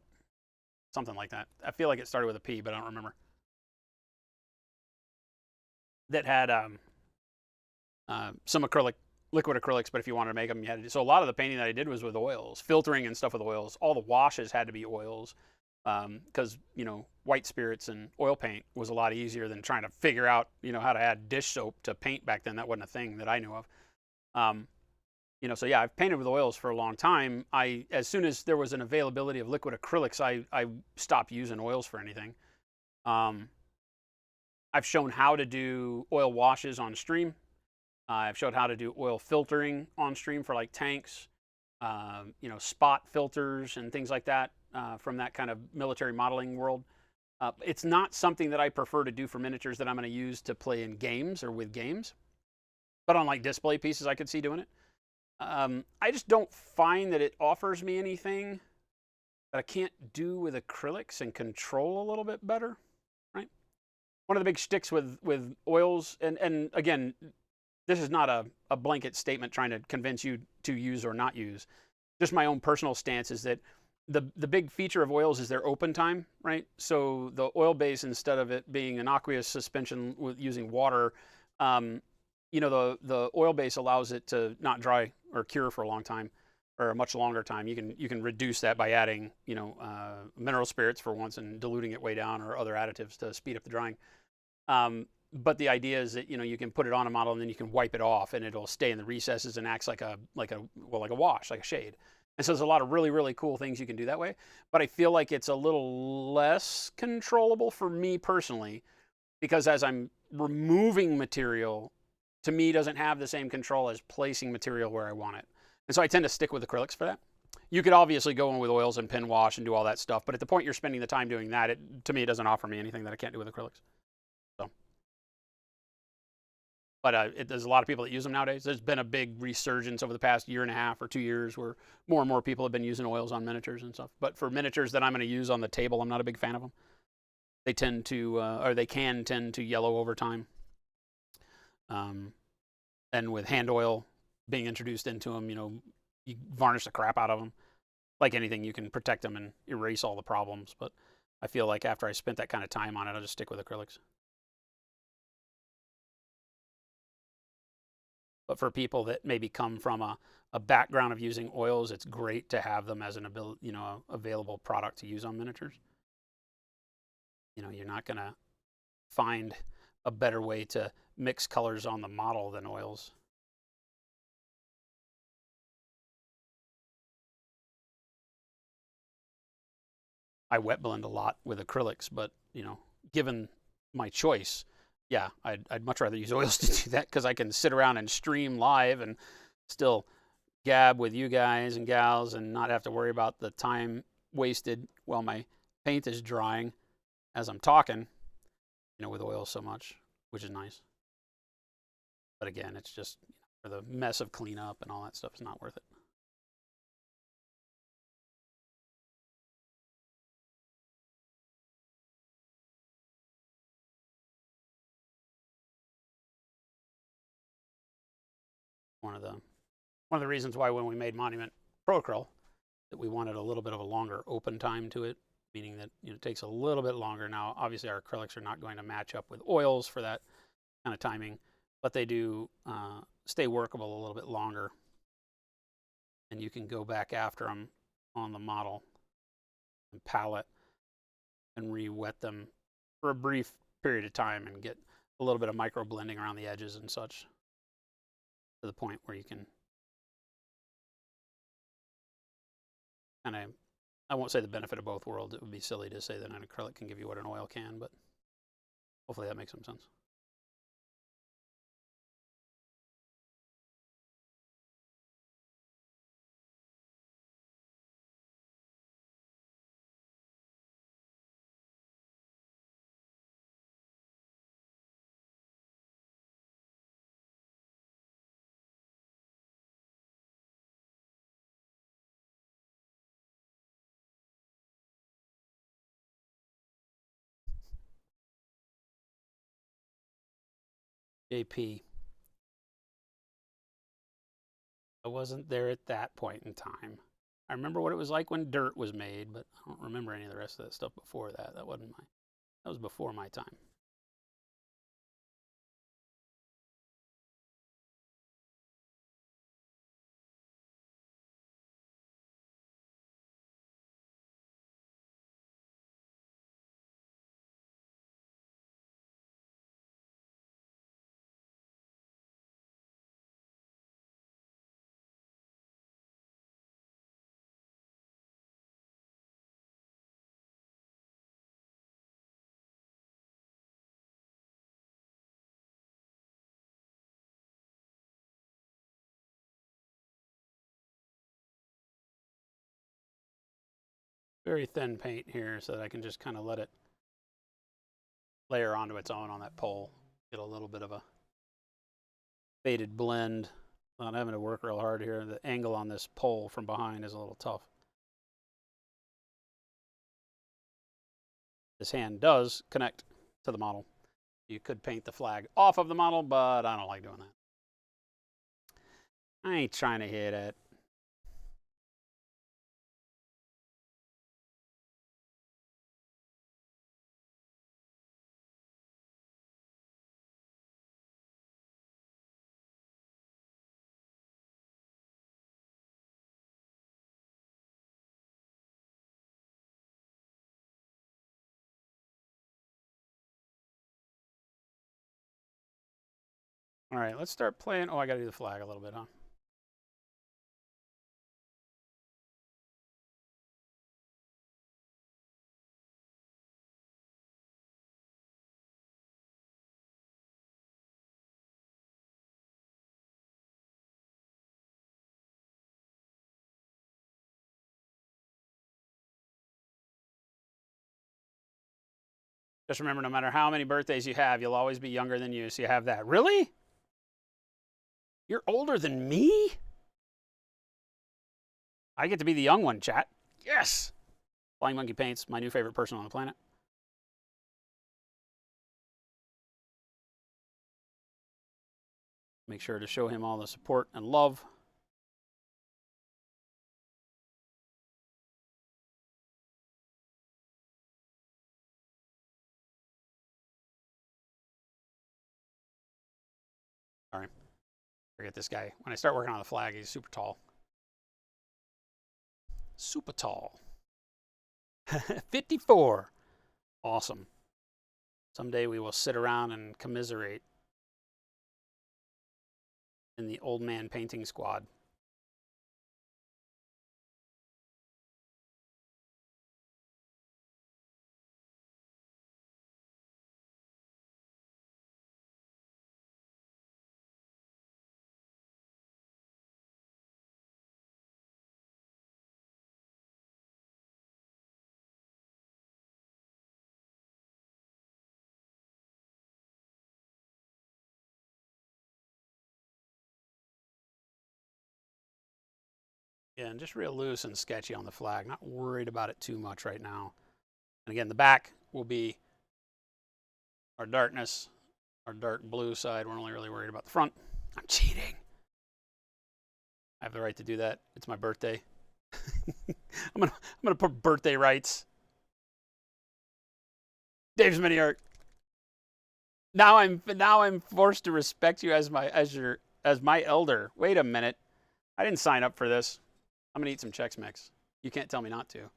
something like that. I feel like it started with a P, but I don't remember. That had some liquid acrylics, but if you wanted to make them, you had to. So a lot of the painting that I did was with oils, filtering and stuff with oils. All the washes had to be oils because white spirits and oil paint was a lot easier than trying to figure out how to add dish soap to paint back then. That wasn't a thing that I knew of. So yeah, I've painted with oils for a long time. As soon as there was an availability of liquid acrylics, I stopped using oils for anything. I've shown how to do oil washes on stream. I've showed how to do oil filtering on stream for like tanks, spot filters and things like that from that kind of military modeling world. It's not something that I prefer to do for miniatures that I'm going to use to play in games or with games. But on like display pieces, I could see doing it. I just don't find that it offers me anything that I can't do with acrylics and control a little bit better, right? One of the big shticks with oils, and again, this is not a blanket statement trying to convince you to use or not use. Just my own personal stance is that the big feature of oils is their open time, right? So the oil base, instead of it being an aqueous suspension with using water, the oil base allows it to not dry or cure for a long time or a much longer time. You can reduce that by adding mineral spirits for once and diluting it way down, or other additives to speed up the drying. But the idea is that you can put it on a model and then you can wipe it off and it'll stay in the recesses and acts like a wash, like a shade. And so there's a lot of really, really cool things you can do that way. But I feel like it's a little less controllable for me personally, because as I'm removing material, to me doesn't have the same control as placing material where I want it. And so I tend to stick with acrylics for that. You could obviously go in with oils and pin wash and do all that stuff, but at the point you're spending the time doing that, to me it doesn't offer me anything that I can't do with acrylics. So, but there's a lot of people that use them nowadays. There's been a big resurgence over the past year and a half or 2 years where more and more people have been using oils on miniatures and stuff. But for miniatures that I'm going to use on the table, I'm not a big fan of them. They tend to, or they can tend to yellow over time. And with hand oil being introduced into them, you varnish the crap out of them. Like anything, you can protect them and erase all the problems. But I feel like after I spent that kind of time on it, I'll just stick with acrylics. But for people that maybe come from a background of using oils, it's great to have them as an available product to use on miniatures. You're not going to find a better way to mix colors on the model than oils. I wet blend a lot with acrylics, but given my choice, yeah, I'd much rather use oils to do that, because I can sit around and stream live and still gab with you guys and gals and not have to worry about the time wasted while my paint is drying as I'm talking, with oil so much, which is nice. But again, it's just for the mess of cleanup and all that stuff, it's not worth it. One of the reasons why when we made Monument Pro Acryl that we wanted a little bit of a longer open time to it, meaning that it takes a little bit longer. Now, obviously, our acrylics are not going to match up with oils for that kind of timing, but they do stay workable a little bit longer, and you can go back after them on the model and palette and re-wet them for a brief period of time and get a little bit of micro blending around the edges and such, to the point where you can kind of, I won't say the benefit of both worlds. It would be silly to say that an acrylic can give you what an oil can, but hopefully that makes some sense. JP. I wasn't there at that point in time. I remember what it was like when dirt was made, but I don't remember any of the rest of that stuff before that. That was before my time. Very thin paint here so that I can just kind of let it layer onto its own on that pole. Get a little bit of a faded blend. I'm having to work real hard here. The angle on this pole from behind is a little tough. This hand does connect to the model. You could paint the flag off of the model, but I don't like doing that. I ain't trying to hit it. All right, let's start playing. Oh, I got to do the flag a little bit, huh? Just remember, no matter how many birthdays you have, you'll always be younger than you, so you have that. Really? You're older than me? I get to be the young one, chat. Yes! Flying Monkey Paints, my new favorite person on the planet. Make sure to show him all the support and love. Sorry. Forget this guy. When I start working on the flag, he's super tall. Super tall. 54. Awesome. Someday we will sit around and commiserate in the old man painting squad. Yeah, and just real loose and sketchy on the flag. Not worried about it too much right now. And again, the back will be our darkness, our dark blue side. We're only really worried about the front. I'm cheating. I have the right to do that. It's my birthday. I'm gonna put birthday rights. Dave's mini art. Now I'm forced to respect you as my elder. Wait a minute. I didn't sign up for this. I'm gonna eat some Chex Mix. You can't tell me not to.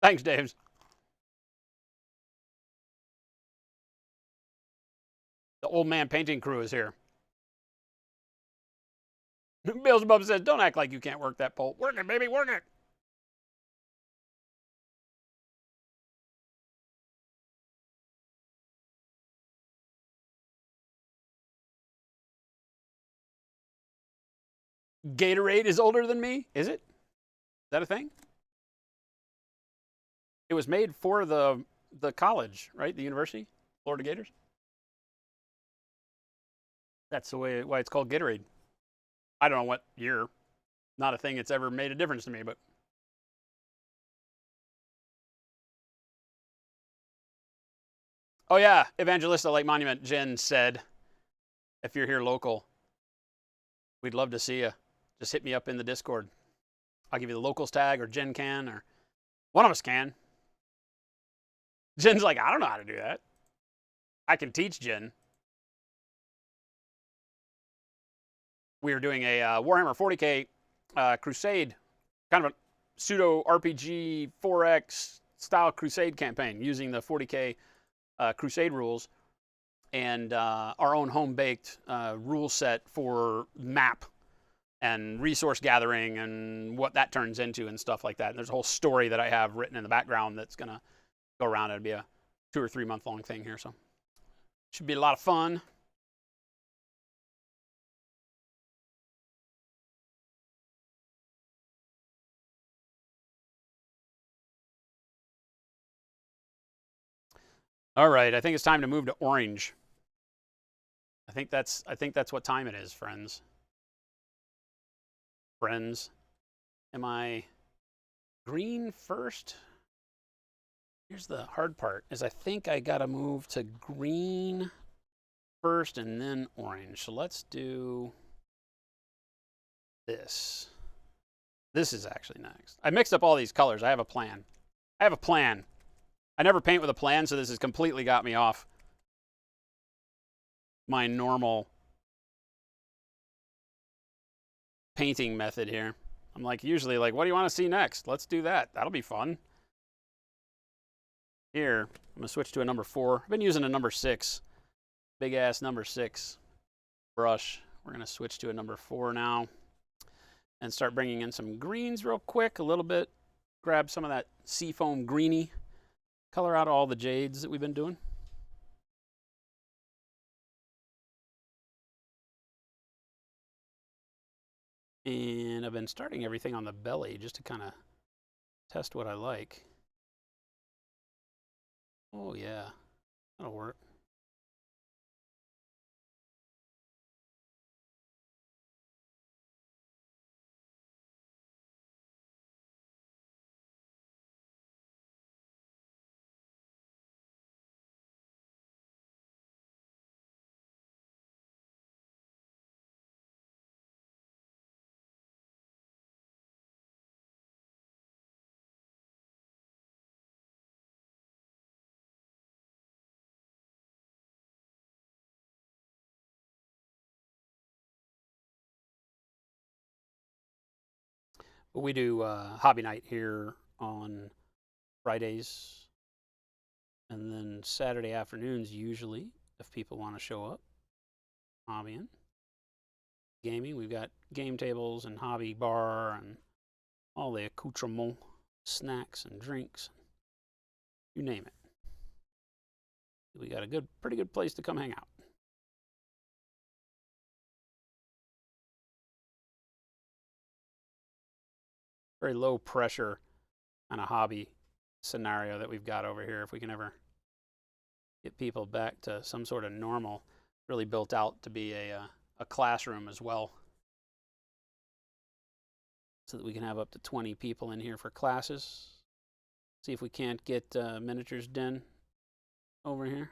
Thanks, Dave's. The old man painting crew is here. Beelzebub says, don't act like you can't work that pole. Work it, baby, work it. Gatorade is older than me? Is it? Is that a thing? It was made for the college, right? The university, Florida Gators. That's the way why it's called Gatorade. I don't know what year. Not a thing that's ever made a difference to me, but oh yeah, Evangelista Lake Monument. Jen said, if you're here local, we'd love to see you. Just hit me up in the Discord. I'll give you the locals tag, or Jen can, or one of us can. Jen's like, I don't know how to do that. I can teach Jen. We are doing a Warhammer 40K Crusade, kind of a pseudo RPG 4X style Crusade campaign using the 40K Crusade rules and our own home-baked rule set for map and resource gathering and what that turns into and stuff like that. And there's a whole story that I have written in the background that's going to go around. It'll be a 2 or 3 month long thing here, so should be a lot of fun. All right, I think it's time to move to orange. I think that's what time it is, friends. Friends, am I green first? Here's the hard part: is I think I gotta move to green first and then orange. So let's do this. This is actually next. I mixed up all these colors. I have a plan. I have a plan. I never paint with a plan, so this has completely got me off my normal painting method here. I'm like usually like, what do you want to see next? Let's do that. That'll be fun. Here, I'm gonna switch to a number 4. I've been using a number 6, big ass number 6 brush. We're gonna switch to a number 4 now and start bringing in some greens real quick, a little bit. Grab some of that seafoam greeny, color out all the jades that we've been doing. And I've been starting everything on the belly just to kind of test what I like. Oh yeah, that'll work. But we do hobby night here on Fridays, and then Saturday afternoons usually, if people want to show up, hobbying, gaming. We've got game tables and hobby bar and all the accoutrements, snacks and drinks, you name it. We got a pretty good place to come hang out. Very low pressure kind of hobby scenario that we've got over here. If we can ever get people back to some sort of normal, really built out to be a classroom as well, so that we can have up to 20 people in here for classes. See if we can't get Miniatures Den over here.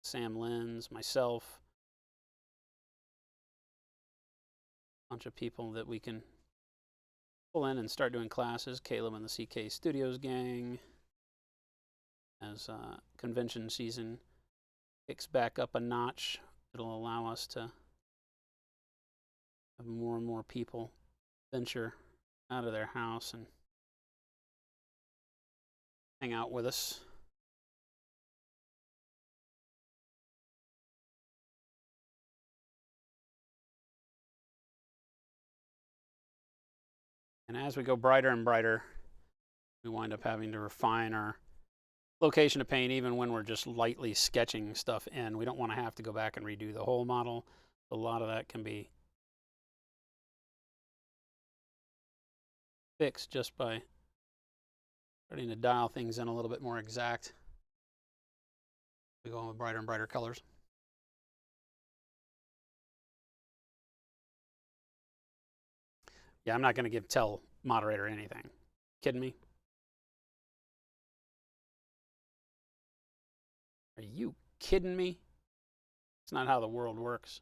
Sam Lenz, myself, a bunch of people that we can pull in and start doing classes. Caleb and the CK Studios gang. As convention season kicks back up a notch, it'll allow us to have more and more people venture out of their house and hang out with us. And as we go brighter and brighter, we wind up having to refine our location to paint even when we're just lightly sketching stuff in. We don't want to have to go back and redo the whole model. A lot of that can be fixed just by starting to dial things in a little bit more exact. We go on with brighter and brighter colors. Yeah, I'm not going to tell moderator anything. Kidding me? Are you kidding me? It's not how the world works.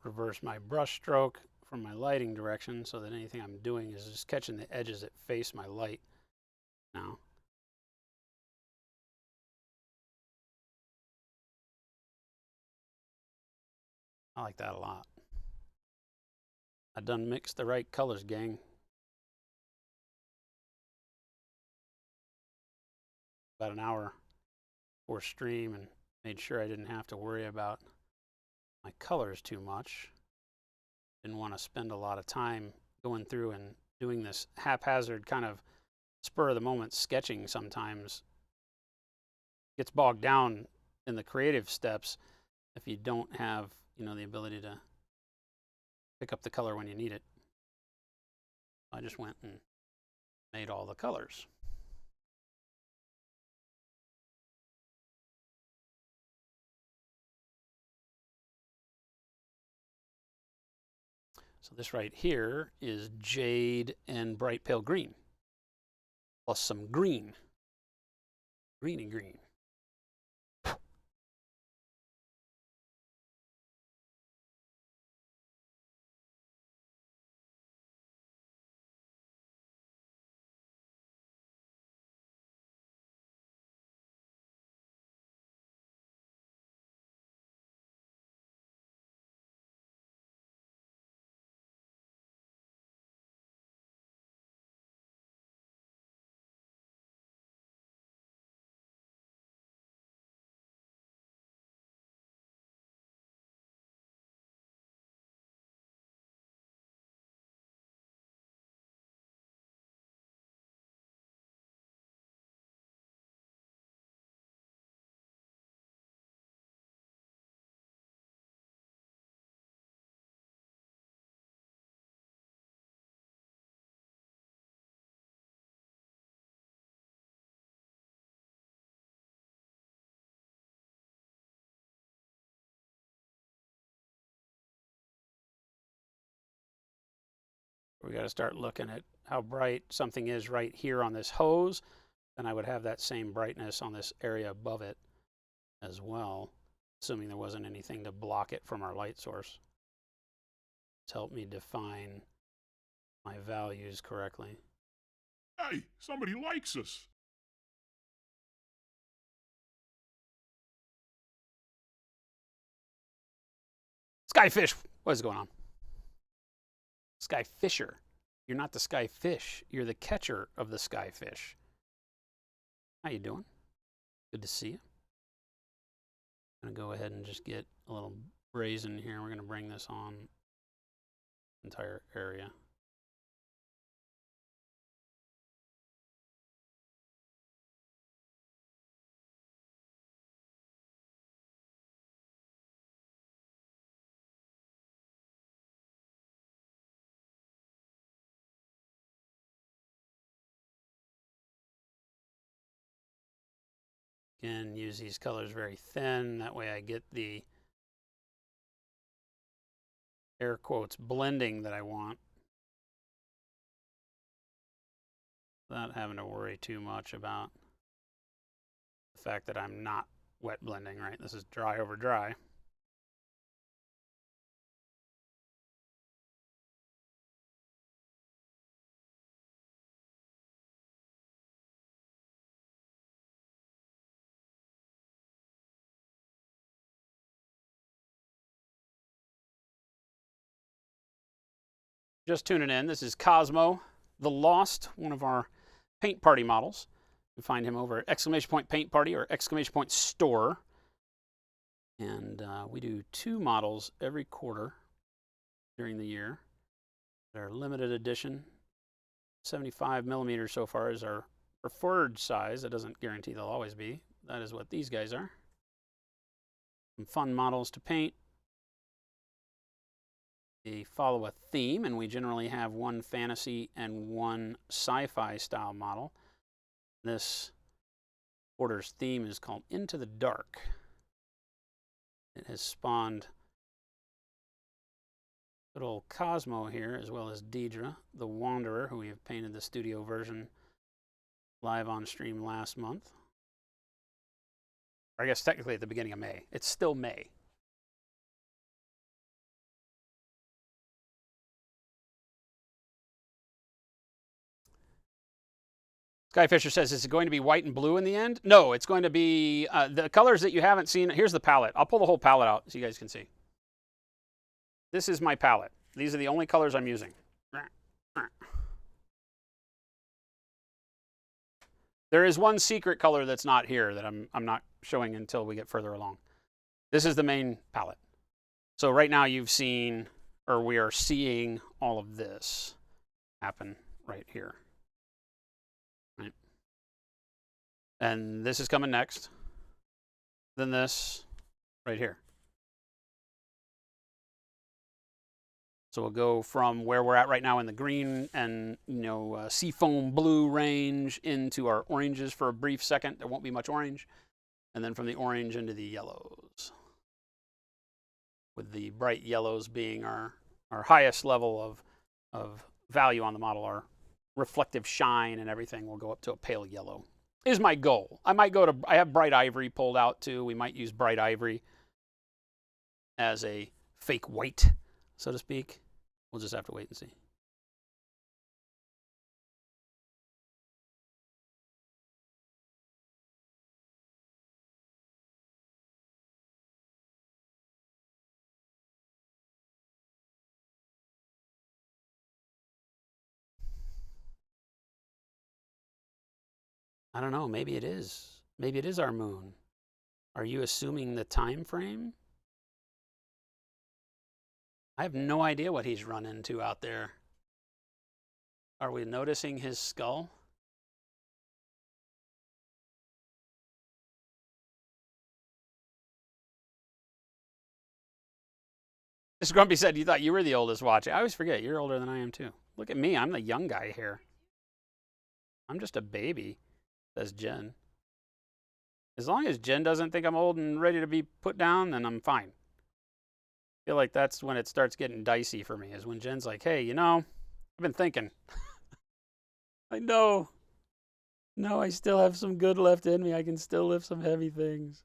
reverse my brush stroke from my lighting direction so that anything I'm doing is just catching the edges that face my light now. I like that a lot. I done mixed the right colors, gang. About an hour before stream and made sure I didn't have to worry about my colors too much. Didn't want to spend a lot of time going through and doing this haphazard kind of spur of the moment sketching. Sometimes gets bogged down in the creative steps if you don't have, the ability to pick up the color when you need it. I just went and made all the colors. So this right here is jade and bright pale green, plus some green, greeny green. We got to start looking at how bright something is right here on this hose. Then I would have that same brightness on this area above it as well, assuming there wasn't anything to block it from our light source. It's helped me define my values correctly. Hey, somebody likes us. Skyfish, what is going on? Skyfisher. You're not the skyfish. You're the catcher of the skyfish. How you doing? Good to see you. I'm gonna go ahead and just get a little brazen here. We're gonna bring this on the entire area. Again, use these colors very thin. That way I get the air quotes blending that I want without having to worry too much about the fact that I'm not wet blending, right? This is dry over dry. Just tuning in, this is Kosmo, the Lost, one of our paint party models. You can find him over at exclamation point paint party or exclamation point store. And we do 2 models every quarter during the year. They're limited edition. 75 millimeters so far is our preferred size. That doesn't guarantee they'll always be. That is what these guys are. Some fun models to paint. They follow a theme, and we generally have one fantasy and one sci-fi style model. This quarter's theme is called Into the Dark. It has spawned good old Kosmo here, as well as Deidre, the Wanderer, who we have painted the studio version live on stream last month. Or I guess technically at the beginning of May. It's still May. Skyfisher says, is it going to be white and blue in the end? No, it's going to be the colors that you haven't seen. Here's the palette. I'll pull the whole palette out so you guys can see. This is my palette. These are the only colors I'm using. There is one secret color that's not here that I'm not showing until we get further along. This is the main palette. So right now you've seen, or we are seeing all of this happen right here. Right. And this is coming next. Then this right here. So we'll go from where we're at right now in the green and seafoam blue range into our oranges for a brief second. There won't be much orange. And then from the orange into the yellows. With the bright yellows being our highest level of value on the model. Our reflective shine and everything will go up to a pale yellow. Is my goal. I have bright ivory pulled out too. We might use bright ivory as a fake white, so to speak. We'll just have to wait and see. I don't know. Maybe it is. Maybe it is our moon. Are you assuming the time frame? I have no idea what he's run into out there. Are we noticing his skull? Mr. Grumpy said you thought you were the oldest watching. I always forget you're older than I am too. Look at me. I'm the young guy here. I'm just a baby, says Jen. As long as Jen doesn't think I'm old and ready to be put down, then I'm fine. I feel like that's when it starts getting dicey for me, is when Jen's like, hey, I've been thinking. I know. No, I still have some good left in me. I can still lift some heavy things.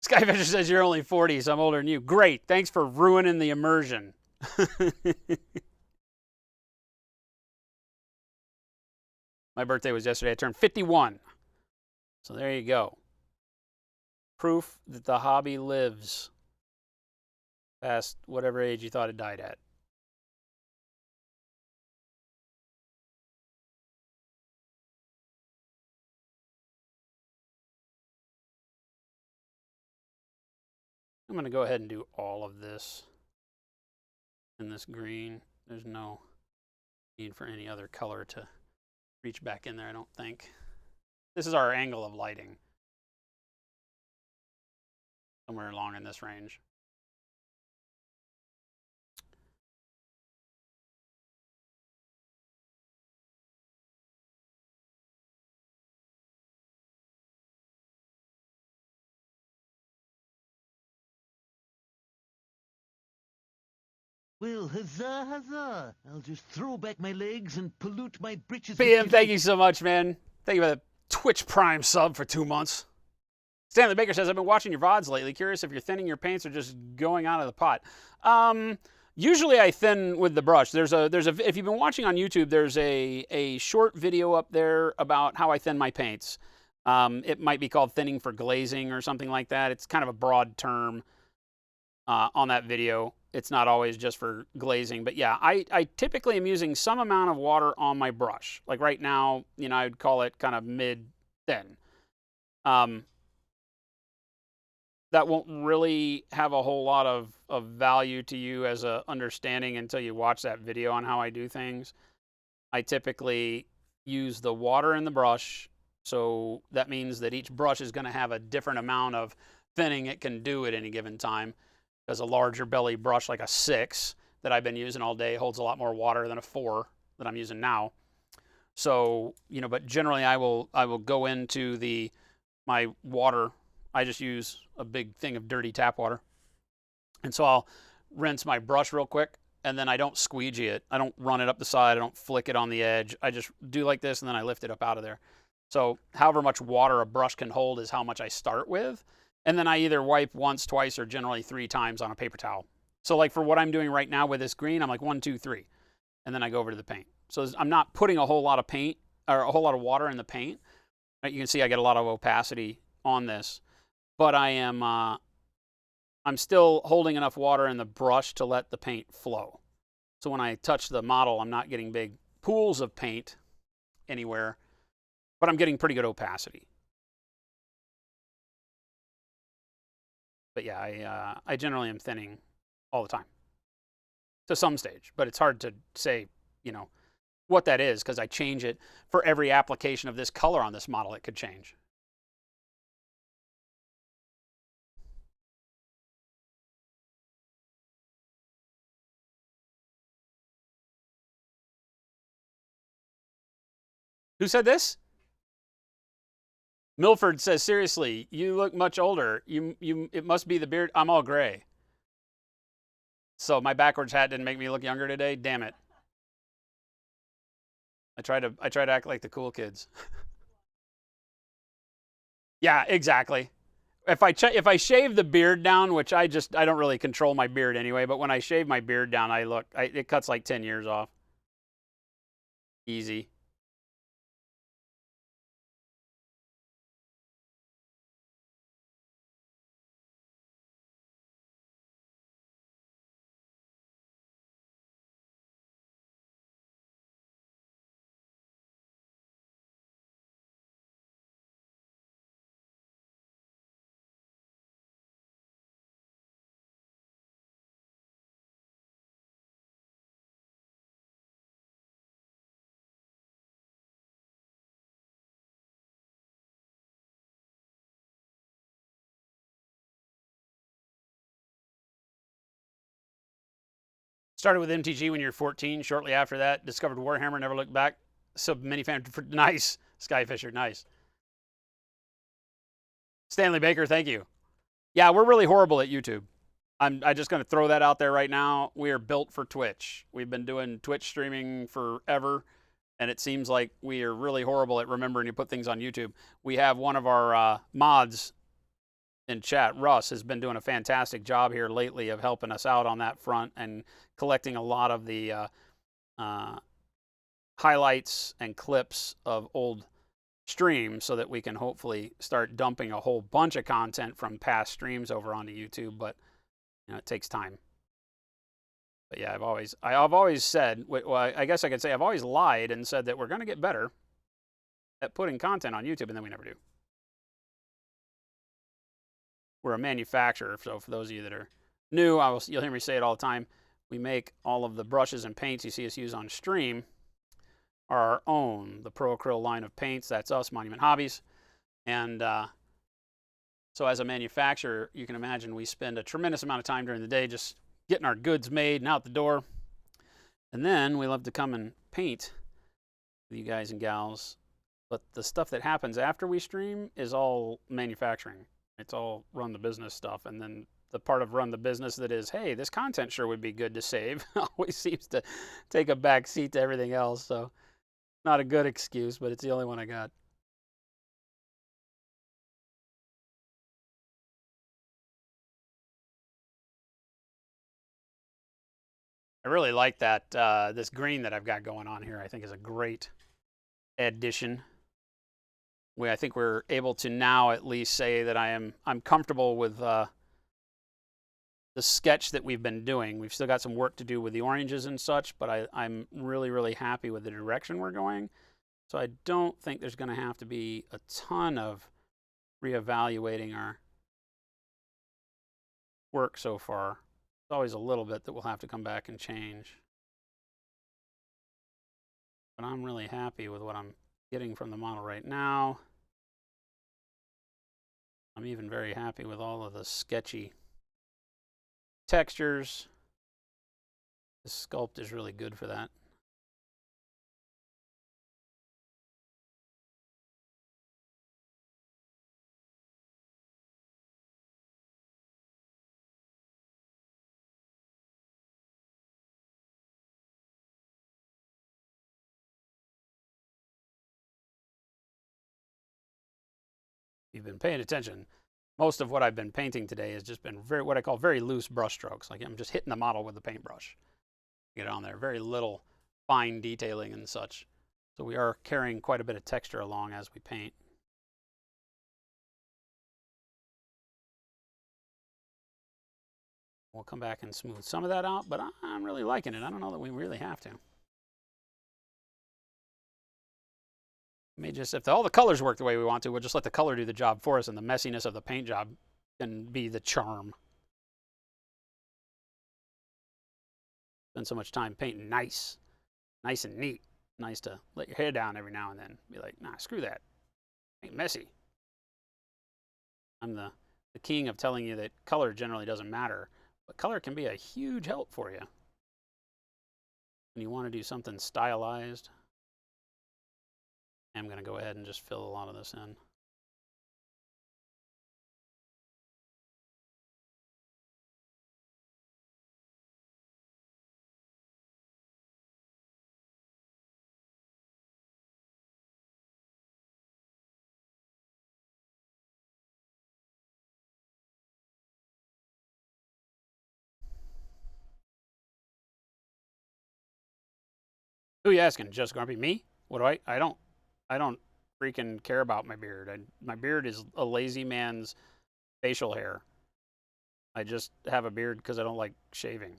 Skyfisher says you're only 40, so I'm older than you. Great. Thanks for ruining the immersion. My birthday was yesterday. I turned 51. So there you go. Proof that the hobby lives past whatever age you thought it died at. I'm going to go ahead and do all of this in this green. There's no need for any other color to reach back in there, I don't think. This is our angle of lighting. Somewhere along in this range. Well, huzzah, huzzah. I'll just throw back my legs and pollute my britches PM, with thank you so much, man. Thank you for the Twitch Prime sub for 2 months. Stanley Baker says, I've been watching your VODs lately. Curious if you're thinning your paints or just going out of the pot. Usually I thin with the brush. If you've been watching on YouTube, there's a short video up there about how I thin my paints. It might be called thinning for glazing or something like that. It's kind of a broad term on that video. It's not always just for glazing. But yeah, I typically am using some amount of water on my brush. Like right now, I would call it kind of mid-thin. That won't really have a whole lot of value to you as a understanding until you watch that video on how I do things. I typically use the water in the brush, so that means that each brush is going to have a different amount of thinning it can do at any given time, because a larger belly brush like a 6 that I've been using all day holds a lot more water than a 4 that I'm using now. So, but generally I will go into my water. I just use a big thing of dirty tap water. And so I'll rinse my brush real quick, and then I don't squeegee it. I don't run it up the side. I don't flick it on the edge. I just do like this, and then I lift it up out of there. So however much water a brush can hold is how much I start with. And then I either wipe once, twice, or generally 3 times on a paper towel. So like for what I'm doing right now with this green, I'm like 1, 2, 3. And then I go over to the paint. So I'm not putting a whole lot of paint or a whole lot of water in the paint. You can see I get a lot of opacity on this, but I'm still holding enough water in the brush to let the paint flow. So when I touch the model, I'm not getting big pools of paint anywhere, but I'm getting pretty good opacity. But yeah, I generally am thinning all the time to some stage, but it's hard to say, what that is because I change it for every application of this color on this model. It could change. Who said this? Milford says, seriously, you look much older. It must be the beard. I'm all gray. So my backwards hat didn't make me look younger today. Damn it. I try to act like the cool kids. Yeah, exactly. If I shave the beard down, which I don't really control my beard anyway, but when I shave my beard down, it cuts like 10 years off. Easy. Started with MTG when you were 14. Shortly after that, discovered Warhammer, never looked back. Sub minifan for nice. Skyfisher, nice. Stanley Baker, thank you. Yeah, we're really horrible at YouTube. I'm just going to throw that out there right now. We are built for Twitch. We've been doing Twitch streaming forever, and it seems like we are really horrible at remembering to put things on YouTube. We have one of our mods in chat, Russ, has been doing a fantastic job here lately of helping us out on that front and collecting a lot of the highlights and clips of old streams so that we can hopefully start dumping a whole bunch of content from past streams over onto YouTube, but it takes time. But yeah, I've always said, well, I guess I could say I've always lied and said that we're going to get better at putting content on YouTube, and then we never do. We're a manufacturer, so for those of you that are new, you'll hear me say it all the time. We make all of the brushes and paints you see us use on stream are our own. The Pro Acryl line of paints, that's us, Monument Hobbies. And so as a manufacturer, you can imagine we spend a tremendous amount of time during the day just getting our goods made and out the door. And then we love to come and paint with you guys and gals. But the stuff that happens after we stream is all manufacturing. It's all run the business stuff. And then the part of run the business that is, hey, this content sure would be good to save, always seems to take a back seat to everything else. So not a good excuse, but it's the only one I got. I really like that this green that I've got going on here. I think is a great addition. I think we're able to now at least say that I'm comfortable with the sketch that we've been doing. We've still got some work to do with the oranges and such, but I'm really, really happy with the direction we're going. So I don't think there's going to have to be a ton of reevaluating our work so far. There's always a little bit that we'll have to come back and change. But I'm really happy with what I'm getting from the model right now. I'm even very happy with all of the sketchy textures. This sculpt is really good for that. you've been paying attention, most of what I've been painting today has just been what I call very loose brush strokes. Like I'm just hitting the model with the paintbrush. Get on there. Very little fine detailing and such. So we are carrying quite a bit of texture along as we paint. We'll come back and smooth some of that out, but I'm really liking it. I don't know that we really have to. May just, if all the colors work the way we want to, we'll just let the color do the job for us, and the messiness of the paint job can be the charm. Spend so much time painting nice and neat. Nice to let your hair down every now and then. Be like, nah, screw that. Paint messy. I'm the king of telling you that color generally doesn't matter, but color can be a huge help for you. When you want to do something stylized, I'm going to go ahead and just fill a lot of this in. Who are you asking? Just Grumpy? Me? What do I don't freaking care about my beard. My beard is a lazy man's facial hair. I just have a beard because I don't like shaving.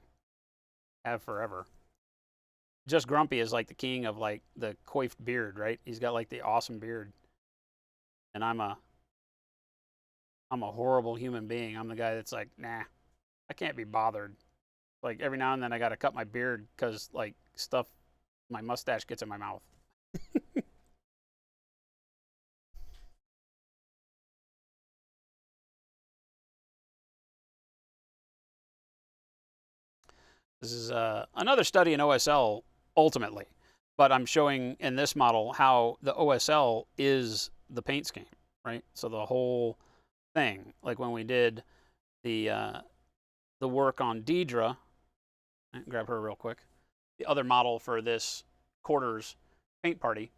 Have forever. Just Grumpy is like the king of like the coiffed beard, right? He's got like the awesome beard. And I'm a horrible human being. I'm the guy that's like, nah, I can't be bothered. Like every now and then I got to cut my beard because like stuff, my mustache gets in my mouth. This is another study in OSL ultimately, but I'm showing in this model how the OSL is the paint scheme, right? So the whole thing, like when we did the work on Deidre, grab her real quick, the other model for this quarters paint party,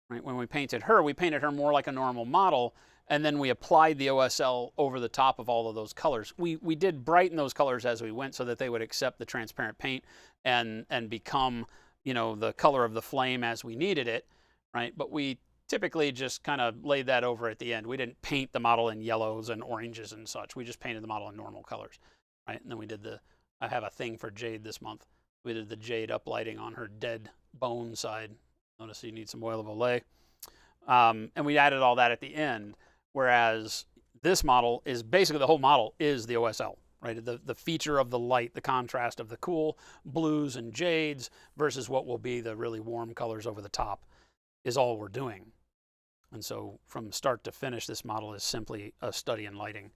right? When we painted her more like a normal model, and then we applied the OSL over the top of all of those colors. We did brighten those colors as we went so that they would accept the transparent paint and become, you know, the color of the flame as we needed it, right? But we typically just kind of laid that over at the end. We didn't paint the model in yellows and oranges and such. We just painted the model in normal colors, right? And then we did I have a thing for Jade this month. We did the Jade uplighting on her dead bone side. Notice you need some oil of Olay. And we added all that at the end. Whereas this model is basically the whole model is the OSL, right? The feature of the light, the contrast of the cool blues and jades versus what will be the really warm colors over the top is all we're doing. And so from start to finish, this model is simply a study in lighting.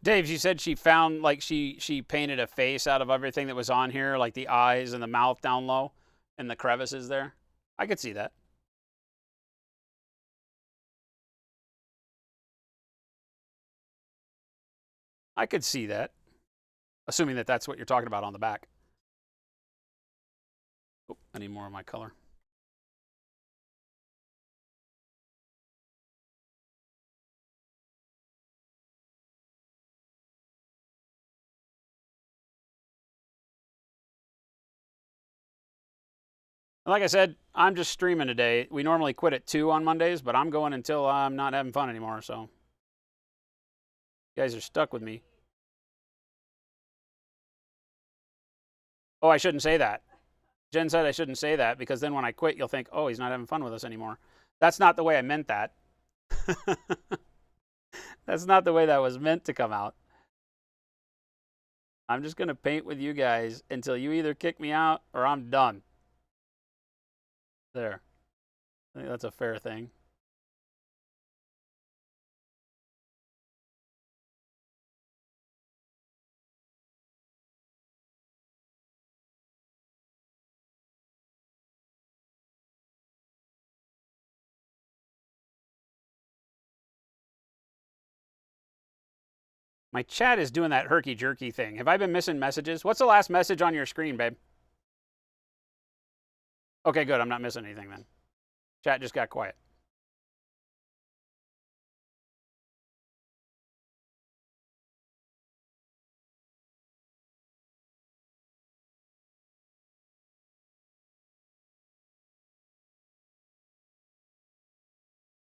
Dave, you said she found like she painted a face out of everything that was on here, like the eyes and the mouth down low and the crevices there. I could see that. I could see that, assuming that that's what you're talking about on the back. Oh, I need more of my color. Like I said, I'm just streaming today. We normally quit at 2 on Mondays, but I'm going until I'm not having fun anymore, so you guys are stuck with me. Oh, I shouldn't say that. Jen said I shouldn't say that because then when I quit, you'll think, oh, he's not having fun with us anymore. That's not the way I meant that. That's not the way that was meant to come out. I'm just going to paint with you guys until you either kick me out or I'm done. There. I think that's a fair thing. My chat is doing that herky-jerky thing. Have I been missing messages? What's the last message on your screen, babe? Okay, good. I'm not missing anything then. Chat just got quiet.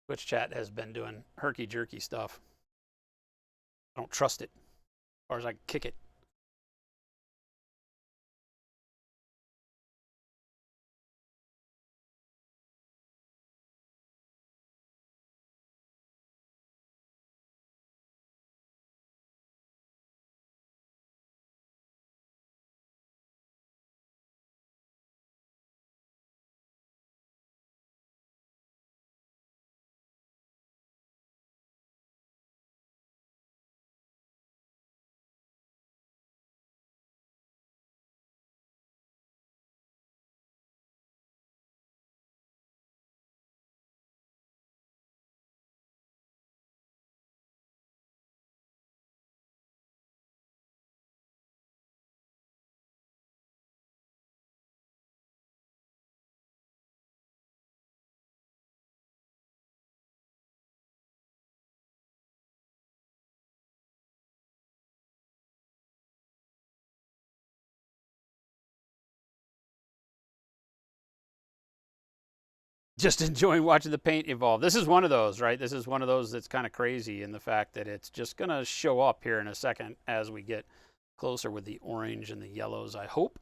Twitch chat has been doing herky-jerky stuff. I don't trust it. As far as I can kick it. Just enjoying watching the paint evolve. This is one of those, right? This is one of those that's kind of crazy in the fact that it's just going to show up here in a second as we get closer with the orange and the yellows, I hope.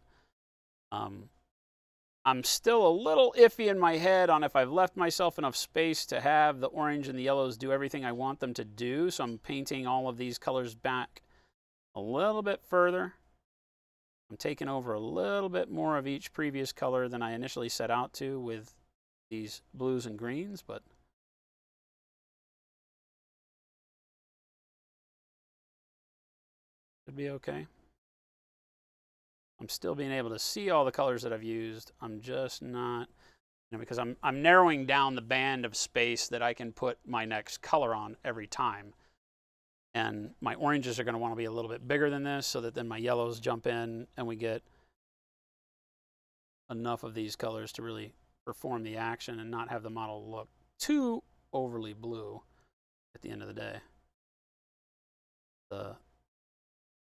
I'm still a little iffy in my head on if I've left myself enough space to have the orange and the yellows do everything I want them to do. So I'm painting all of these colors back a little bit further. I'm taking over a little bit more of each previous color than I initially set out to with these blues and greens, but should be okay. I'm still being able to see all the colors that I've used. I'm just not, because I'm narrowing down the band of space that I can put my next color on every time. And my oranges are going to want to be a little bit bigger than this so that then my yellows jump in and we get enough of these colors to really perform the action and not have the model look too overly blue at the end of the day. The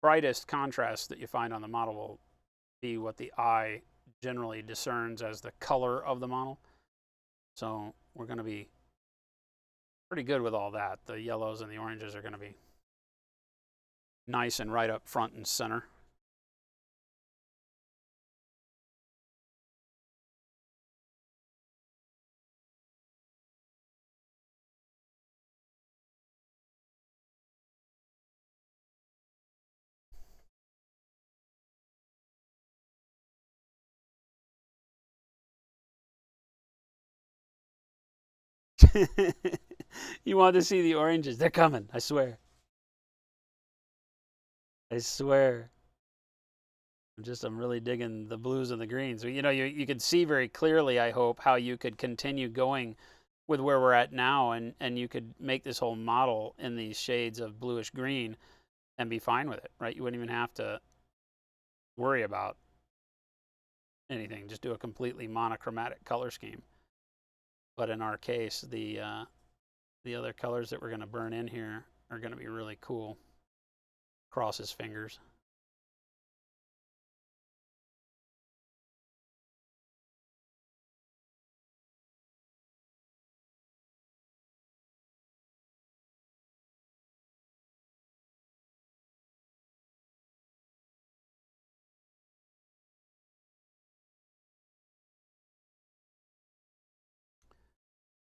brightest contrast that you find on the model will be what the eye generally discerns as the color of the model. So we're going to be pretty good with all that. The yellows and the oranges are going to be nice and right up front and center. You want to see the oranges? They're coming, I swear. I swear. I'm really digging the blues and the greens. You can see very clearly, I hope, how you could continue going with where we're at now, and you could make this whole model in these shades of bluish green and be fine with it, right? You wouldn't even have to worry about anything. Just do a completely monochromatic color scheme. But in our case, the other colors that we're going to burn in here are going to be really cool. Cross his fingers.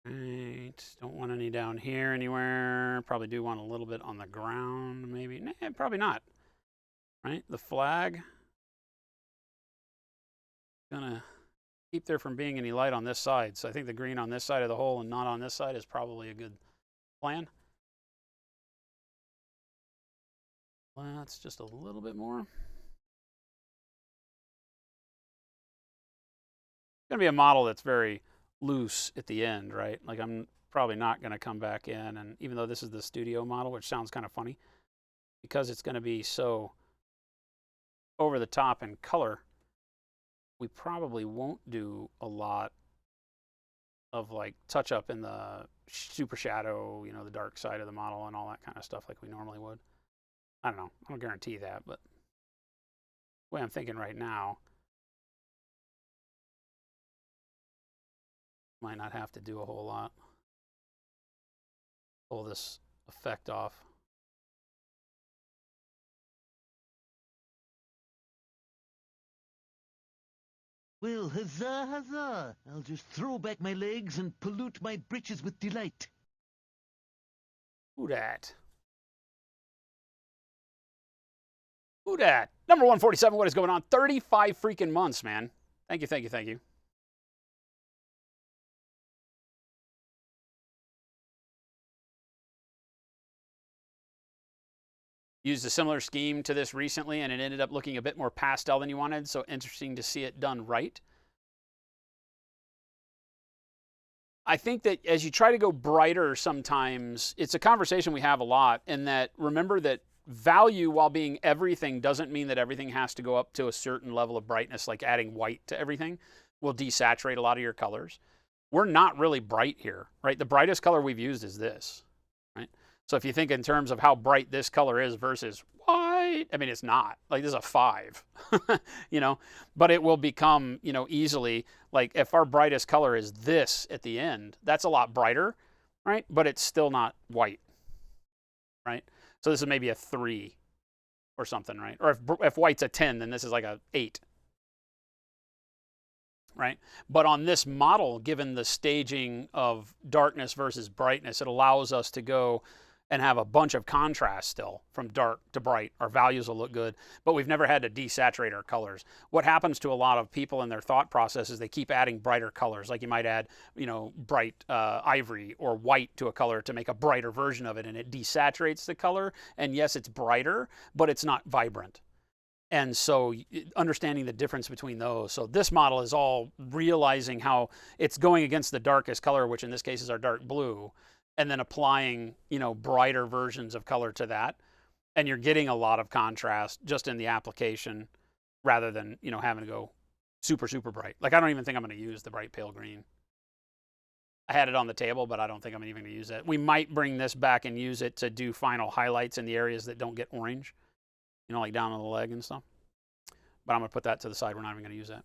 Right, don't want any down here anywhere. Probably do want a little bit on the ground, maybe. Nah, probably not. Right, the flag. Gonna keep there from being any light on this side. So I think the green on this side of the hole and not on this side is probably a good plan. Let's just a little bit more. It's gonna be a model that's very loose at the end, right? Like I'm probably not gonna come back in, and even though this is the studio model, which sounds kind of funny, because it's gonna be so over the top in color, we probably won't do a lot of like touch up in the super shadow, you know, the dark side of the model and all that kind of stuff like we normally would. I don't know. I don't guarantee that, but the way I'm thinking right now, might not have to do a whole lot. Pull this effect off. Well, huzzah, huzzah! I'll just throw back my legs and pollute my britches with delight. Who dat? Who dat? Number 147, what is going on? 35 freaking months, man. Thank you, thank you, thank you. Used a similar scheme to this recently, and it ended up looking a bit more pastel than you wanted, so interesting to see it done right. I think that as you try to go brighter sometimes, it's a conversation we have a lot, in that remember that value, while being everything, doesn't mean that everything has to go up to a certain level of brightness, like adding white to everything will desaturate a lot of your colors. We're not really bright here, right? The brightest color we've used is this, right? So if you think in terms of how bright this color is versus white, I mean, it's not. Like, this is a 5, you know, but it will become, you know, easily, like if our brightest color is this at the end, that's a lot brighter, right? But it's still not white, right? So this is maybe a 3 or something, right? Or if white's a 10, then this is like a 8, right? But on this model, given the staging of darkness versus brightness, it allows us to go and have a bunch of contrast still from dark to bright. Our values will look good, but we've never had to desaturate our colors. What happens to a lot of people in their thought process is they keep adding brighter colors. Like you might add, you know, bright ivory or white to a color to make a brighter version of it, and it desaturates the color. And yes, it's brighter, but it's not vibrant. And so understanding the difference between those. So this model is all realizing how it's going against the darkest color, which in this case is our dark blue, and then applying, you know, brighter versions of color to that. And you're getting a lot of contrast just in the application rather than, you know, having to go super, super bright. Like, I don't even think I'm going to use the bright pale green. I had it on the table, but I don't think I'm even going to use it. We might bring this back and use it to do final highlights in the areas that don't get orange, you know, like down on the leg and stuff. But I'm going to put that to the side. We're not even going to use that.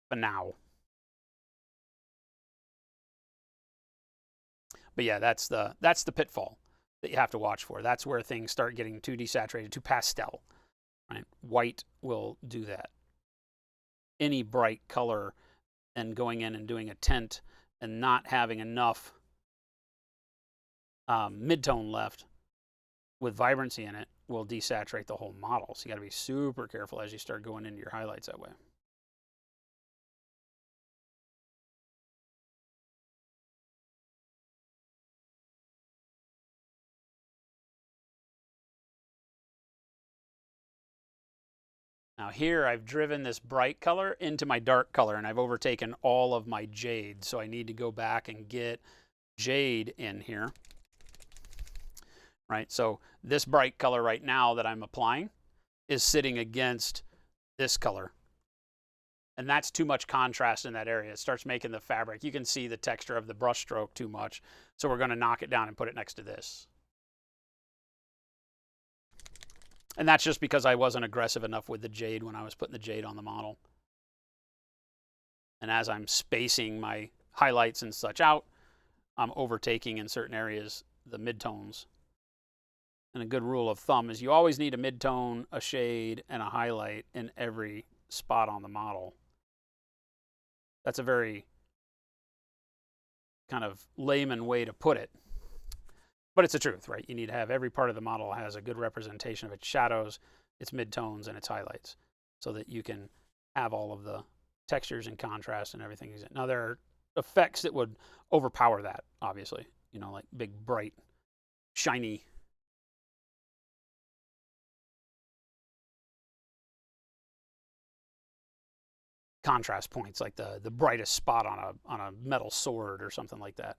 But now. But yeah, that's the pitfall that you have to watch for. That's where things start getting too desaturated, too pastel, right? White will do that. Any bright color and going in and doing a tint and not having enough midtone left with vibrancy in it will desaturate the whole model. So you got to be super careful as you start going into your highlights that way. Now here I've driven this bright color into my dark color, and I've overtaken all of my jade. So I need to go back and get jade in here, right? So this bright color right now that I'm applying is sitting against this color. And that's too much contrast in that area. It starts making the fabric. You can see the texture of the brush stroke too much. So we're going to knock it down and put it next to this. And that's just because I wasn't aggressive enough with the jade when I was putting the jade on the model. And as I'm spacing my highlights and such out, I'm overtaking in certain areas the midtones. And a good rule of thumb is you always need a midtone, a shade, and a highlight in every spot on the model. That's a very kind of layman way to put it. But it's the truth, right? You need to have every part of the model has a good representation of its shadows, its midtones, and its highlights, so that you can have all of the textures and contrast and everything. Now, there are effects that would overpower that, obviously. You know, like big, bright, shiny contrast points, like the brightest spot on a metal sword or something like that.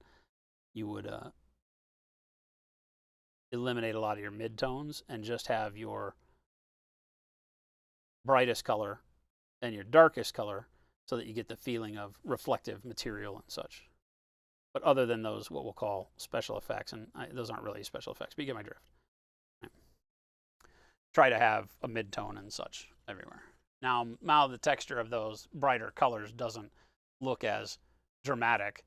You would eliminate a lot of your midtones and just have your brightest color and your darkest color, so that you get the feeling of reflective material and such. But other than those, what we'll call special effects, and those aren't really special effects, but you get my drift. Right. Try to have a midtone and such everywhere. Now the texture of those brighter colors doesn't look as dramatic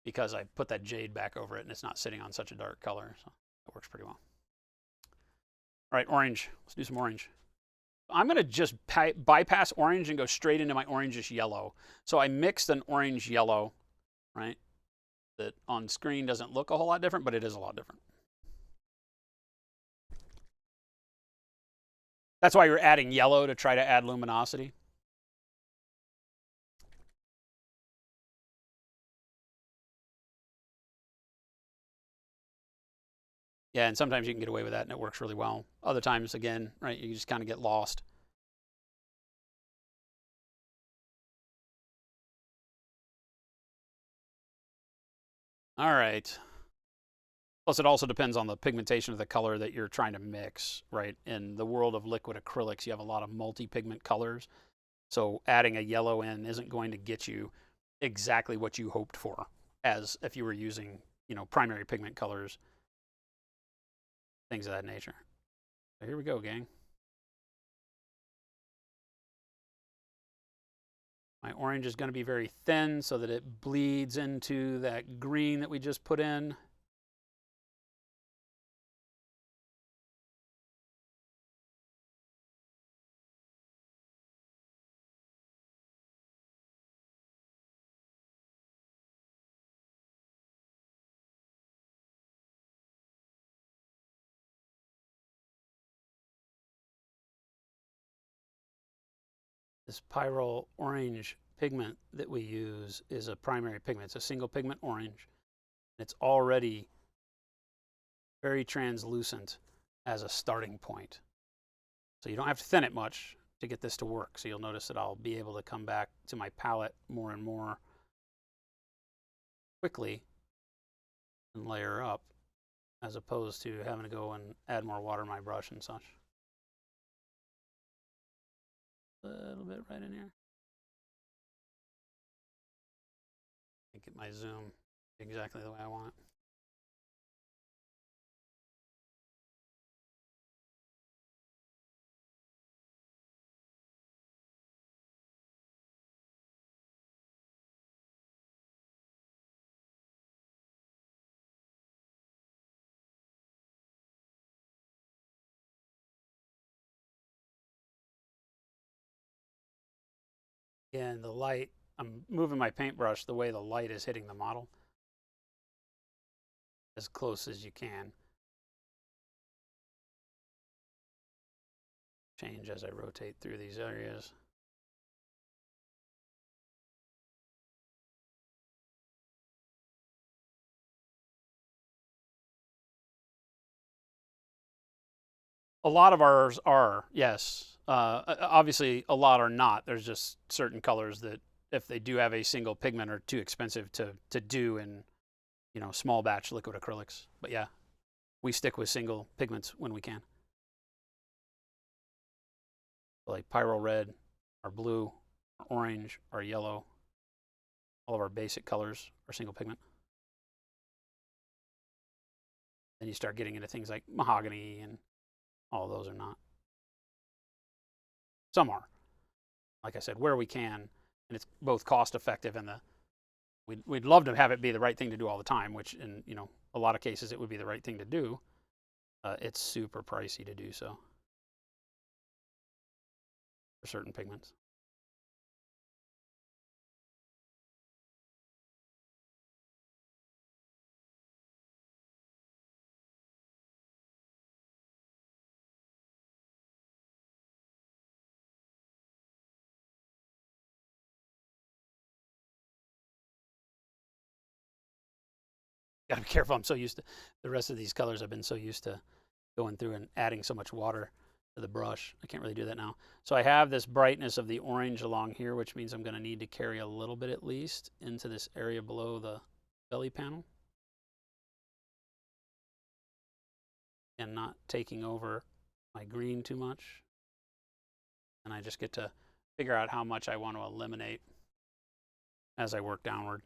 because I put that jade back over it and it's not sitting on such a dark color, so it works pretty well. All right, orange. Let's do some orange. I'm going to just bypass orange and go straight into my orangish yellow. So I mixed an orange yellow, right, that on screen doesn't look a whole lot different, but it is a lot different. That's why you're adding yellow, to try to add luminosity. Yeah, and sometimes you can get away with that and it works really well. Other times, again, right, you just kind of get lost. All right. Plus, it also depends on the pigmentation of the color that you're trying to mix, right? In the world of liquid acrylics, you have a lot of multi-pigment colors. So adding a yellow in isn't going to get you exactly what you hoped for, as if you were using, you know, primary pigment colors, things of that nature. So here we go, gang. My orange is going to be very thin so that it bleeds into that green that we just put in. This pyrrole orange pigment that we use is a primary pigment. It's a single pigment orange. It's already very translucent as a starting point. So you don't have to thin it much to get this to work. So you'll notice that I'll be able to come back to my palette more and more quickly and layer up, as opposed to having to go and add more water to my brush and such. A little bit right in here. Get my zoom exactly the way I want it. And the light, I'm moving my paintbrush the way the light is hitting the model, as close as you can. Change as I rotate through these areas. A lot of ours are, yes. Obviously, a lot are not. There's just certain colors that, if they do have a single pigment, are too expensive to do in, you know, small batch liquid acrylics. But yeah, we stick with single pigments when we can. Like pyrrole red, our blue, our orange, our yellow. All of our basic colors are single pigment. Then you start getting into things like mahogany, and all of those are not. Some are. Like I said, where we can, and it's both cost effective and we'd love to have it be the right thing to do all the time, which in, you know, a lot of cases it would be the right thing to do. It's super pricey to do so for certain pigments. Gotta be careful. I'm so used to the rest of these colors. I've been so used to going through and adding so much water to the brush. I can't really do that now. So I have this brightness of the orange along here, which means I'm going to need to carry a little bit at least into this area below the belly panel. And not taking over my green too much. And I just get to figure out how much I want to eliminate as I work downward.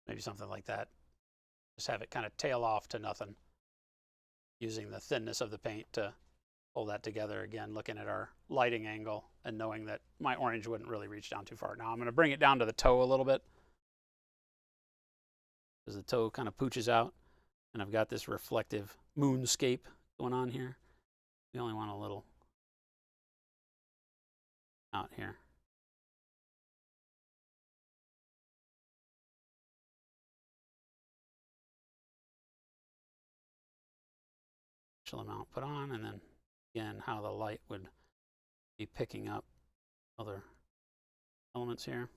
Maybe something like that. Just have it kind of tail off to nothing, using the thinness of the paint to pull that together. Again, looking at our lighting angle and knowing that my orange wouldn't really reach down too far. Now I'm going to bring it down to the toe a little bit, because the toe kind of pooches out, and I've got this reflective moonscape going on here. We only want a little out here. Amount put on, and then again how the light would be picking up other elements here.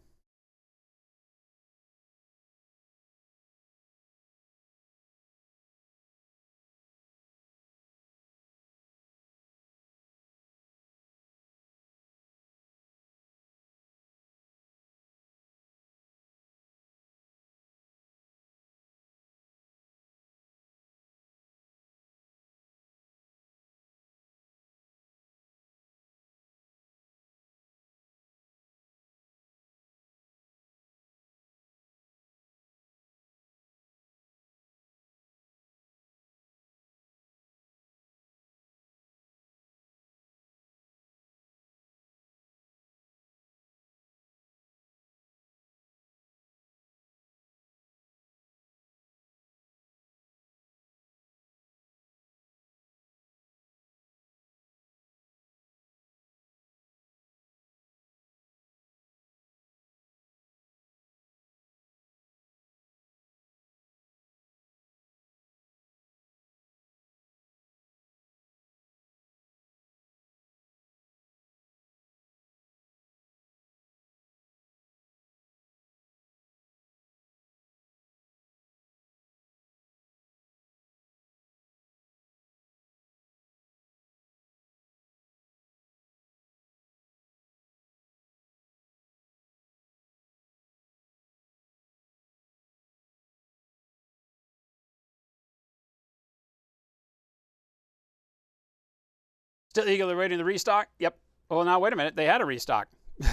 Still eagerly waiting the restock? Yep. Oh, now wait a minute. They had a restock.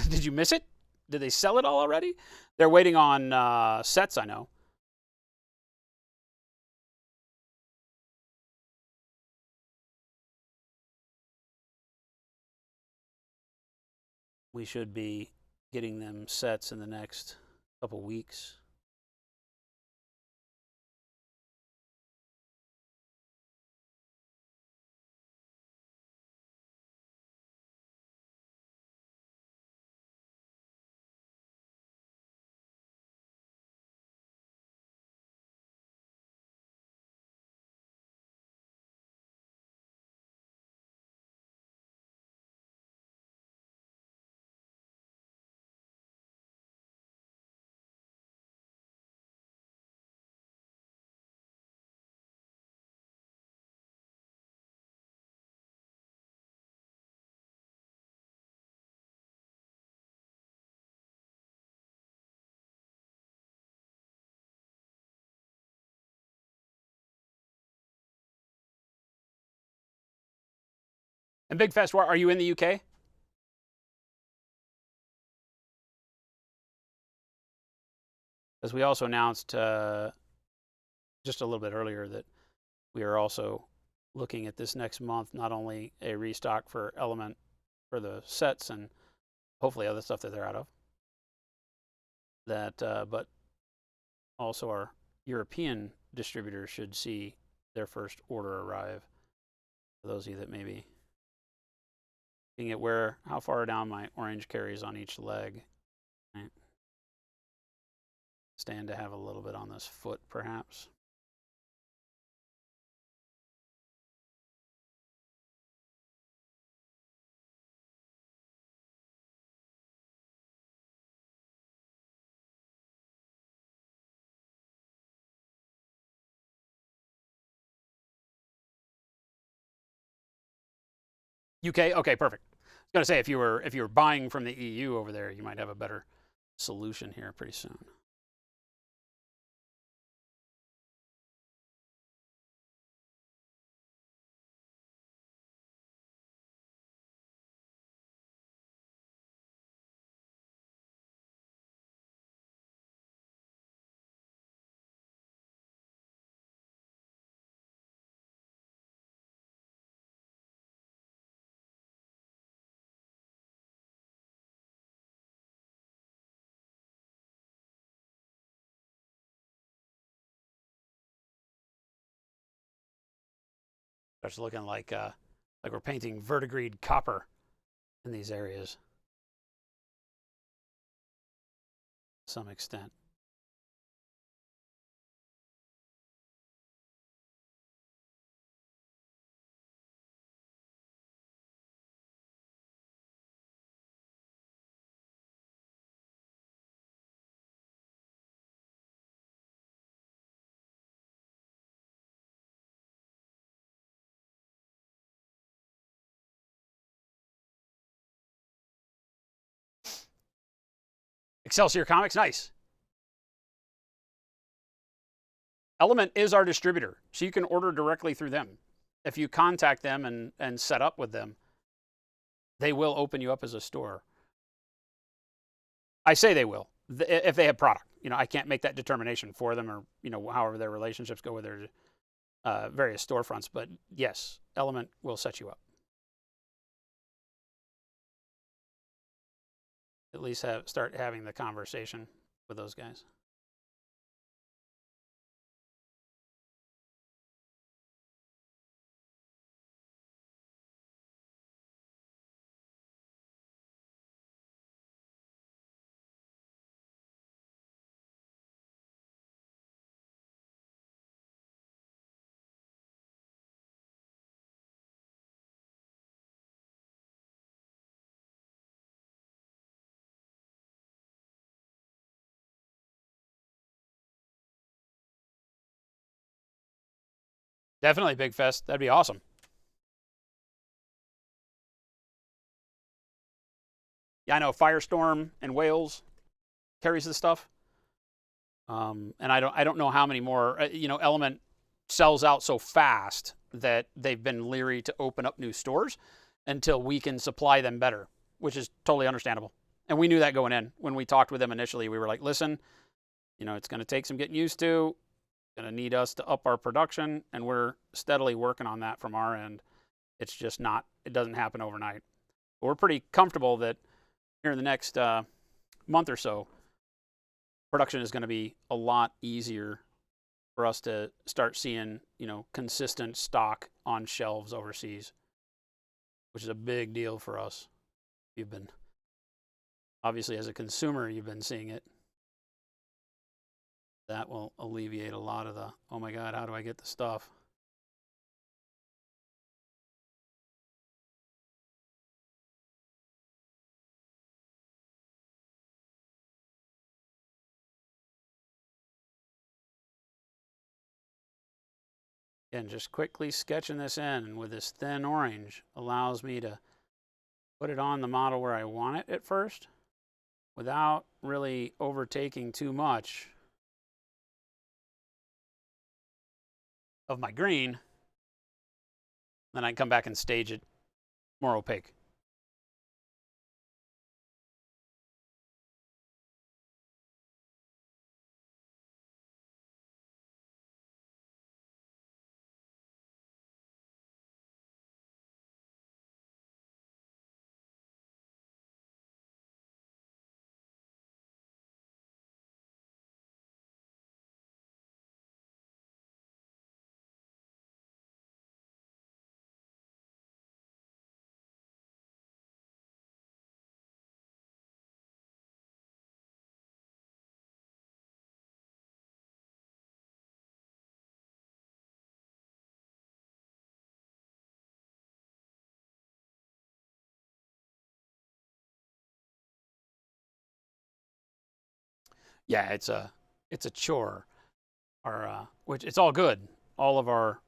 Did you miss it? Did they sell it all already? They're waiting on sets, I know. We should be getting them sets in the next couple weeks. And Big Fest, are you in the UK? As we also announced just a little bit earlier that we are also looking at this next month, not only a restock for Element for the sets and hopefully other stuff that they're out of, but Also, our European distributors should see their first order arrive. For those of you that maybe looking at how far down my orange carries on each leg. Right. Stand to have a little bit on this foot, perhaps. UK, okay, perfect. I was gonna say if you were buying from the EU over there, you might have a better solution here pretty soon. Starts looking like we're painting verdigreed copper in these areas to some extent. Excelsior Comics, nice. Element is our distributor, so you can order directly through them. If you contact them and set up with them, they will open you up as a store. I say they will, if they have product. I can't make that determination for them, or however their relationships go with their various storefronts. But yes, Element will set you up. At least start having the conversation with those guys. Definitely Big Fest. That'd be awesome. Yeah, I know Firestorm in Wales carries this stuff. And I don't know how many more. Element sells out so fast that they've been leery to open up new stores until we can supply them better, which is totally understandable. And we knew that going in. When we talked with them initially, we were like, listen, it's going to take some getting used to. Going to need us to up our production, and we're steadily working on that from our end. It's just it doesn't happen overnight. But we're pretty comfortable that here in the next month or so, production is going to be a lot easier for us to start seeing, consistent stock on shelves overseas, which is a big deal for us. You've been, obviously, as a consumer, you've been seeing it. That will alleviate a lot of the, oh my God, how do I get the stuff? Again, just quickly sketching this in with this thin orange allows me to put it on the model where I want it at first without really overtaking too much of my green. Then I can come back and stage it more opaque. Yeah, it's a chore. Which it's all good. All of our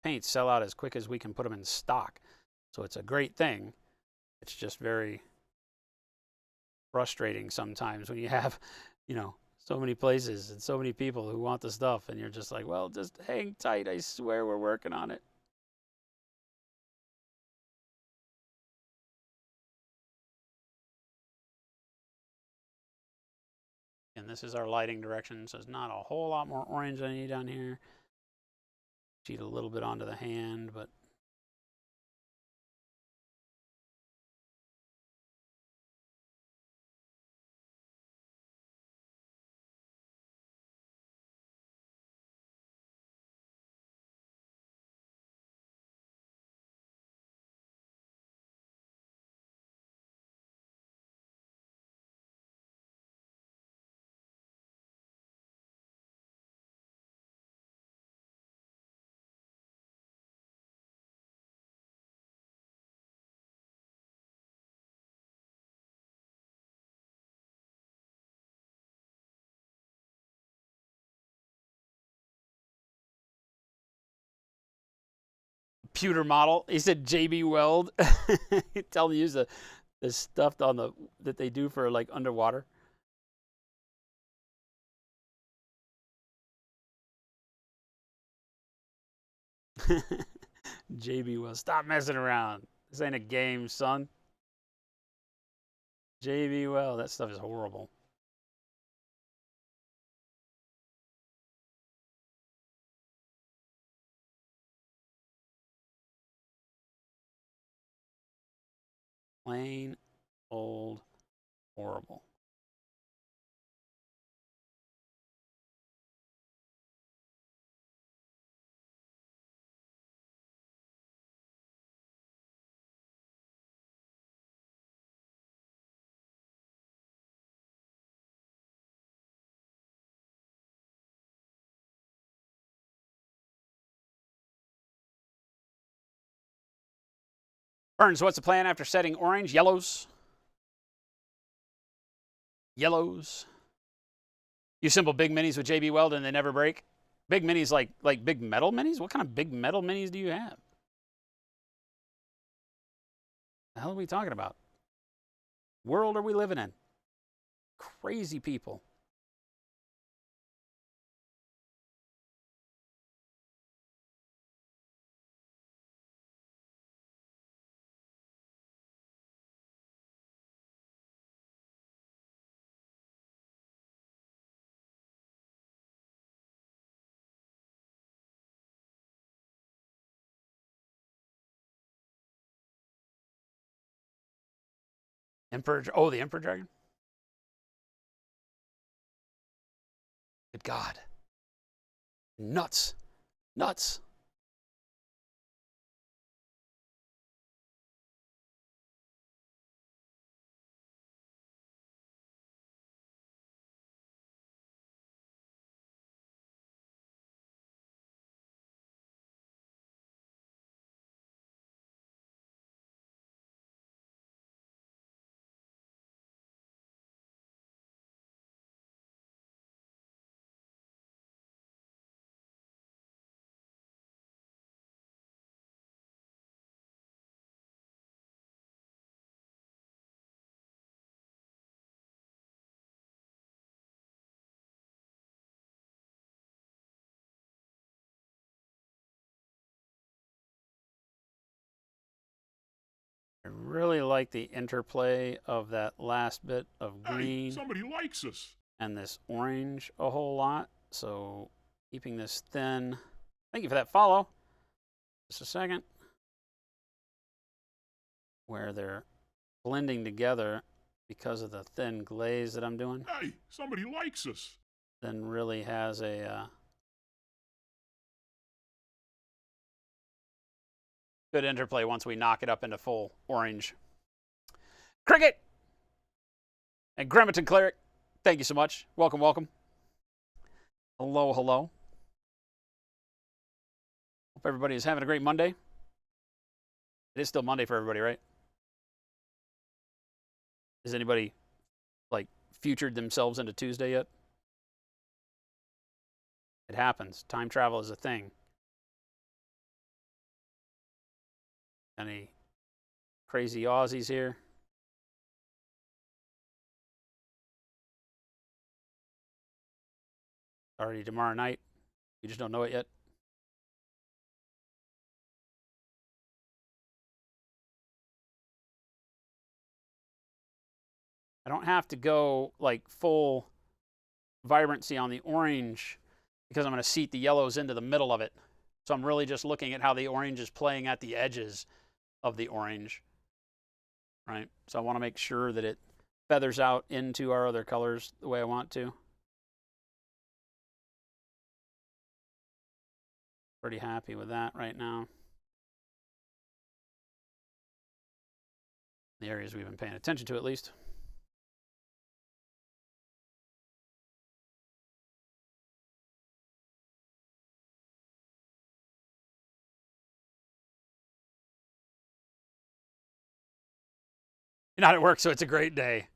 paints sell out as quick as we can put them in stock, so it's a great thing. It's just very frustrating sometimes when you have, so many places and so many people who want the stuff, and you're just like, well, just hang tight. I swear we're working on it. And this is our lighting direction, so it's not a whole lot more orange I need on here. Cheat a little bit onto the hand, but pewter model. He said JB Weld. Tell me use the stuff on that they do for like underwater. JB Weld, stop messing around. This ain't a game, son. JB Weld, that stuff is horrible. Plain old horrible. Burns, what's the plan after setting orange? Yellows. Yellows. You assemble big minis with JB Weld and they never break? Big minis like big metal minis? What kind of big metal minis do you have? The hell are we talking about? World are we living in? Crazy people. Emperor, oh, the Emperor Dragon? Good God. Nuts. Nuts. I really like the interplay of that last bit of green. Hey, somebody likes us. And this orange a whole lot. So keeping this thin. Thank you for that follow. Just a second. Where they're blending together because of the thin glaze that I'm doing. Hey, somebody likes us. Then really has a good interplay once we knock it up into full orange. Cricket and Gremington Cleric, thank you so much. Welcome, welcome. Hello, hello. Hope everybody is having a great Monday. It is still Monday for everybody, right? Is anybody like futured themselves into Tuesday yet? It happens. Time travel is a thing. Any crazy Aussies here? Already tomorrow night. You just don't know it yet. I don't have to go like full vibrancy on the orange because I'm going to seat the yellows into the middle of it. So I'm really just looking at how the orange is playing at the edges of the orange, right? So I want to make sure that it feathers out into our other colors the way I want to. Pretty happy with that right now. The areas we've been paying attention to, at least. You're not at work, so it's a great day.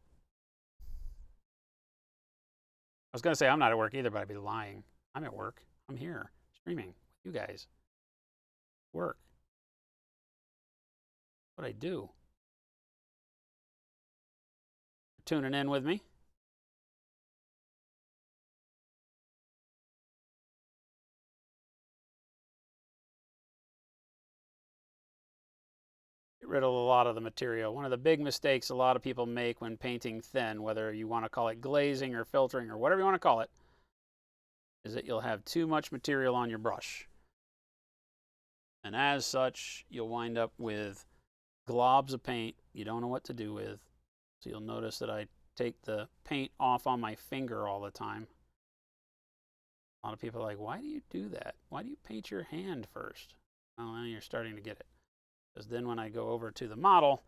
I was going to say I'm not at work either, but I'd be lying. I'm at work. I'm here streaming with you guys. Work. What I do. Tuning in with me. Get rid of a lot of the material. One of the big mistakes a lot of people make when painting thin, whether you want to call it glazing or filtering or whatever you want to call it, is that you'll have too much material on your brush. And as such, you'll wind up with globs of paint you don't know what to do with. So you'll notice that I take the paint off on my finger all the time. A lot of people are like, why do you do that? Why do you paint your hand first? Well, now you're starting to get it. Because then when I go over to the model,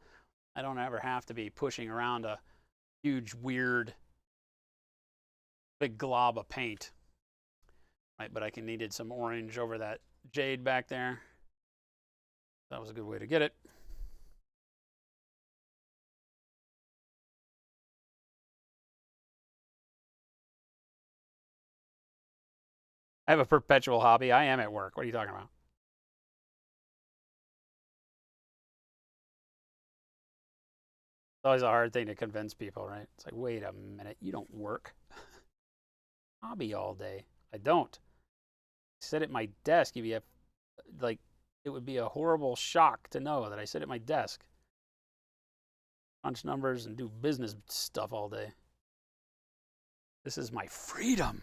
I don't ever have to be pushing around a huge, weird, big glob of paint. Right, but I needed some orange over that jade back there. That was a good way to get it. I have a perpetual hobby. I am at work. What are you talking about? It's always a hard thing to convince people, right? It's like, wait a minute, you don't work. Hobby all day. I don't. I sit at my desk. If you have, like, it would be a horrible shock to know that I sit at my desk, punch numbers, and do business stuff all day. This is my freedom.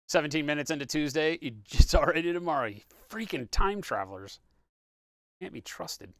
"17 minutes into Tuesday, it's already tomorrow. You freaking time travelers. Can't be trusted."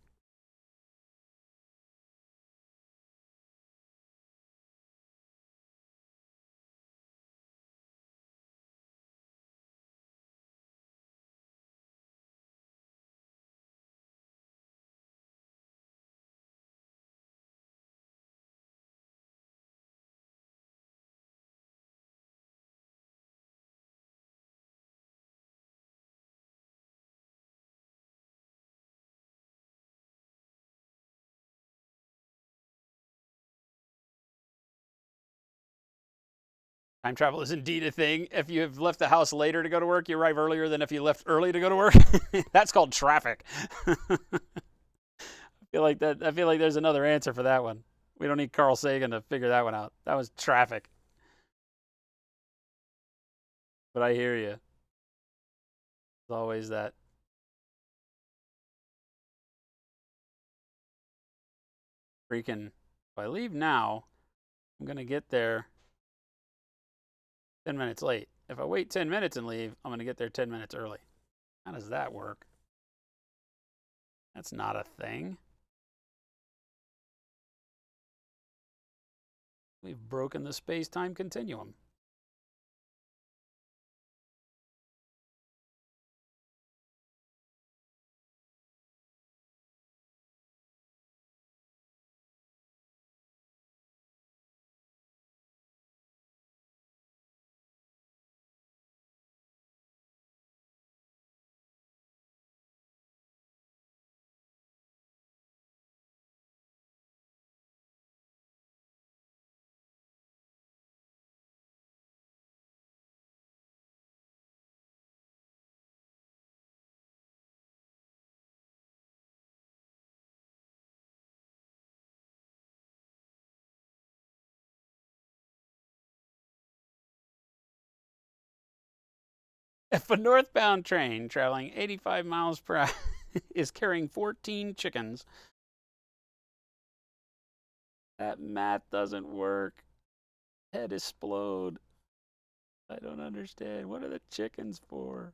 Time travel is indeed a thing. If you have left the house later to go to work, you arrive earlier than if you left early to go to work. That's called traffic. I feel like there's another answer for that one. We don't need Carl Sagan to figure that one out. That was traffic. But I hear you. There's always that. Freaking, if I leave now, I'm going to get there 10 minutes late. If I wait 10 minutes and leave, I'm going to get there 10 minutes early. How does that work? That's not a thing. We've broken the space-time continuum. If a northbound train traveling 85 miles per hour is carrying 14 chickens, that math doesn't work. Head explode. I don't understand. What are the chickens for?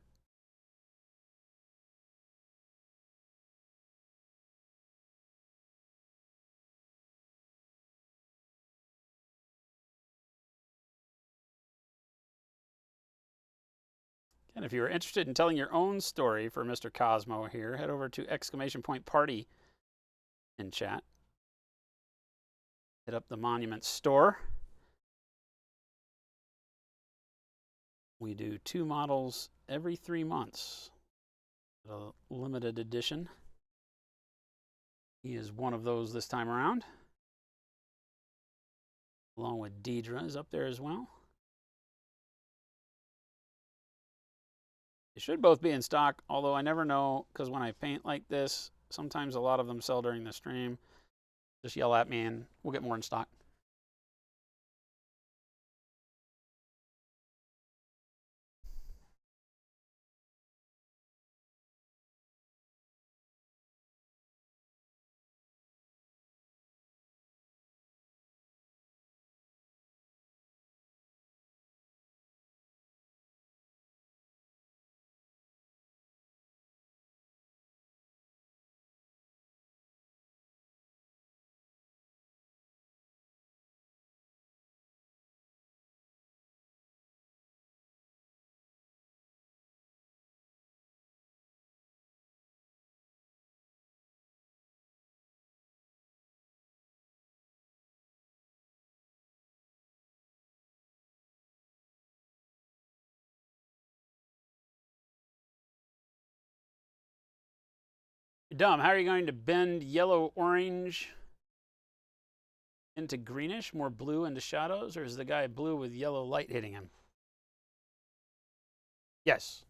And if you are interested in telling your own story for Mr. Kosmo here, head over to !party in chat. Hit up the Monument store. We do 2 models every 3 months. A limited edition. He is one of those this time around. Along with Deidre is up there as well. They should both be in stock, although I never know, because when I paint like this, sometimes a lot of them sell during the stream. Just yell at me and we'll get more in stock. Dumb, how are you going to bend yellow orange into greenish, more blue into shadows, or is the guy blue with yellow light hitting him? Yes.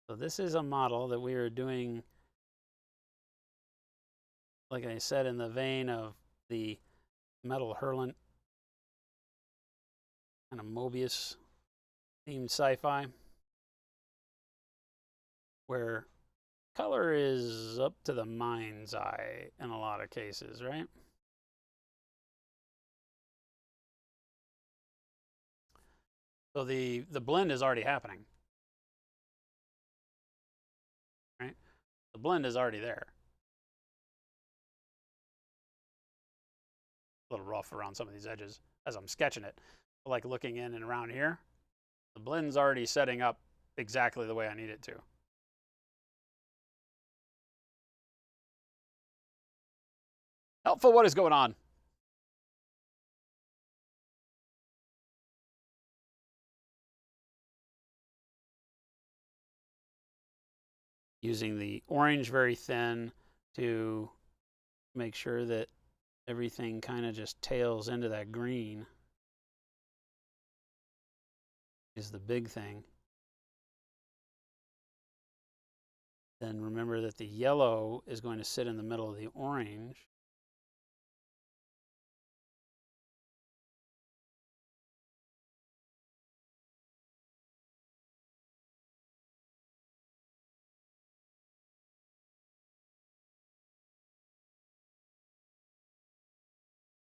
So this is a model that we are doing, like I said, in the vein of the Metal Hurlant kind of Mobius themed sci-fi, where color is up to the mind's eye in a lot of cases, right? So the blend is already happening, right? The blend is already there. A little rough around some of these edges as I'm sketching it. But like looking in and around here, the blend's already setting up exactly the way I need it to. Helpful, what is going on? Using the orange very thin to make sure that everything kind of just tails into that green is the big thing. Then remember that the yellow is going to sit in the middle of the orange.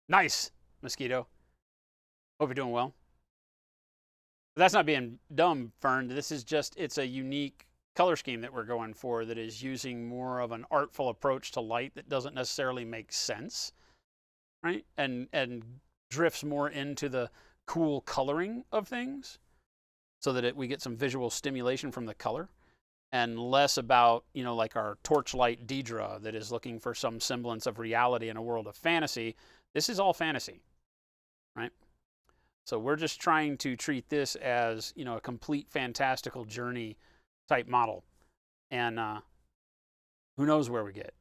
Nice, Mosquito. Hope you're doing well. But that's not being dumb, Fern. This is just, it's a unique color scheme that we're going for that is using more of an artful approach to light that doesn't necessarily make sense, right? And drifts more into the cool coloring of things so that we get some visual stimulation from the color and less about, you know, like our Torchlight Deidre that is looking for some semblance of reality in a world of fantasy. This is all fantasy, right? So we're just trying to treat this as, you know, a complete fantastical journey type model. And who knows where we get.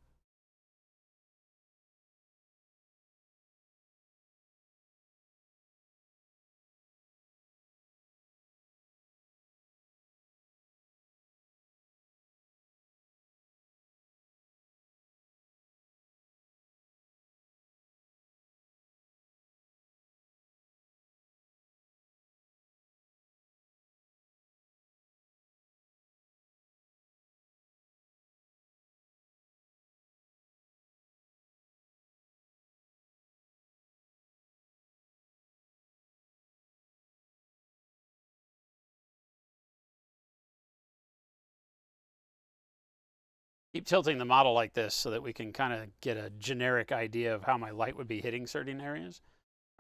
keep tilting the model like this so that we can kind of get a generic idea of how my light would be hitting certain areas,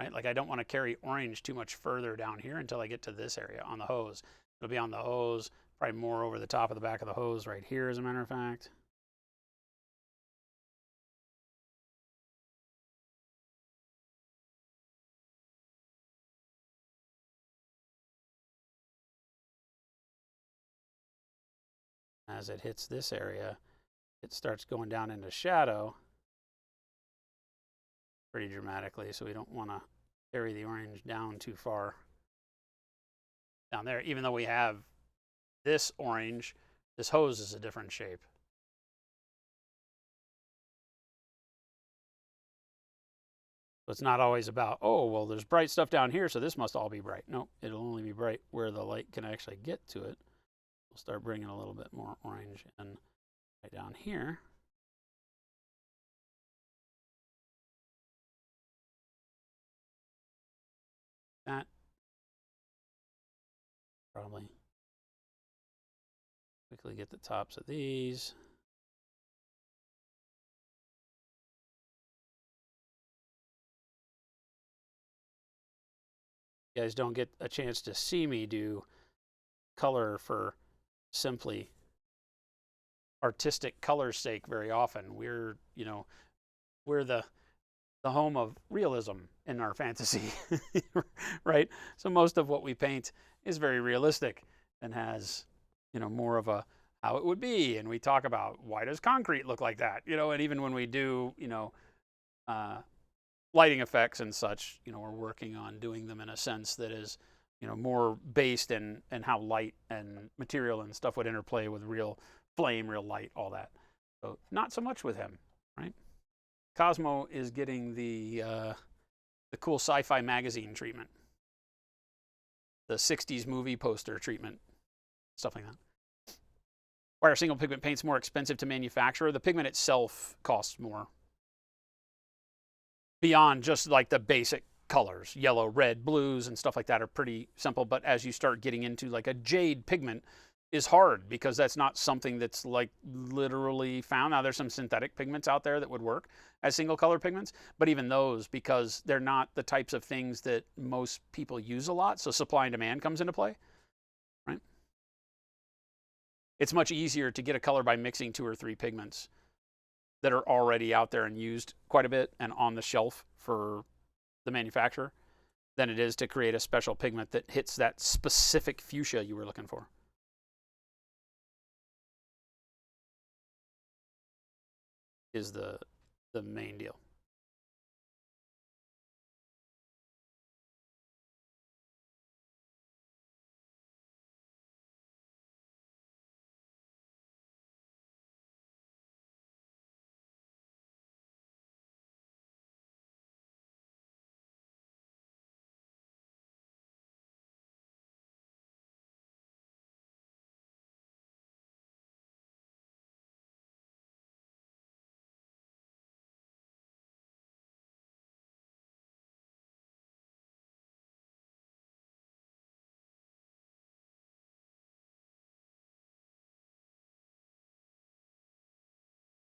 right? Like I don't want to carry orange too much further down here until I get to this area on the hose. It'll be on the hose, probably more over the top of the back of the hose right here, as a matter of fact. As it hits this area, it starts going down into shadow pretty dramatically, so we don't want to carry the orange down too far down there. Even though we have this orange, this hose is a different shape. So it's not always about, oh, well, there's bright stuff down here, so this must all be bright. No, it'll only be bright where the light can actually get to it. We'll start bringing a little bit more orange in right down here. That probably quickly get the tops of these. You guys don't get a chance to see me do color for simply artistic color's sake very often. We're the home of realism in our fantasy, right? So most of what we paint is very realistic and has, more of a how it would be. And we talk about, why does concrete look like that? And even when we do, lighting effects and such, we're working on doing them in a sense that is, more based in how light and material and stuff would interplay with real flame, real light, all that. So not so much with him, right? Kosmo is getting the cool sci-fi magazine treatment, the 60s movie poster treatment, stuff like that. Why are single pigment paints more expensive to manufacture? The pigment itself costs more. Beyond just like the basic colors, yellow, red, blues, and stuff like that are pretty simple. But as you start getting into like a jade pigment, is hard because that's not something that's like literally found. Now there's some synthetic pigments out there that would work as single color pigments, but even those, because they're not the types of things that most people use a lot, so supply and demand comes into play, right? It's much easier to get a color by mixing 2 or 3 pigments that are already out there and used quite a bit and on the shelf for the manufacturer than it is to create a special pigment that hits that specific fuchsia you were looking for. Is the main deal.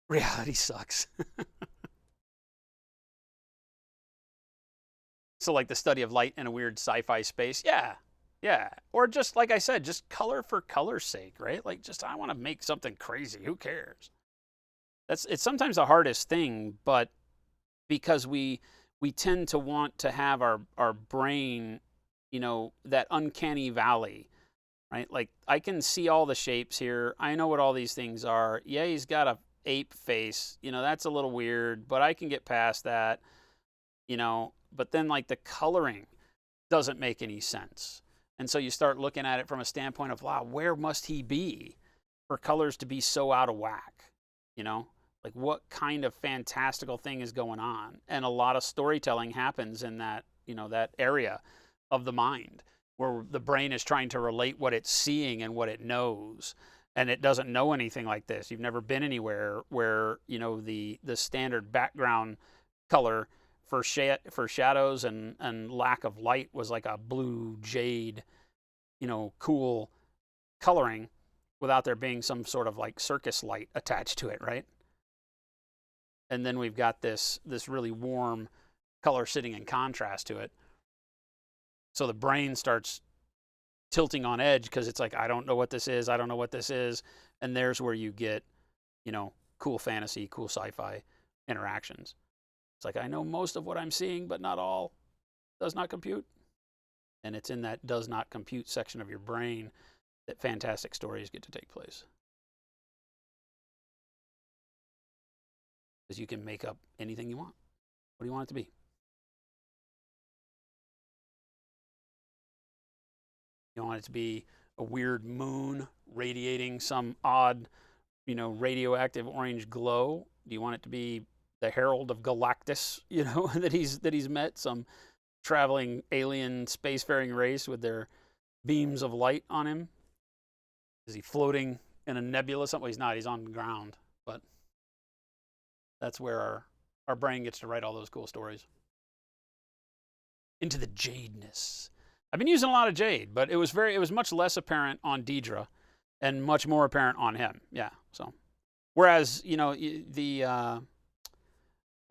Reality sucks. So like the study of light in a weird sci-fi space, yeah. Or just like I said, just color for color's sake, right? Like just I want to make something crazy. Who cares? It's sometimes the hardest thing, but because we tend to want to have our brain, that uncanny valley, right? Like I can see all the shapes here. I know what all these things are. Yeah, he's got a ape face. That's a little weird, but I can get past that. But then like the coloring doesn't make any sense. And so you start looking at it from a standpoint of, wow, where must he be for colors to be so out of whack? Like what kind of fantastical thing is going on? And a lot of storytelling happens in that, that area of the mind where the brain is trying to relate what it's seeing and what it knows. And it doesn't know anything like this. You've never been anywhere where, the standard background color for shadows and lack of light was like a blue jade, cool coloring. without there being some sort of like circus light attached to it, right? And then we've got this really warm color sitting in contrast to it. So the brain starts tilting on edge because it's like, I don't know what this is. I don't know what this is. And there's where you get, you know, cool fantasy, cool sci-fi interactions. It's like, I know most of what I'm seeing, but not all. Does not compute. And it's in that does not compute section of your brain that fantastic stories get to take place. Because you can make up anything you want. What do you want it to be? You want it to be a weird moon radiating some odd, you know, radioactive orange glow? Do you want it to be the Herald of Galactus, you know, that he's met, some traveling alien spacefaring race with their beams of light on him? Is he floating in a nebula? Well, he's not. He's on the ground. But that's where our brain gets to write all those cool stories. Into the jadeness. I've been using a lot of jade, but it was much less apparent on Deidre and much more apparent on him. Yeah. So, whereas, you know, the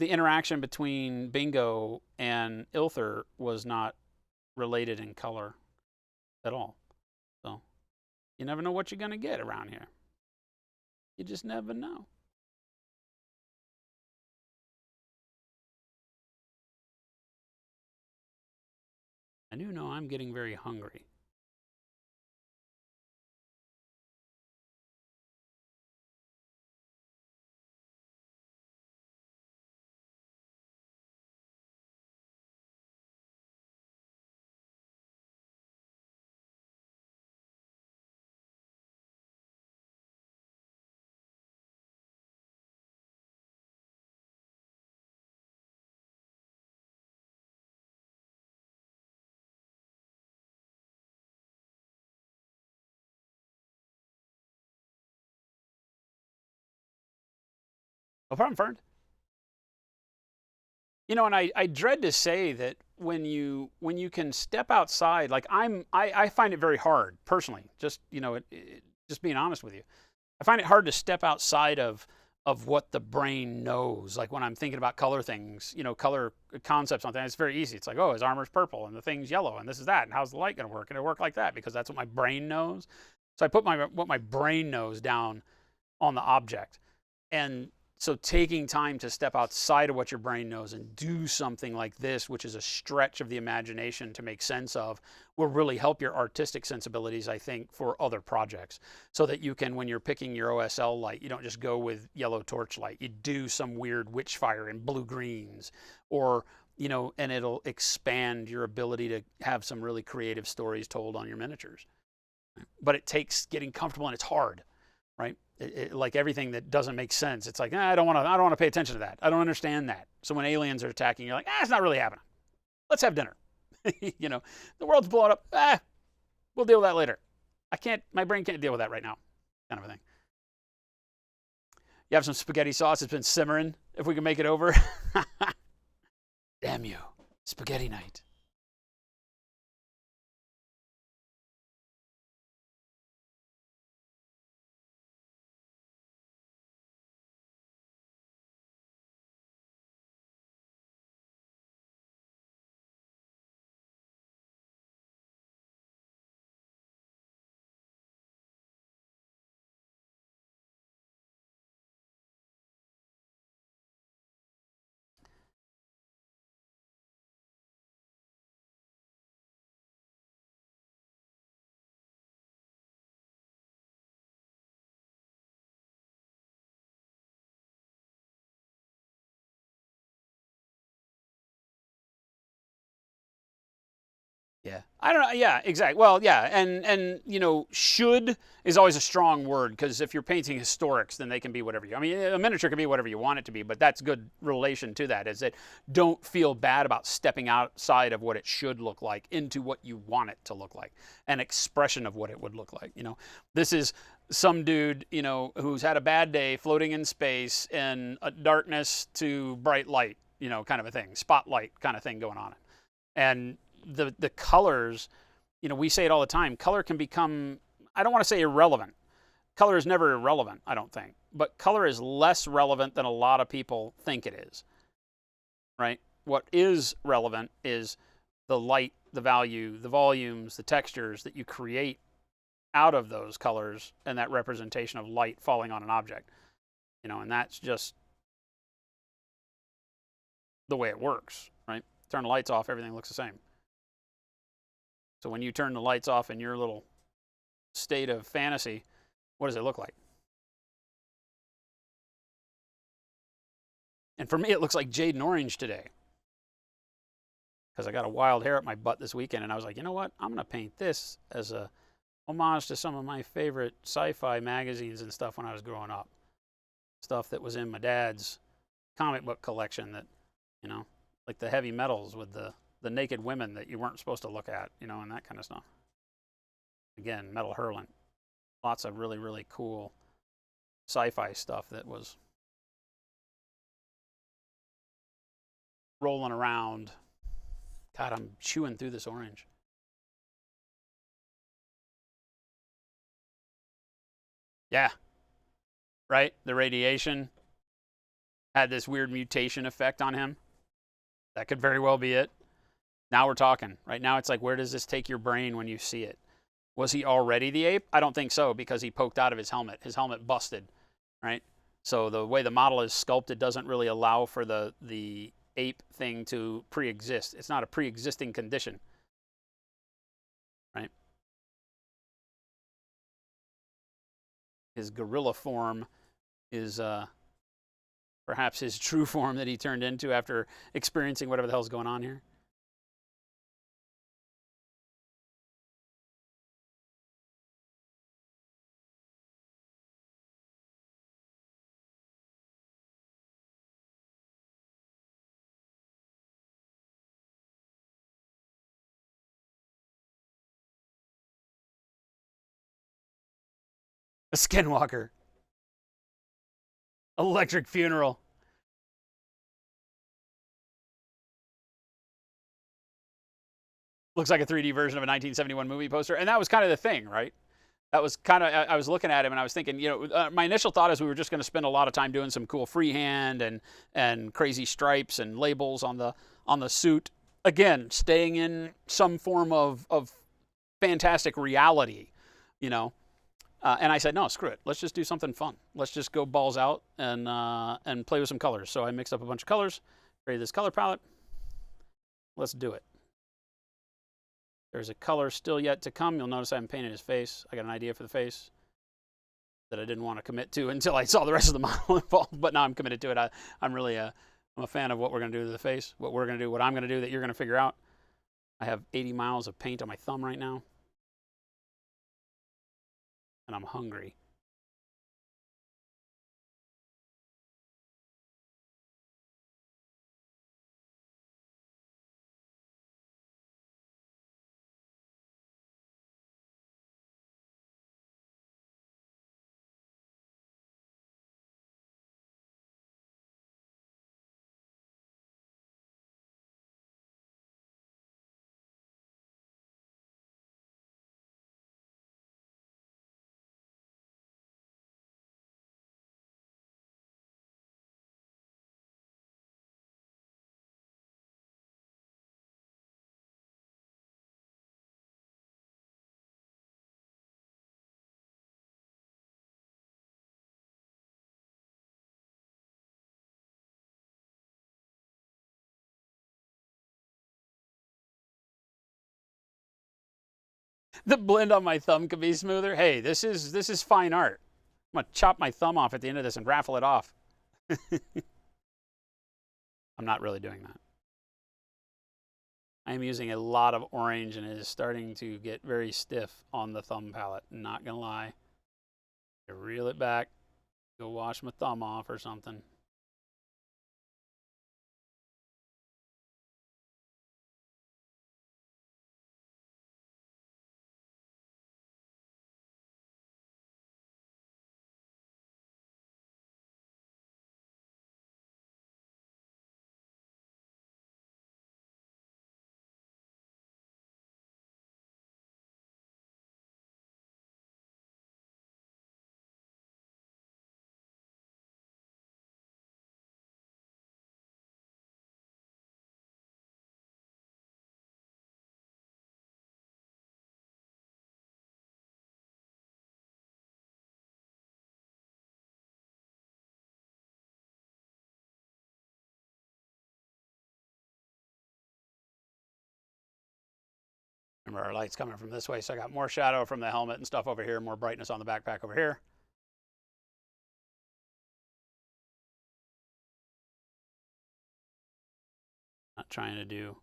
interaction between Bingo and Ilther was not related in color at all. So, you never know what you're going to get around here. You just never know. I do know I'm getting very hungry. No problem, Fern. You know, and I dread to say that when you can step outside, like I find it very hard personally. Just, you know, just being honest with you, I find it hard to step outside of what the brain knows. Like when I'm thinking about color things, you know, color concepts on things, it's very easy. It's like, oh, his armor's purple and the thing's yellow and this is that, and how's the light going to work? And it'll work like that because that's what my brain knows. So I put what my brain knows down on the object. And so taking time to step outside of what your brain knows and do something like this, which is a stretch of the imagination to make sense of, will really help your artistic sensibilities, I think, for other projects. So that you can, when you're picking your OSL light, you don't just go with yellow torch light. You do some weird witch fire in blue greens, or, you know, and it'll expand your ability to have some really creative stories told on your miniatures. But it takes getting comfortable, and it's hard, right? Like everything that doesn't make sense, it's like, I don't want to pay attention to that. I don't understand that. So when aliens are attacking, you're like, it's not really happening. Let's have dinner. You know, the world's blowing up. We'll deal with that later. My brain can't deal with that right now, kind of a thing. You have some spaghetti sauce. It's been simmering. If we can make it over. Damn you, spaghetti night. Yeah, I don't know. Yeah, exactly. Well, yeah, and you know, should is always a strong word because if you're painting historics, then they can be whatever you. I mean, a miniature can be whatever you want it to be, but that's good relation to that. Is that don't feel bad about stepping outside of what it should look like into what you want it to look like, an expression of what it would look like. You know, this is some dude, you know, who's had a bad day floating in space in a darkness to bright light, you know, kind of a thing, spotlight kind of thing going on, and the colors, you know, we say it all the time, color can become, I don't want to say irrelevant, color is never irrelevant, I don't think. But color is less relevant than a lot of people think it is, right? What is relevant is the light, the value, the volumes, the textures that you create out of those colors and that representation of light falling on an object. And that's just the way it works, right? Turn the lights off, everything looks the same. So when you turn the lights off in your little state of fantasy, what does it look like? And for me, it looks like jade and orange today. Because I got a wild hair at my butt this weekend, and I was like, you know what? I'm going to paint this as a homage to some of my favorite sci-fi magazines and stuff when I was growing up. Stuff that was in my dad's comic book collection that, like the heavy metals with the naked women that you weren't supposed to look at, and that kind of stuff. Again, metal hurling. Lots of really, really cool sci-fi stuff that was rolling around. God, I'm chewing through this orange. Yeah. Right? The radiation had this weird mutation effect on him. That could very well be it. Now we're talking. Right now it's like, where does this take your brain when you see it? Was he already the ape? I don't think so, because he poked out of his helmet. His helmet busted, right? So the way the model is sculpted doesn't really allow for the ape thing to pre-exist. It's not a pre-existing condition, right? His gorilla form is perhaps his true form that he turned into after experiencing whatever the hell's going on here. A skinwalker. Electric funeral. Looks like a 3D version of a 1971 movie poster. And that was kind of the thing, right? That was kind of, I was looking at him and I was thinking, my initial thought is we were just going to spend a lot of time doing some cool freehand and crazy stripes and labels on the suit. Again, staying in some form of fantastic reality, and I said, no, screw it. Let's just do something fun. Let's just go balls out and play with some colors. So I mixed up a bunch of colors, created this color palette. Let's do it. There's a color still yet to come. You'll notice I haven't painted his face. I got an idea for the face that I didn't want to commit to until I saw the rest of the model involved. But now I'm committed to it. I'm a fan of what we're going to do to the face, what we're going to do, what I'm going to do that you're going to figure out. I have 80 miles of paint on my thumb right now. And I'm hungry. The blend on my thumb could be smoother. Hey, this is fine art. I'm gonna chop my thumb off at the end of this and raffle it off. I'm not really doing that. I am using a lot of orange and it is starting to get very stiff on the thumb palette. Not gonna lie. I reel it back, go wash my thumb off or something. Remember, our light's coming from this way, so I got more shadow from the helmet and stuff over here, more brightness on the backpack over here. Not trying to do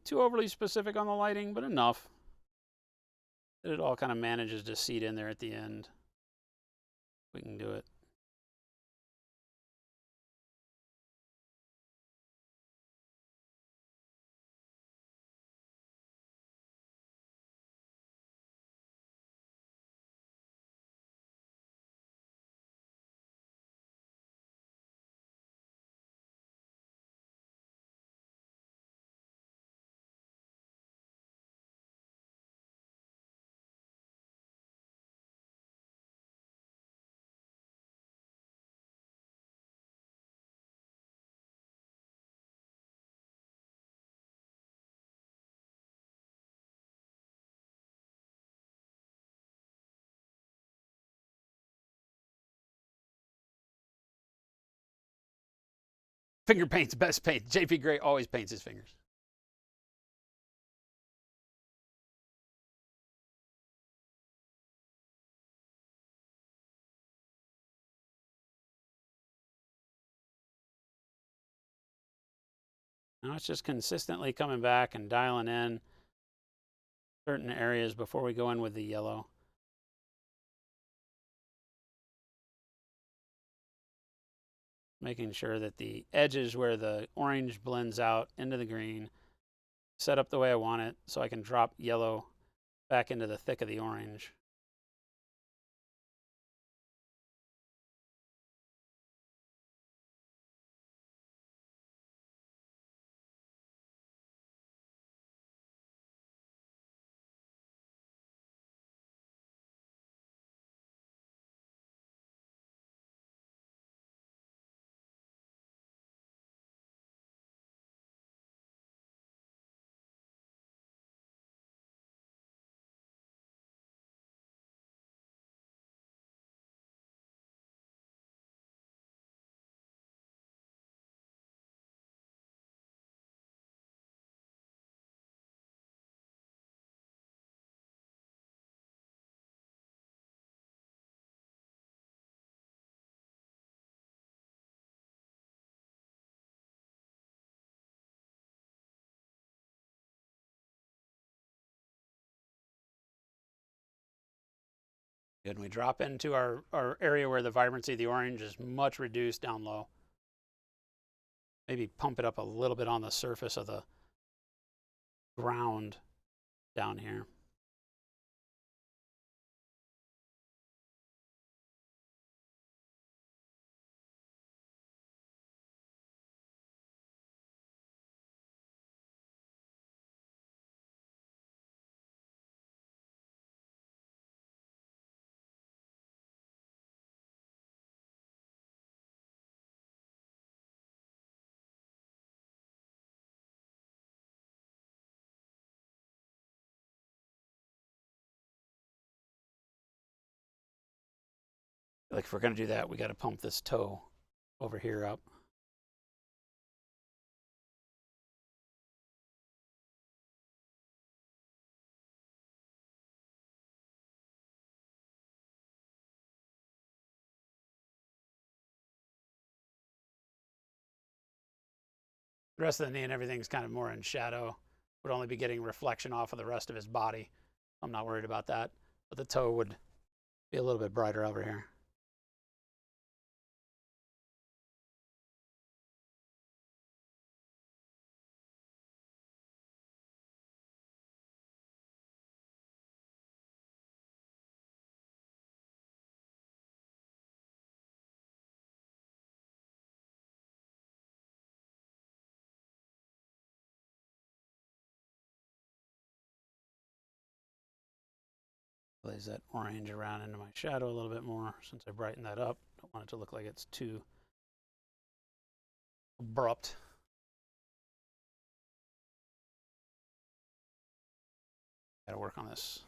too overly specific on the lighting, but enough that it all kind of manages to seed in there at the end. We can do it. Finger paint's best paint. JP Gray always paints his fingers. Now it's just consistently coming back and dialing in certain areas before we go in with the yellow. Making sure that the edges where the orange blends out into the green set up the way I want it so I can drop yellow back into the thick of the orange. Good. And we drop into our area where the vibrancy of the orange is much reduced down low. Maybe pump it up a little bit on the surface of the ground down here. Like if we're going to do that, we got to pump this toe over here up. The rest of the knee and everything's kind of more in shadow. Would only be getting reflection off of the rest of his body. I'm not worried about that. But the toe would be a little bit brighter over here. Blaze that orange around into my shadow a little bit more since I brightened that up. Don't want it to look like it's too abrupt. Got to work on this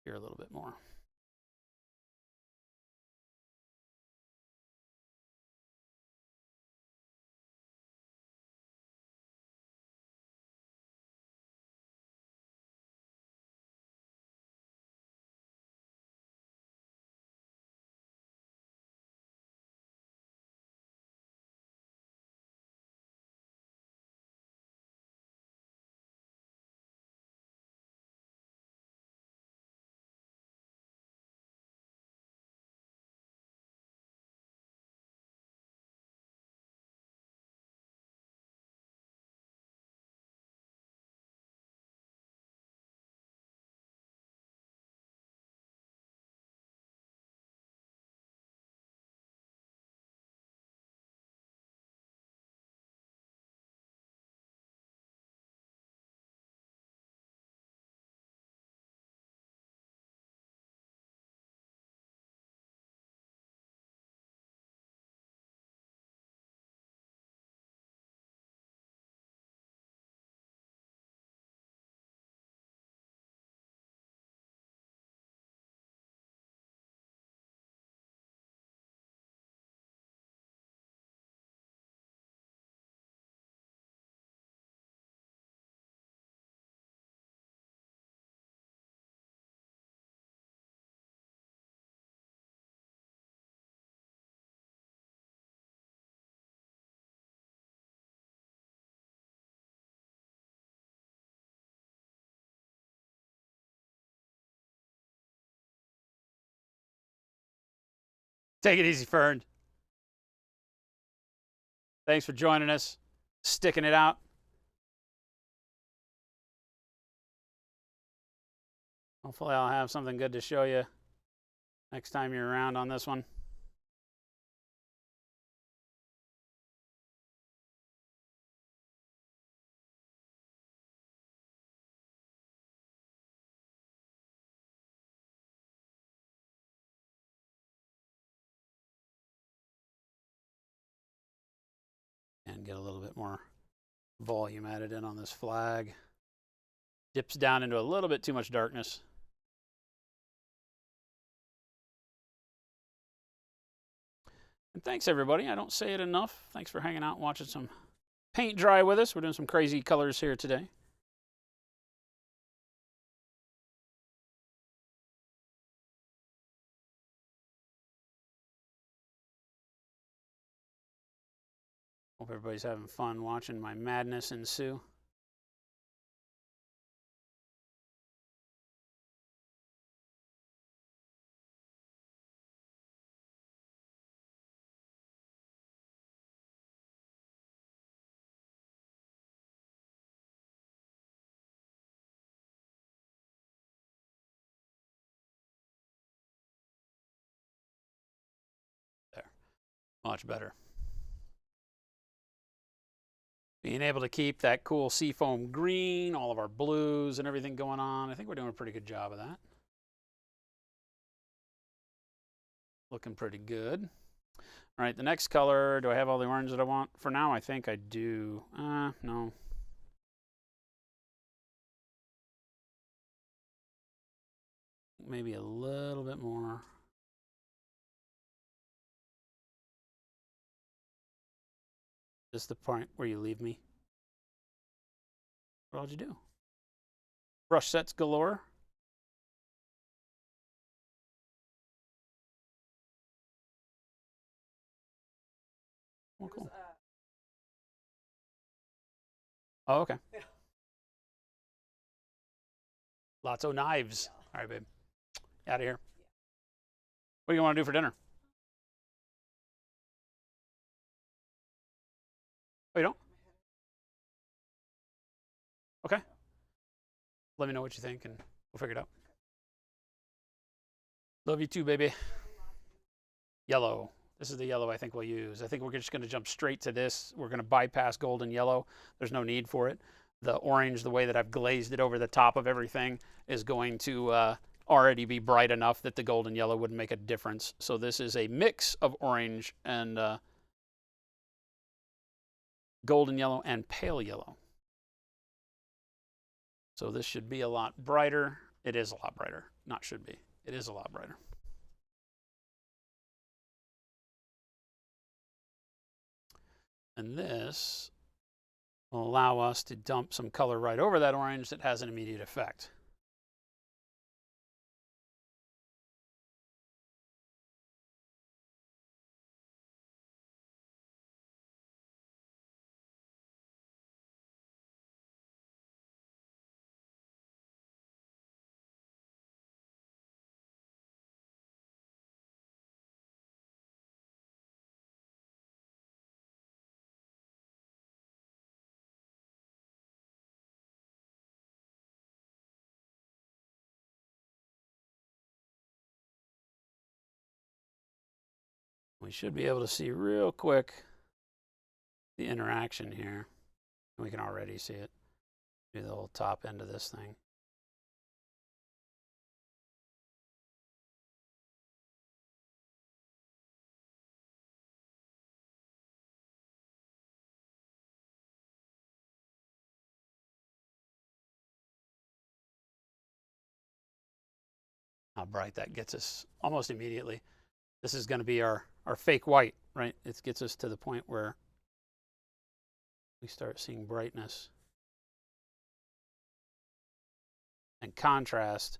here a little bit more. Take it easy, Fern. Thanks for joining us, sticking it out. Hopefully I'll have something good to show you next time you're around on this one. And get a little bit more volume added in on this flag. Dips down into a little bit too much darkness. And thanks, everybody. I don't say it enough. Thanks for hanging out and watching some paint dry with us. We're doing some crazy colors here today. Hope everybody's having fun watching my madness ensue. There. Much better. Being able to keep that cool seafoam green, all of our blues and everything going on. I think we're doing a pretty good job of that. Looking pretty good. All right, the next color, do I have all the orange that I want? For now, I think I do. No. Maybe a little bit more. This is the point where you leave me. What did you do? Brush sets galore. Oh, cool. Oh, okay. Yeah. Lots of knives. Yeah. All right, babe. Out of here. What do you want to do for dinner? Oh, you don't? Okay. Let me know what you think, and we'll figure it out. Love you too, baby. Yellow. This is the yellow I think we'll use. I think we're just going to jump straight to this. We're going to bypass gold and yellow. There's no need for it. The orange, the way that I've glazed it over the top of everything, is going to already be bright enough that the gold and yellow wouldn't make a difference. So this is a mix of orange and golden yellow and pale yellow. So this should be a lot brighter. It is a lot brighter. Not should be. It is a lot brighter. And this will allow us to dump some color right over that orange that has an immediate effect. We should be able to see real quick the interaction here. We can already see it. Do the whole top end of this thing. How bright that gets us almost immediately. This is going to be our fake white, right? It gets us to the point where we start seeing brightness. And contrast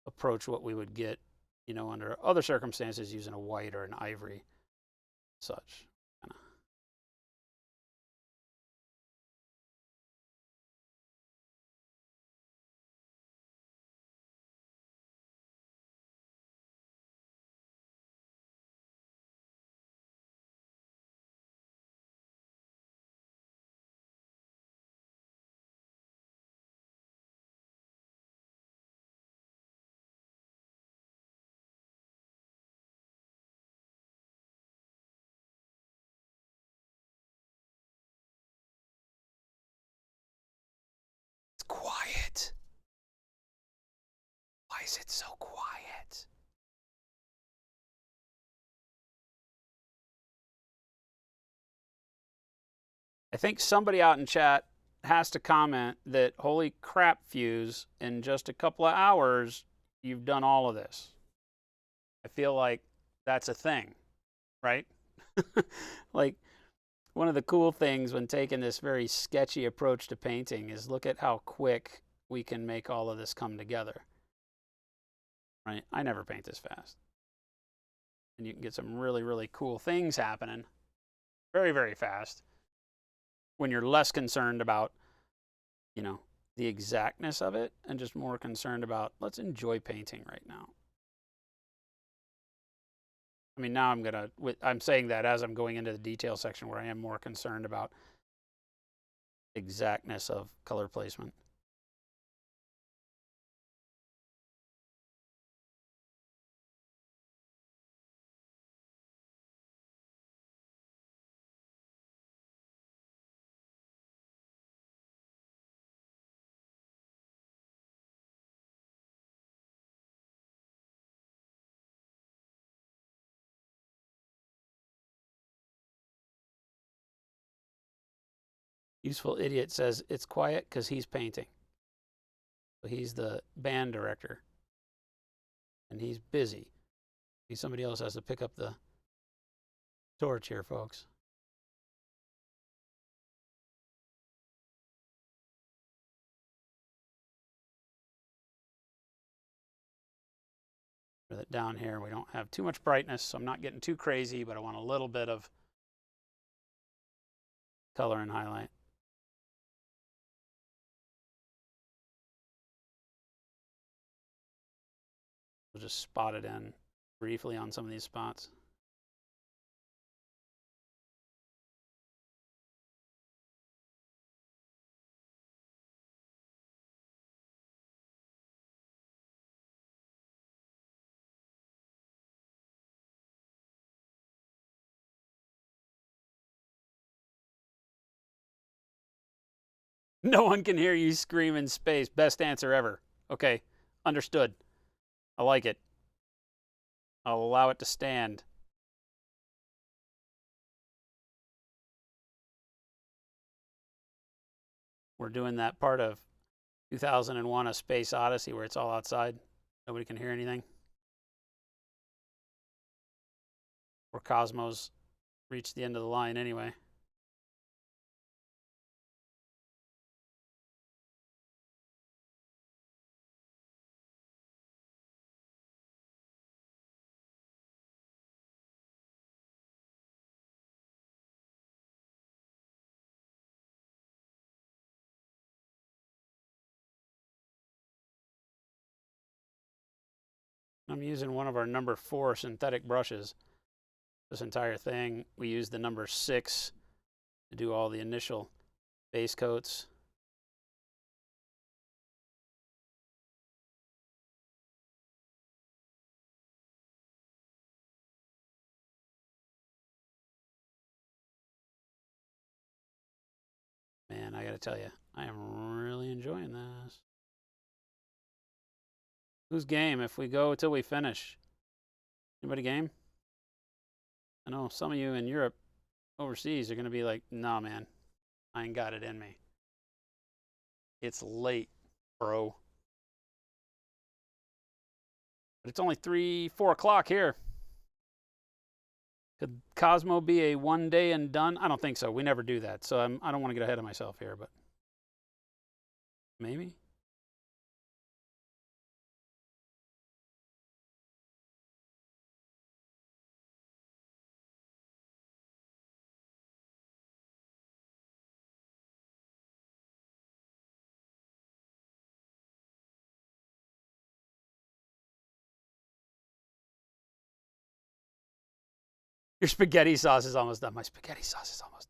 approach what we would get, you know, under other circumstances using a white or an ivory, such. quiet? Why is it so quiet? I think somebody out in chat has to comment that, holy crap, Fuse, in just a couple of hours, you've done all of this. I feel like that's a thing, right? Like, one of the cool things when taking this very sketchy approach to painting is look at how quick we can make all of this come together, right? I never paint this fast. And you can get some really, really cool things happening very, very fast when you're less concerned about, you know, the exactness of it and just more concerned about, let's enjoy painting right now. I mean, now I'm saying that as I'm going into the detail section where I am more concerned about exactness of color placement. Useful Idiot says it's quiet because he's painting. So he's the band director. And he's busy. Somebody else has to pick up the torch here, folks. That down here we don't have too much brightness, so I'm not getting too crazy, but I want a little bit of color and highlight. We'll just spot it in briefly on some of these spots. No one can hear you scream in space. Best answer ever. Okay, understood. I like it. I'll allow it to stand. We're doing that part of 2001: A Space Odyssey where it's all outside. Nobody can hear anything. Or Cosmos reached the end of the line anyway. I'm using one of our number 4 synthetic brushes. This entire thing, we use the number 6 to do all the initial base coats. Man, I gotta tell you, I am really enjoying this. Who's game if we go till we finish? Anybody game? I know some of you in Europe, overseas, are gonna be like, nah, man, I ain't got it in me. It's late, bro. But it's only 4 o'clock here. Could Cosmo be a one day and done? I don't think so. We never do that. So I don't want to get ahead of myself here, but maybe. Your spaghetti sauce is almost done. My spaghetti sauce is almost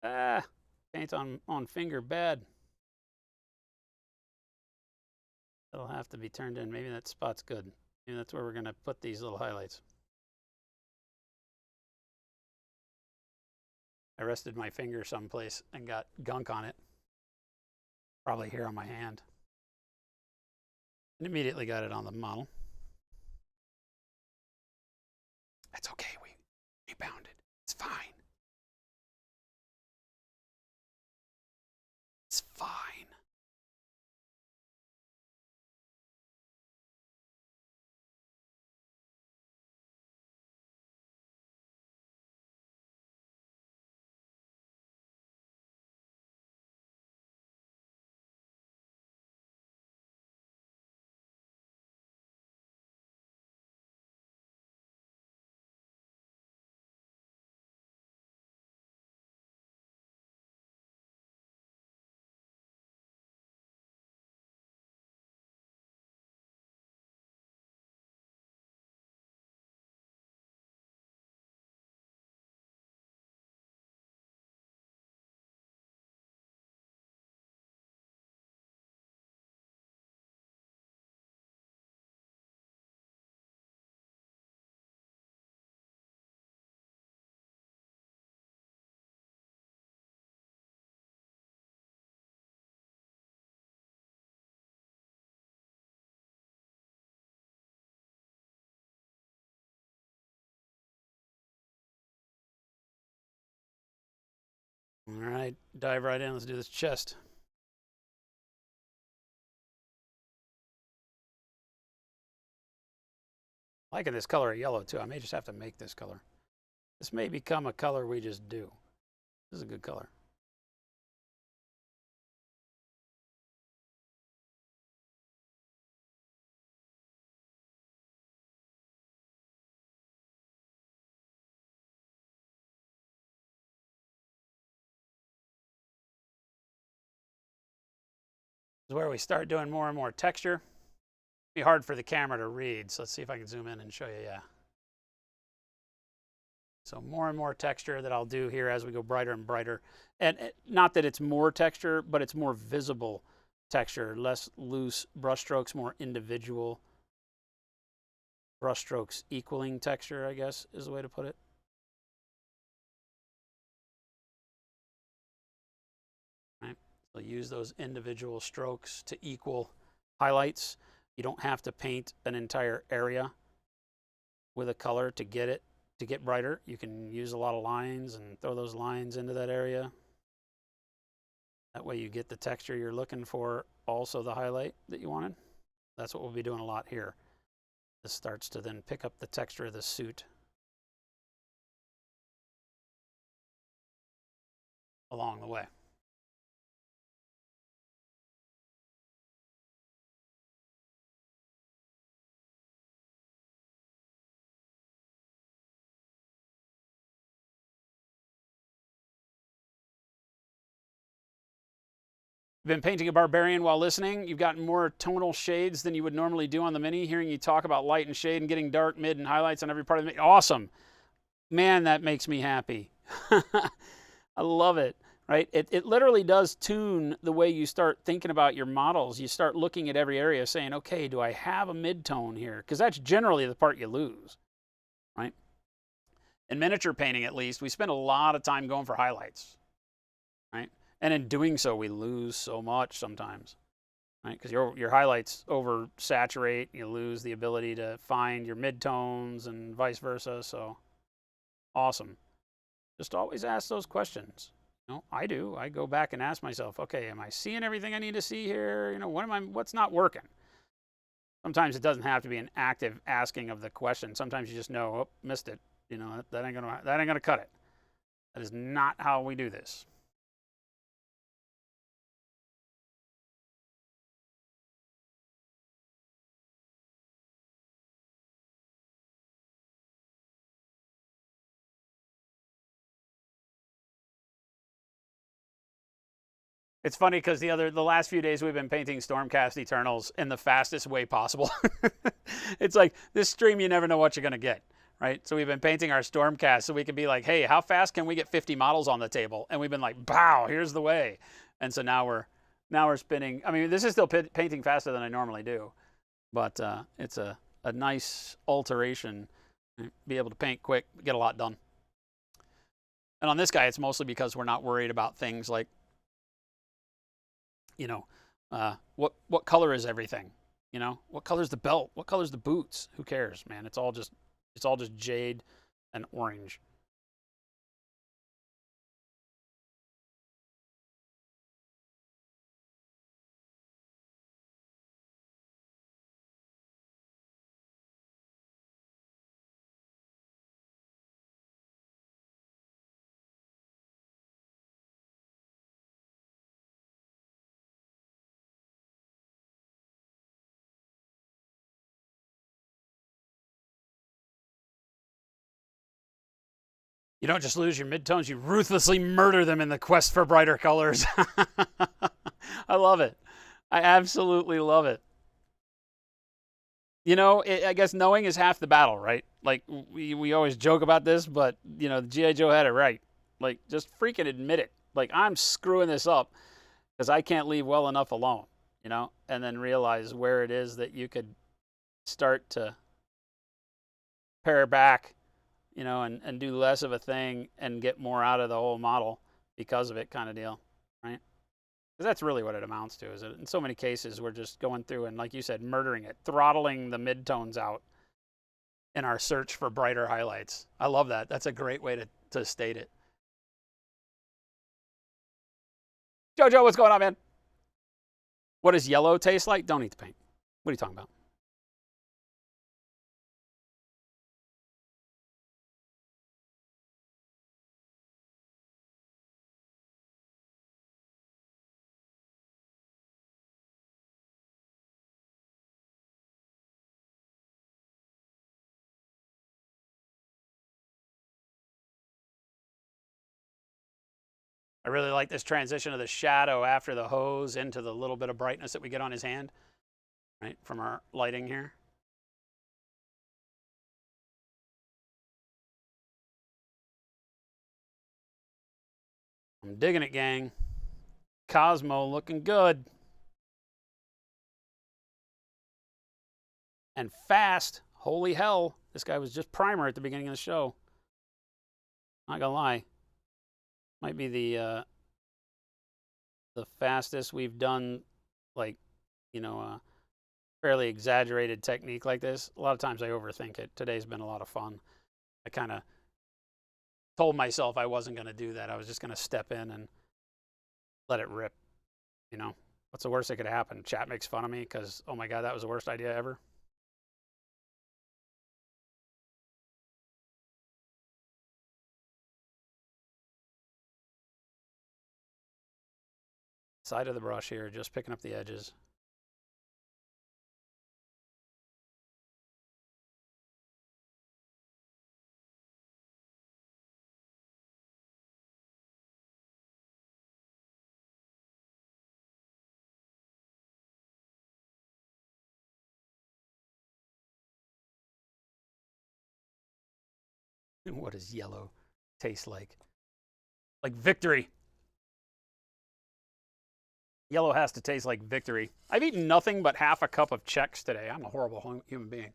done. Ah, paint on finger bad. It'll have to be turned in. Maybe that spot's good. Maybe that's where we're going to put these little highlights. I rested my finger someplace and got gunk on it. Probably here on my hand. And immediately got it on the model. That's okay. We rebounded. It's fine. It's fine. All right, dive right in. Let's do this chest. Liking this color of yellow too. I may just have to make this color. This may become a color we just do. This is a good color. This is where we start doing more and more texture. It'll be hard for the camera to read, so let's see if I can zoom in and show you, yeah. So more and more texture that I'll do here as we go brighter and brighter. And not that it's more texture, but it's more visible texture, less loose brushstrokes, more individual brushstrokes equaling texture, I guess is the way to put it. Right. So use those individual strokes to equal highlights. You don't have to paint an entire area with a color to get it to get brighter. You can use a lot of lines and throw those lines into that area. That way you get the texture you're looking for, also the highlight that you wanted. That's what we'll be doing a lot here. This starts to then pick up the texture of the suit along the way. Been painting a barbarian while listening. You've gotten more tonal shades than you would normally do on the Mini. Hearing you talk about light and shade and getting dark, mid, and highlights on every part of the Mini. Awesome. Man, that makes me happy. I love it, right? It literally does tune the way you start thinking about your models. You start looking at every area saying, okay, do I have a mid-tone here? Because that's generally the part you lose, right? In miniature painting, at least, we spend a lot of time going for highlights, right? And in doing so, we lose so much sometimes, right? Because your highlights oversaturate. You lose the ability to find your midtones and vice versa. So awesome. Just always ask those questions. You know, I do. I go back and ask myself, okay, am I seeing everything I need to see here? You know, what's not working? Sometimes it doesn't have to be an active asking of the question. Sometimes you just know, oh, missed it. You know, that ain't gonna cut it. That is not how we do this. It's funny because the last few days we've been painting Stormcast Eternals in the fastest way possible. It's like this stream, you never know what you're going to get, right? So we've been painting our Stormcast so we can be like, hey, how fast can we get 50 models on the table? And we've been like, bow, here's the way. And so now we're Now we're spinning. I mean, this is still painting faster than I normally do, but it's a nice alteration. Be able to paint quick, get a lot done. And on this guy, it's mostly because we're not worried about things like, you know, what color is everything? You know, what color's the belt? What color's the boots? Who cares, man? It's all just jade and orange. You don't just lose your midtones, you ruthlessly murder them in the quest for brighter colors. I love it. I absolutely love it. You know, I guess knowing is half the battle, right? Like, we always joke about this, but, you know, G.I. Joe had it right. Like, just freaking admit it. Like, I'm screwing this up because I can't leave well enough alone, you know? And then realize where it is that you could start to pare back, you know, and do less of a thing and get more out of the whole model because of it, kind of deal, right? Because that's really what it amounts to, is it? In so many cases, we're just going through and, like you said, murdering it, throttling the midtones out in our search for brighter highlights. I love that. That's a great way to state it. Jojo, what's going on, man? What does yellow taste like? Don't eat the paint. What are you talking about? I really like this transition of the shadow after the hose into the little bit of brightness that we get on his hand, right, from our lighting here. I'm digging it, gang. Kosmo looking good. And fast. Holy hell. This guy was just primer at the beginning of the show. Not gonna lie. Might be the fastest we've done, like, you know, fairly exaggerated technique like this. A lot of times I overthink it. Today's been a lot of fun. I kind of told myself I wasn't going to do that. I was just going to step in and let it rip. You know, what's the worst that could happen? Chat makes fun of me because, oh my God, that was the worst idea ever. Side of the brush here, just picking up the edges. What does yellow taste like? Like victory. Yellow has to taste like victory. I've eaten nothing but half a cup of Chex today. I'm a horrible human being.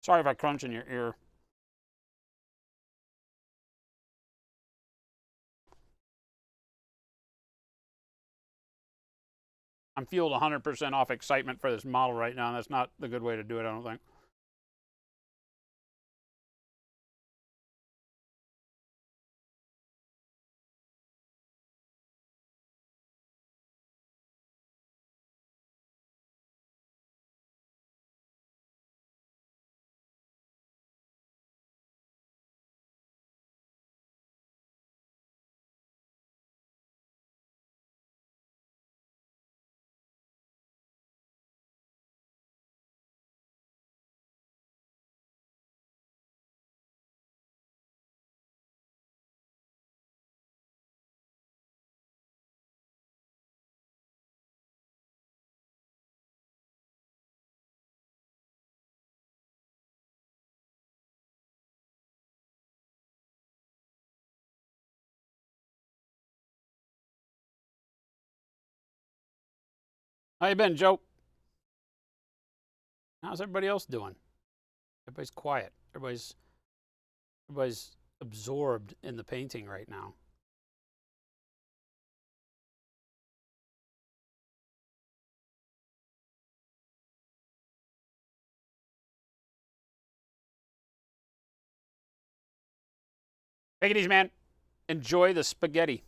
Sorry if I crunch in your ear. I'm fueled 100% off excitement for this model right now, and that's not the good way to do it, I don't think. How you been, Joe? How's everybody else doing? Everybody's quiet. Everybody's absorbed in the painting right now. Take it easy, man. Enjoy the spaghetti.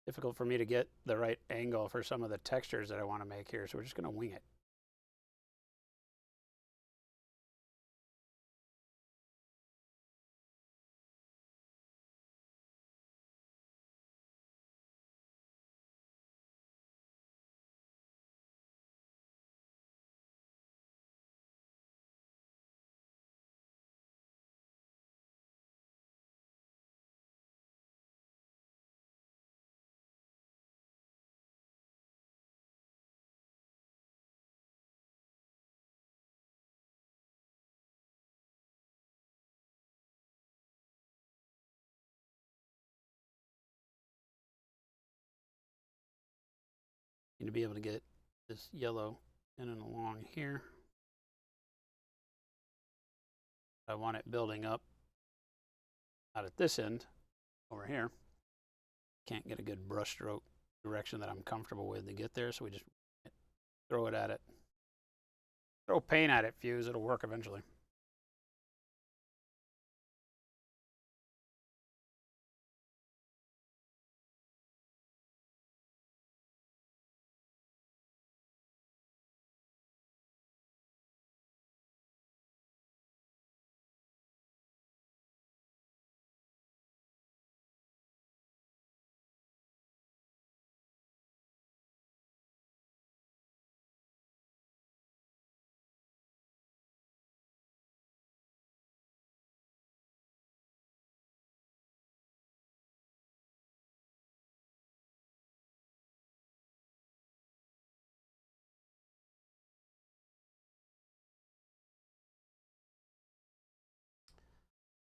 Difficult for me to get the right angle for some of the textures that I want to make here, so we're just going to wing it. Need to be able to get this yellow in and along here. I want it building up out at this end over here. Can't get a good brush stroke direction that I'm comfortable with to get there, so we just throw it at it. Throw paint at it, Fuse. It'll work eventually.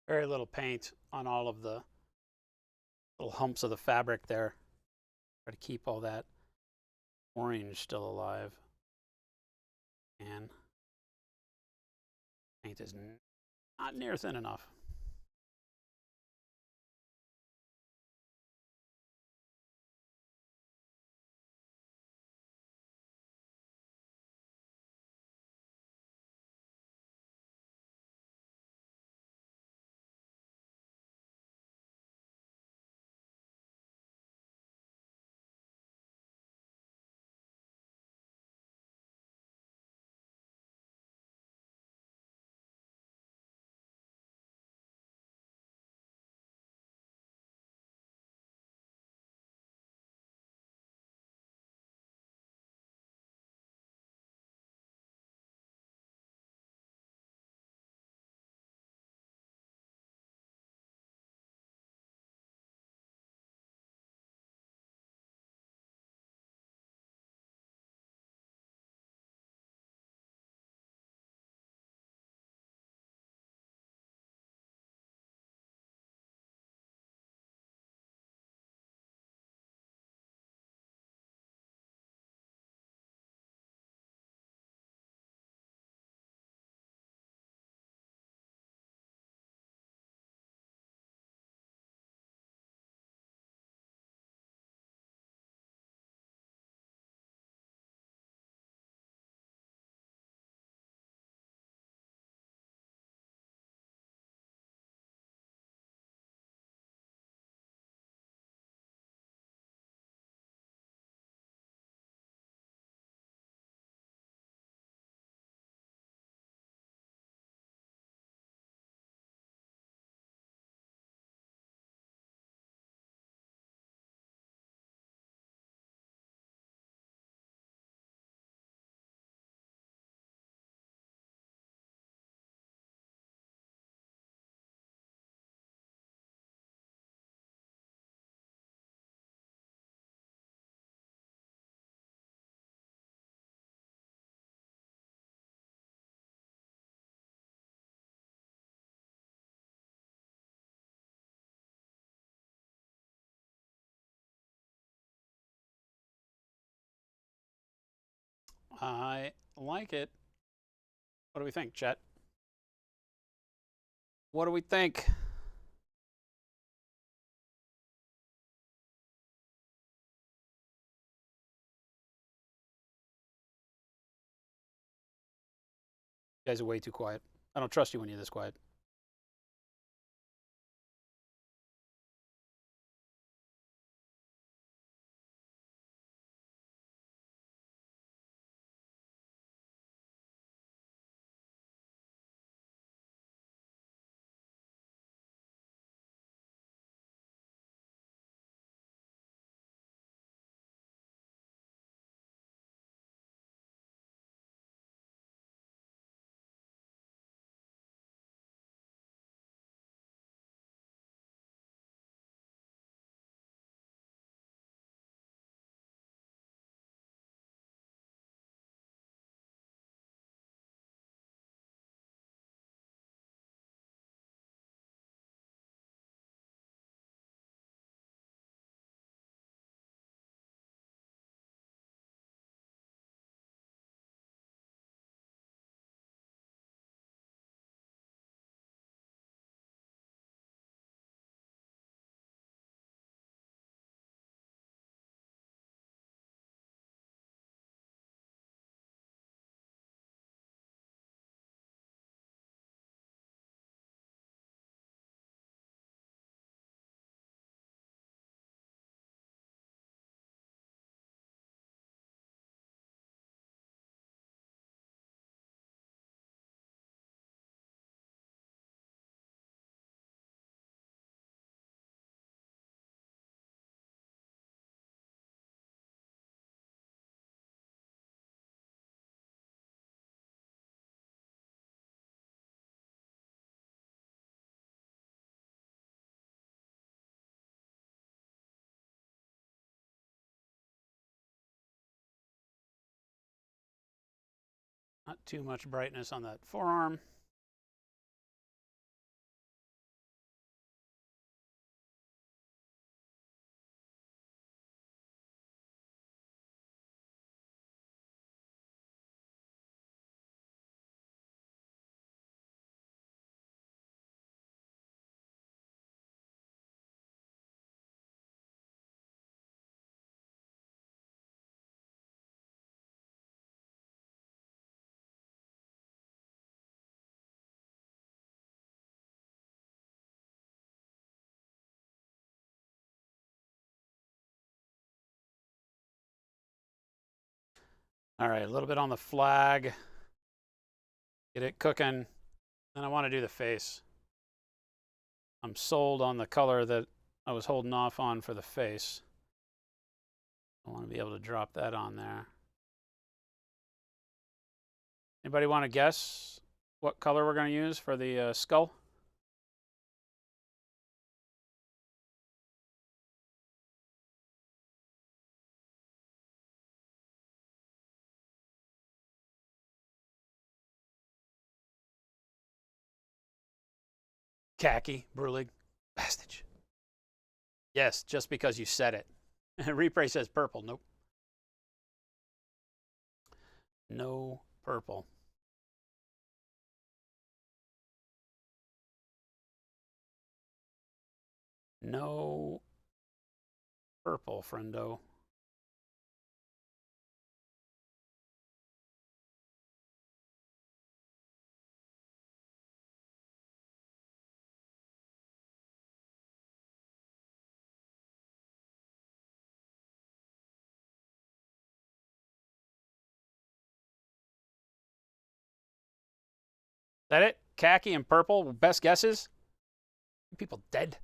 Very little paint on all of the little humps of the fabric there. Try to keep all that orange still alive. And paint is not near thin enough. I like it. What do we think, Chet? What do we think? You guys are way too quiet. I don't trust you when you're this quiet. Not too much brightness on that forearm. All right, a little bit on the flag. Get it cooking. Then I want to do the face. I'm sold on the color that I was holding off on for the face. I want to be able to drop that on there. Anybody want to guess what color we're going to use for the skull? Khaki, Brulig, Bastage. Yes, just because you said it. Repray says purple. Nope. No purple. No purple, friendo. That it? Khaki and purple? Best guesses? People dead.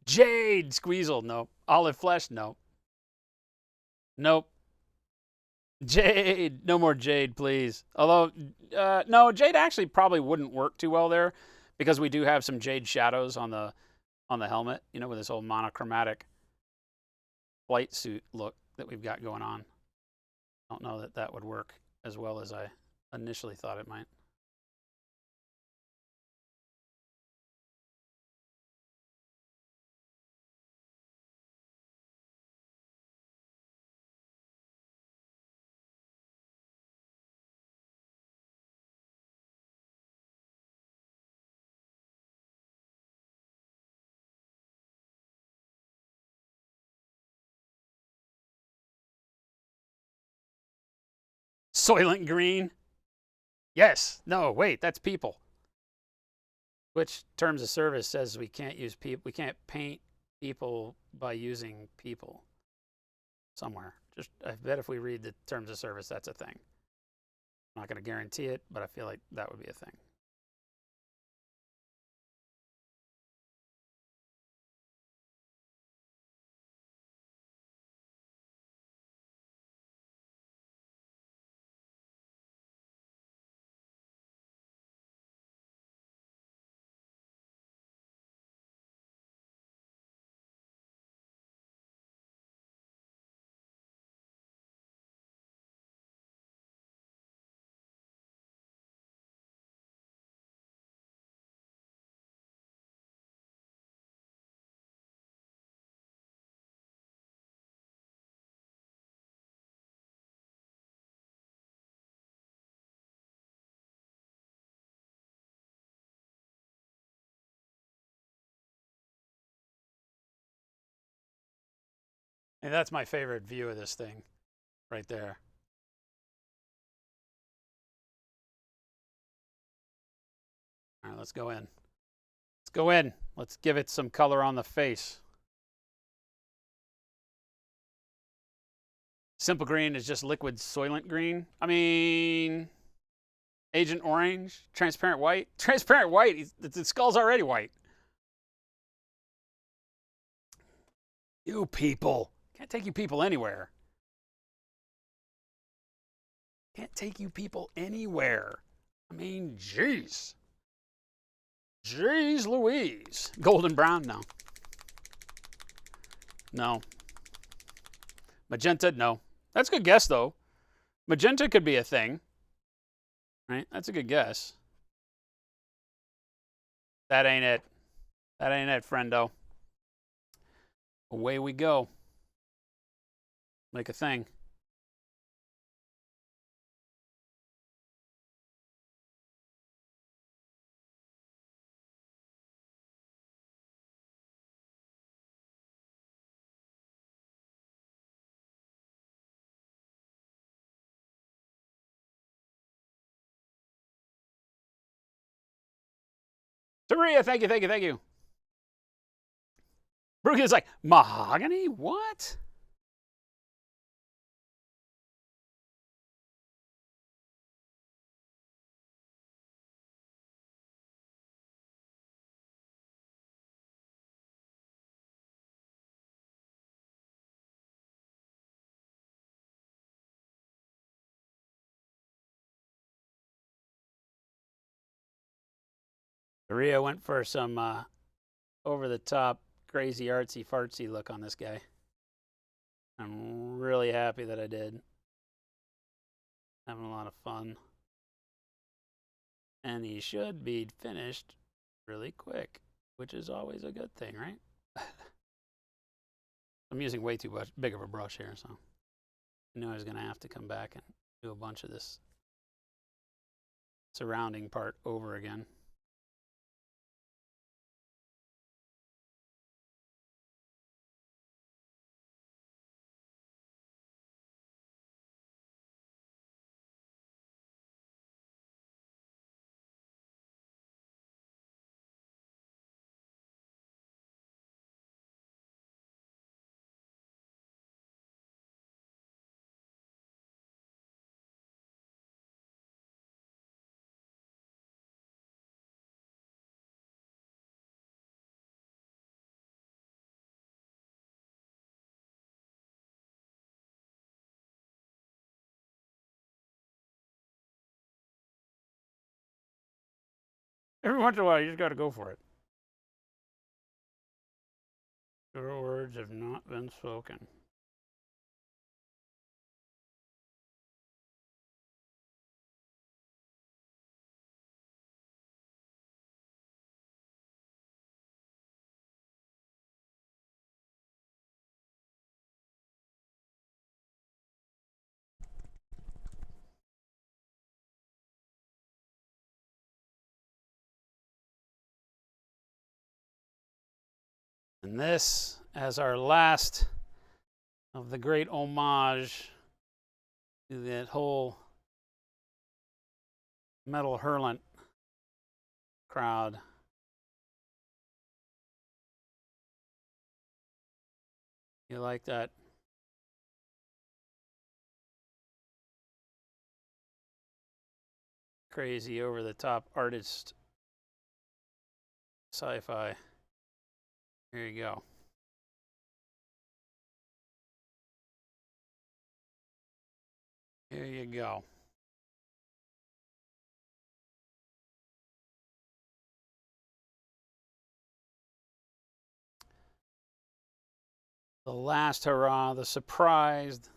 Jade, Squeezle, nope. Olive flesh, nope. Nope. Jade, no more Jade, please. Although, no, Jade actually probably wouldn't work too well there because we do have some Jade shadows on the helmet, you know, with this whole monochromatic flight suit look that we've got going on. I don't know that that would work as well as I initially thought it might. Soylent Green. Yes. No, wait, that's people. Which terms of service says we can't use people, we can't paint people by using people somewhere. Just, I bet if we read the terms of service, that's a thing. I'm not going to guarantee it, but I feel like that would be a thing. And that's my favorite view of this thing right there. All right, let's go in. Let's go in. Let's give it some color on the face. Simple green is just liquid Soylent Green. I mean, Agent Orange, transparent white. Transparent white, the skull's already white. You people. Can't take you people anywhere. Can't take you people anywhere. I mean, jeez. Jeez Louise. Golden brown? No. No. Magenta? No. That's a good guess, though. Magenta could be a thing. Right? That's a good guess. That ain't it. That ain't it, friendo. Away we go. Make a thing. Taria, thank you, thank you, thank you. Brooke is like, mahogany? What? Taria went for some over-the-top, crazy, artsy-fartsy look on this guy. I'm really happy that I did. Having a lot of fun. And he should be finished really quick, which is always a good thing, right? I'm using way too big of a brush here, so I knew I was going to have to come back and do a bunch of this surrounding part over again. Every once in a while, you just got to go for it. Your words have not been spoken. And this, as our last of the great homage to that whole Metal Hurlant crowd. You like that? Crazy over the top artist sci-fi. Here you go. Here you go. The last hurrah, the surprised.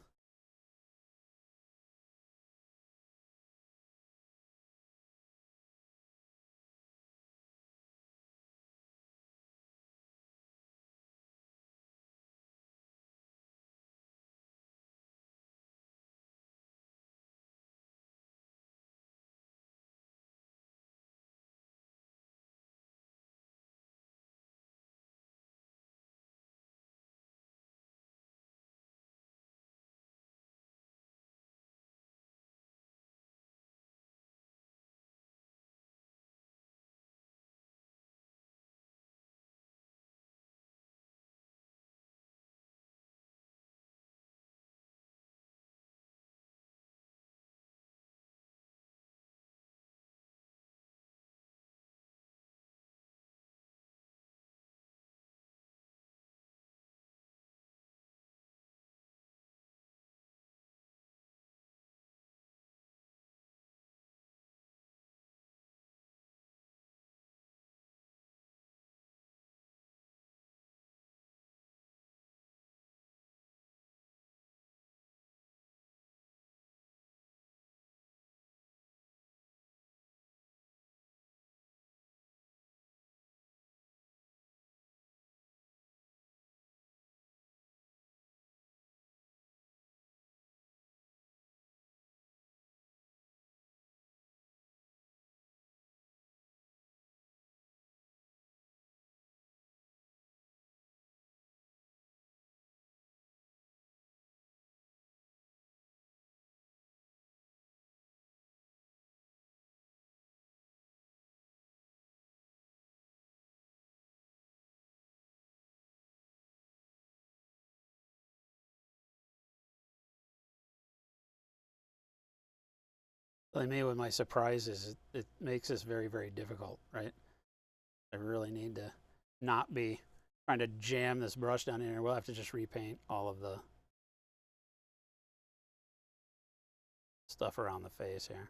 Like me with my surprises, it makes this very, very difficult, right? I really need to not be trying to jam this brush down in here. We'll have to just repaint all of the stuff around the face here.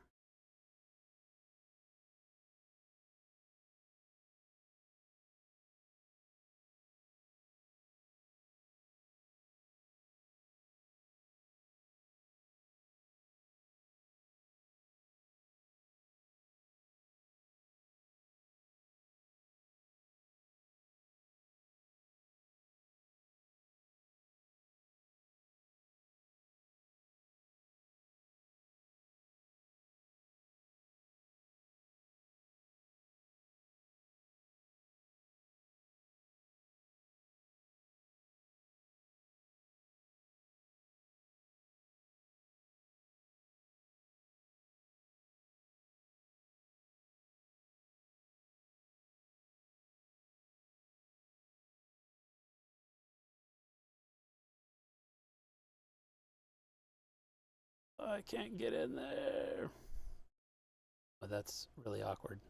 I can't get in there. But that's really awkward.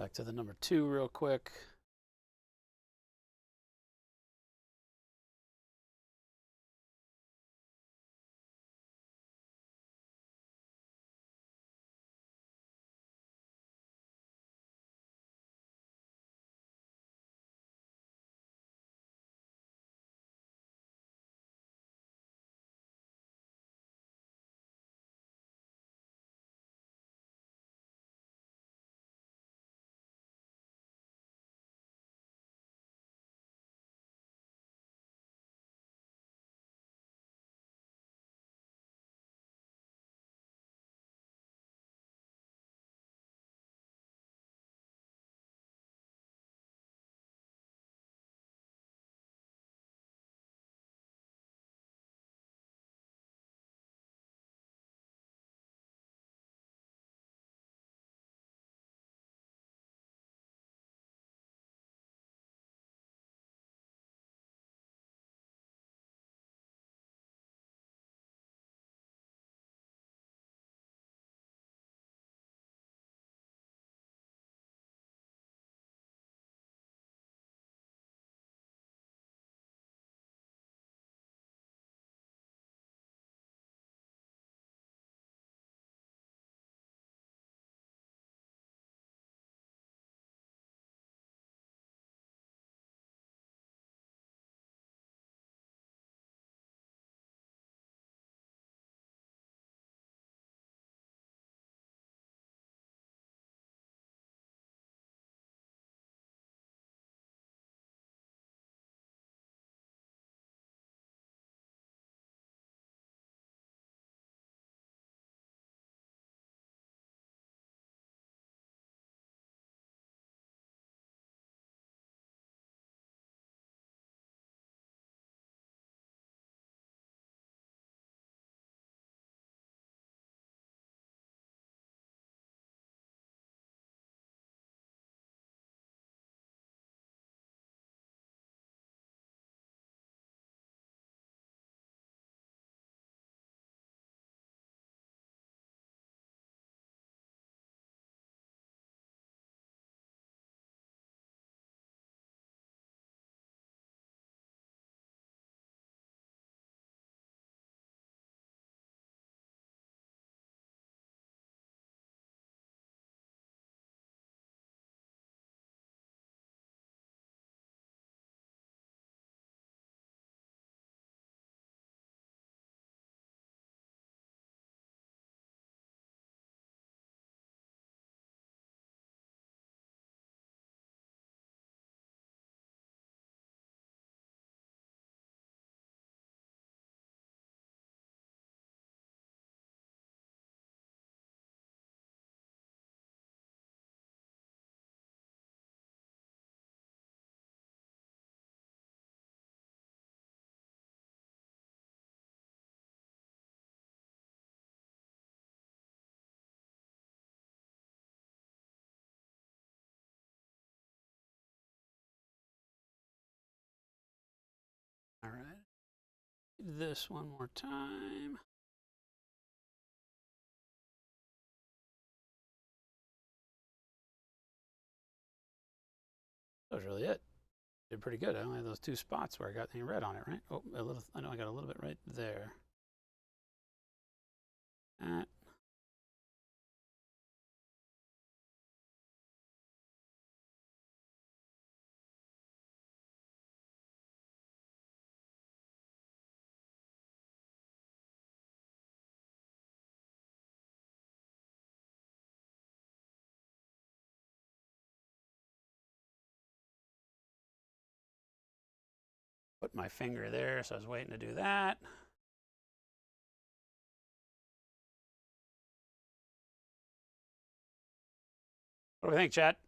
Back to the number 2 real quick. All right. This one more time. That was really it. Did pretty good. I only had those 2 spots where I got any red on it, right? Oh, a little. I know I got a little bit right there. That. Put my finger there, so I was waiting to do that. What do we think, chat?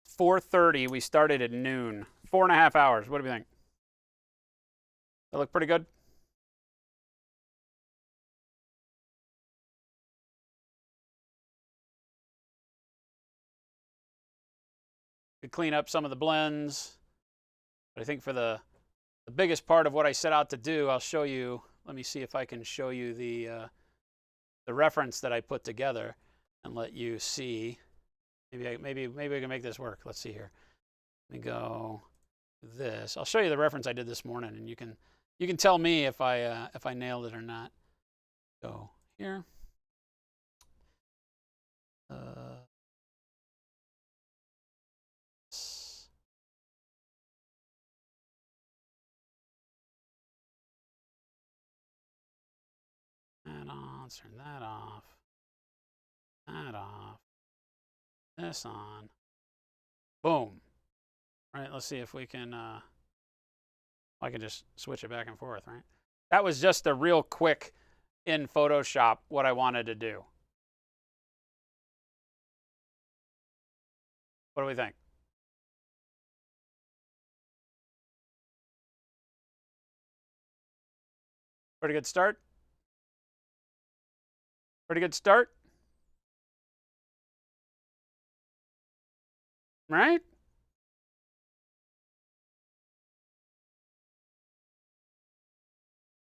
It's 4:30. We started at noon. 4.5 hours. What do we think? That look pretty good? Could clean up some of the blends. But I think for the biggest part of what I set out to do, I'll show you let me see if I can show you the reference that I put together and let you see. Maybe we can make this work. Let's see here. Let me go this. I'll show you the reference I did this morning, and you can tell me if I nailed it or not. Go here. That on, turn that off. That off. This on. Boom. All right, let's see if we can, I can just switch it back and forth, right? That was just a real quick in Photoshop what I wanted to do. What do we think? Pretty good start? Pretty good start? Right?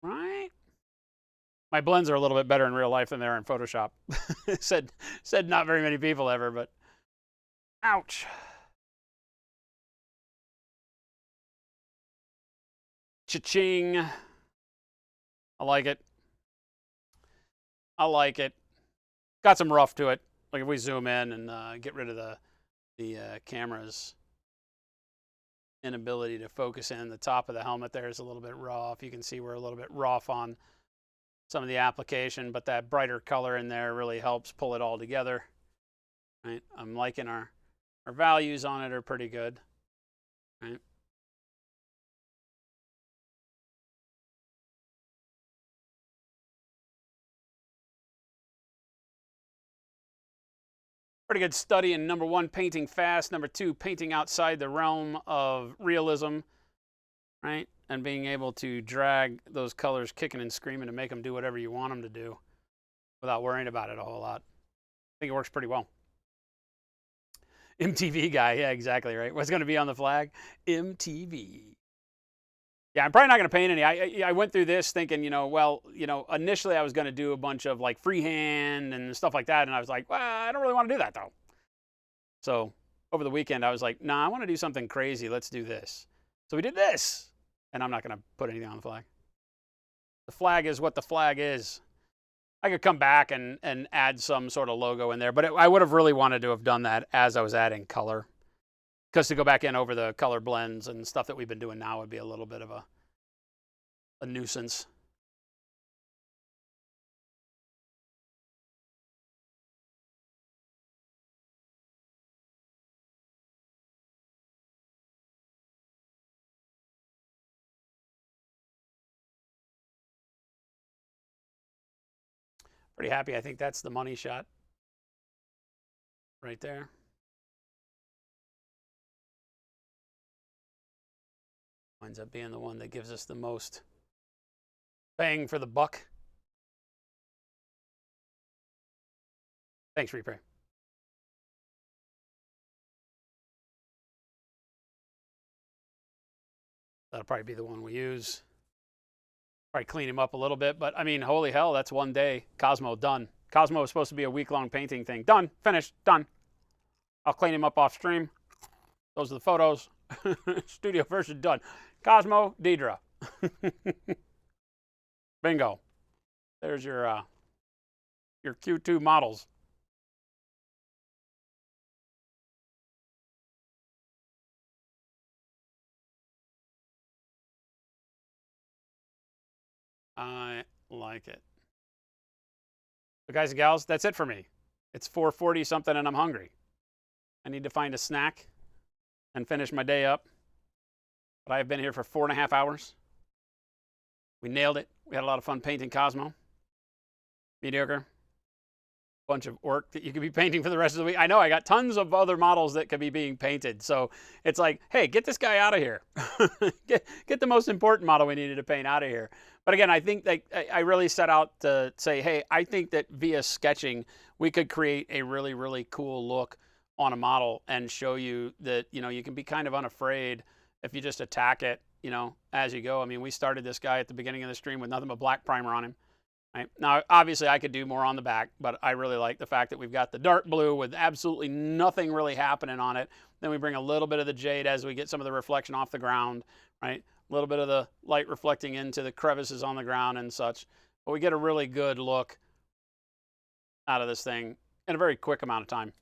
Right? My blends are a little bit better in real life than they are in Photoshop. said not very many people ever, but ouch. Cha-ching. I like it. I like it. Got some rough to it. Like if we zoom in and get rid of the camera's inability to focus in, the top of the helmet there is a little bit rough. You can see we're a little bit rough on some of the application, but that brighter color in there really helps pull it all together. Right? I'm liking our values on it are pretty good. Right? Pretty good study in number 1, painting fast. Number 2, painting outside the realm of realism, right? And being able to drag those colors kicking and screaming to make them do whatever you want them to do without worrying about it a whole lot. I think it works pretty well. MTV guy, yeah, exactly, right? What's going to be on the flag? MTV. Yeah, I'm probably not going to paint any. I went through this thinking, initially I was going to do a bunch of like freehand and stuff like that. And I was like, well, I don't really want to do that though. So over the weekend, I was like, nah, I want to do something crazy. Let's do this. So we did this. And I'm not going to put anything on the flag. The flag is what the flag is. I could come back and add some sort of logo in there, but I would have really wanted to have done that as I was adding color. Because to go back in over the color blends and stuff that we've been doing now would be a little bit of a nuisance. Pretty happy. I think that's the money shot right there. Winds up being the one that gives us the most bang for the buck. Thanks, Repray. That'll probably be the one we use. Probably clean him up a little bit, but I mean, holy hell, that's one day. Kosmo, done. Kosmo was supposed to be a week-long painting thing. Done, finished, done. I'll clean him up off stream. Those are the photos. Studio version done. Kosmo, Deidre. Bingo. There's your Q2 models. I like it. So guys and gals, that's it for me. It's 4:40 something and I'm hungry. I need to find a snack and finish my day up. But I have been here for 4.5 hours. We nailed it. We had a lot of fun painting Kosmo. Mediocre. Bunch of work that you could be painting for the rest of the week. I know I got tons of other models that could be being painted. So it's like, hey, get this guy out of here. get the most important model we needed to paint out of here. But again, I think that I really set out to say, hey, I think that via sketching, we could create a really, really cool look on a model and show you that, you can be kind of unafraid if you just attack it you know, as you go. I mean, we started this guy at the beginning of the stream with nothing but black primer on him. Right? Now, obviously, I could do more on the back, but I really like the fact that we've got the dark blue with absolutely nothing really happening on it. Then we bring a little bit of the jade as we get some of the reflection off the ground, right? A little bit of the light reflecting into the crevices on the ground and such. But we get a really good look out of this thing in a very quick amount of time.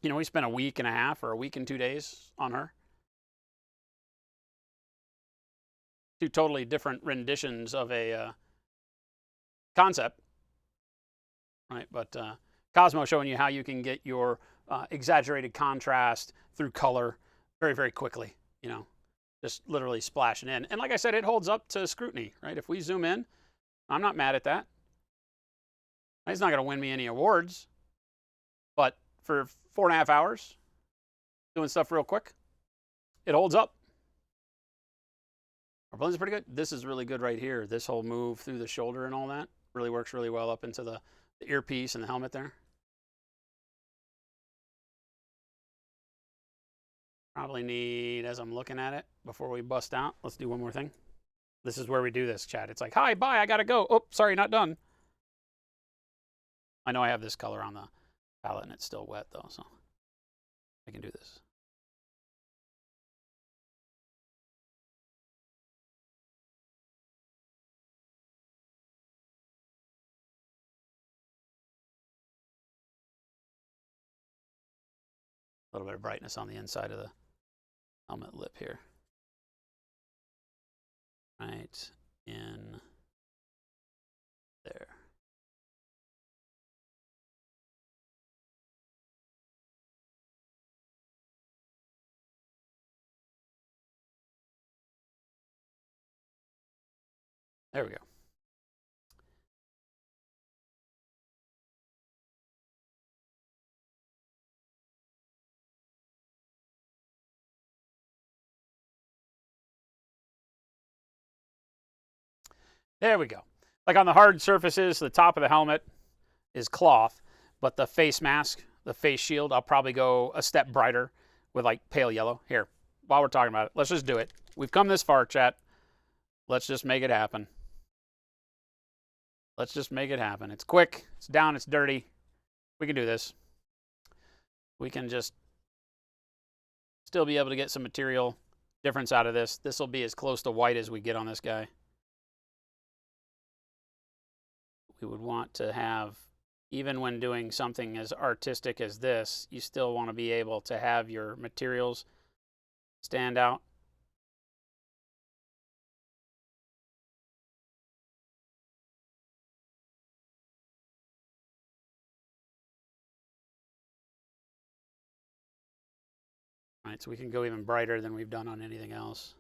You know, we spent a week and a half or a week and 2 days on her. Two totally different renditions of a concept, right? But Kosmo showing you how you can get your exaggerated contrast through color very, very quickly, you know, just literally splashing in. And like I said, it holds up to scrutiny, right? If we zoom in, I'm not mad at that. He's not going to win me any awards, but for 4.5 hours doing stuff real quick, it holds up. Our blend's pretty good. This is really good right here. This whole move through the shoulder and all that really works really well up into the earpiece and the helmet there. Probably need, as I'm looking at it, before we bust out, let's do one more thing. This is where we do this, chat. It's like, hi, bye, I gotta go. Oh, sorry, not done. I know I have this color on the palette and it's still wet though, so I can do this. A little bit of brightness on the inside of the helmet lip here. Right in there. There we go. There we go. Like on the hard surfaces, the top of the helmet is cloth, but the face mask, the face shield, I'll probably go a step brighter with like pale yellow. Here, while we're talking about it, let's just do it. We've come this far, chat. Let's just make it happen. Let's just make it happen. It's quick, it's down, it's dirty. We can do this. We can just still be able to get some material difference out of this. This will be as close to white as we get on this guy. We would want to have, even when doing something as artistic as this, you still want to be able to have your materials stand out. All right, so we can go even brighter than we've done on anything else.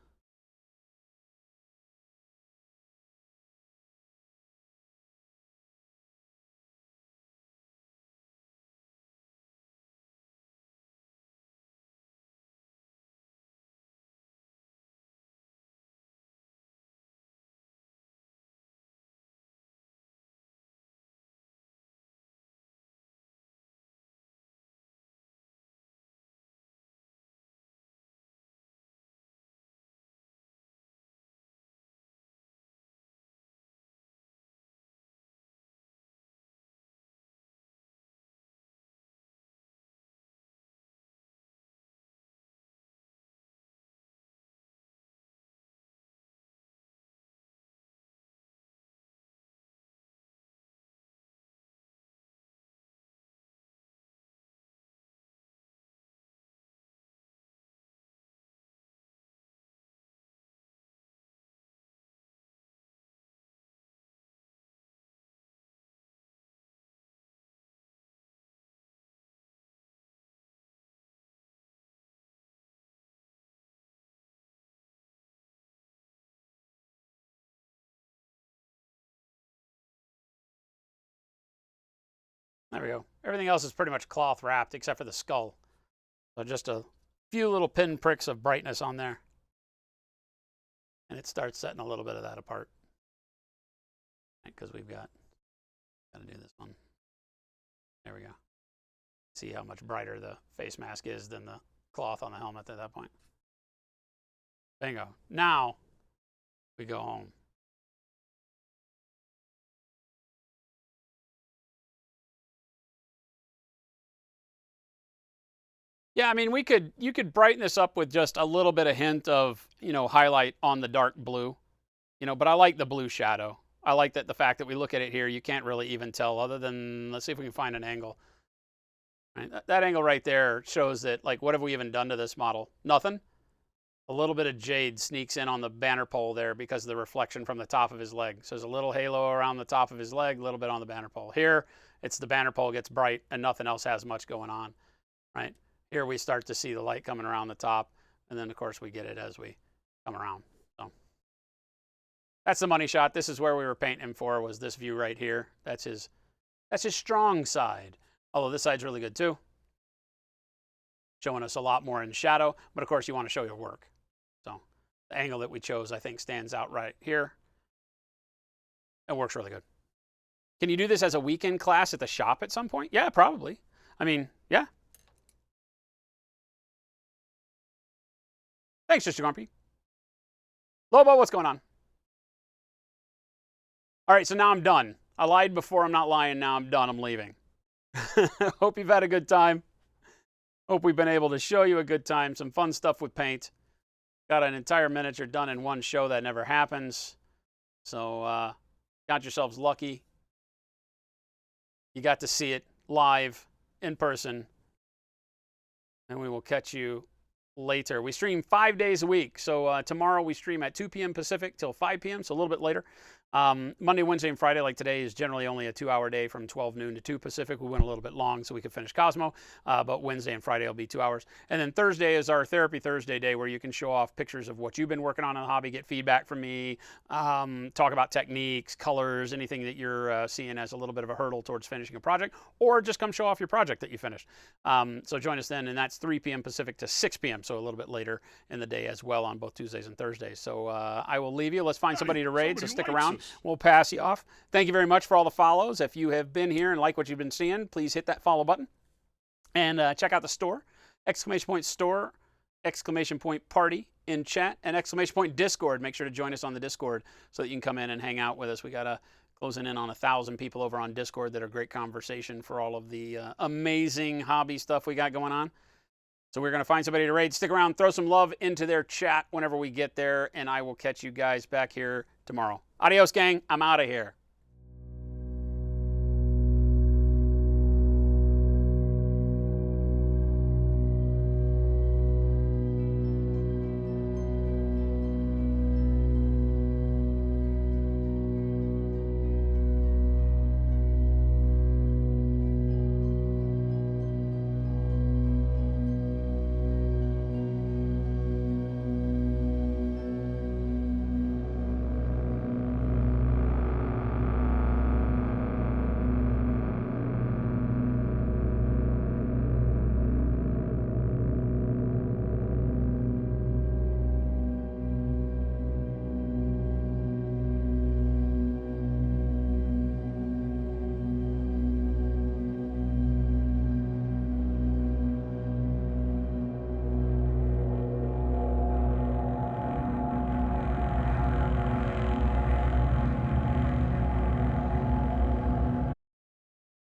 There we go. Everything else is pretty much cloth wrapped except for the skull. So just a few little pin pricks of brightness on there. And it starts setting a little bit of that apart. Because we've got to do this one. There we go. See how much brighter the face mask is than the cloth on the helmet at that point. Bingo. Now, We go home. Yeah, I mean, you could brighten this up with just a little bit of hint of, highlight on the dark blue, but I like the blue shadow. I like that the fact that we look at it here, you can't really even tell other than, let's see if we can find an angle. Right? That angle right there shows that, like, what have we even done to this model? Nothing. A little bit of jade sneaks in on the banner pole there because of the reflection from the top of his leg. So there's a little halo around the top of his leg, a little bit on the banner pole. Here, it's the banner pole gets bright and nothing else has much going on, right? Here we start to see the light coming around the top, and then of course we get it as we come around. So that's the money shot. This is where we were painting him for, was this view right here. That's his strong side. Although this side's really good too. Showing us a lot more in shadow, but of course you want to show your work. So the angle that we chose, I think, stands out right here. It works really good. Can you do this as a weekend class at the shop at some point? Yeah, probably. I mean, yeah. Thanks, Mr. Grumpy. Lobo, what's going on? All right, so now I'm done. I lied before, I'm not lying now. I'm done, I'm leaving. Hope you've had a good time. Hope we've been able to show you a good time. Some fun stuff with paint. Got an entire miniature done in one show. That never happens. So got yourselves lucky. You got to see it live, in person. And we will catch you later. We stream 5 days a week. So tomorrow we stream at 2 p.m. Pacific till 5 p.m., so a little bit later. Monday, Wednesday, and Friday, like today, is generally only a 2-hour day from 12 noon to 2 Pacific. We went a little bit long so we could finish Kosmo, but Wednesday and Friday will be 2 hours. And then Thursday is our Therapy Thursday day, where you can show off pictures of what you've been working on in the hobby, get feedback from me, talk about techniques, colors, anything that you're seeing as a little bit of a hurdle towards finishing a project, or just come show off your project that you finished. So join us then, and that's 3 p.m. Pacific to 6 p.m., so a little bit later in the day as well on both Tuesdays and Thursdays. So I will leave you. Let's find somebody to raid, so stick around. We'll pass you off. Thank you very much for all the follows. If you have been here and like what you've been seeing, please hit that follow button. And check out the store. Exclamation point store, exclamation point party in chat, and exclamation point Discord. Make sure to join us on the Discord so that you can come in and hang out with us. We got closing in on 1,000 people over on Discord that are great conversation for all of the amazing hobby stuff we got going on. So we're going to find somebody to raid. Stick around, throw some love into their chat whenever we get there, and I will catch you guys back here tomorrow. Adios, gang. I'm out of here.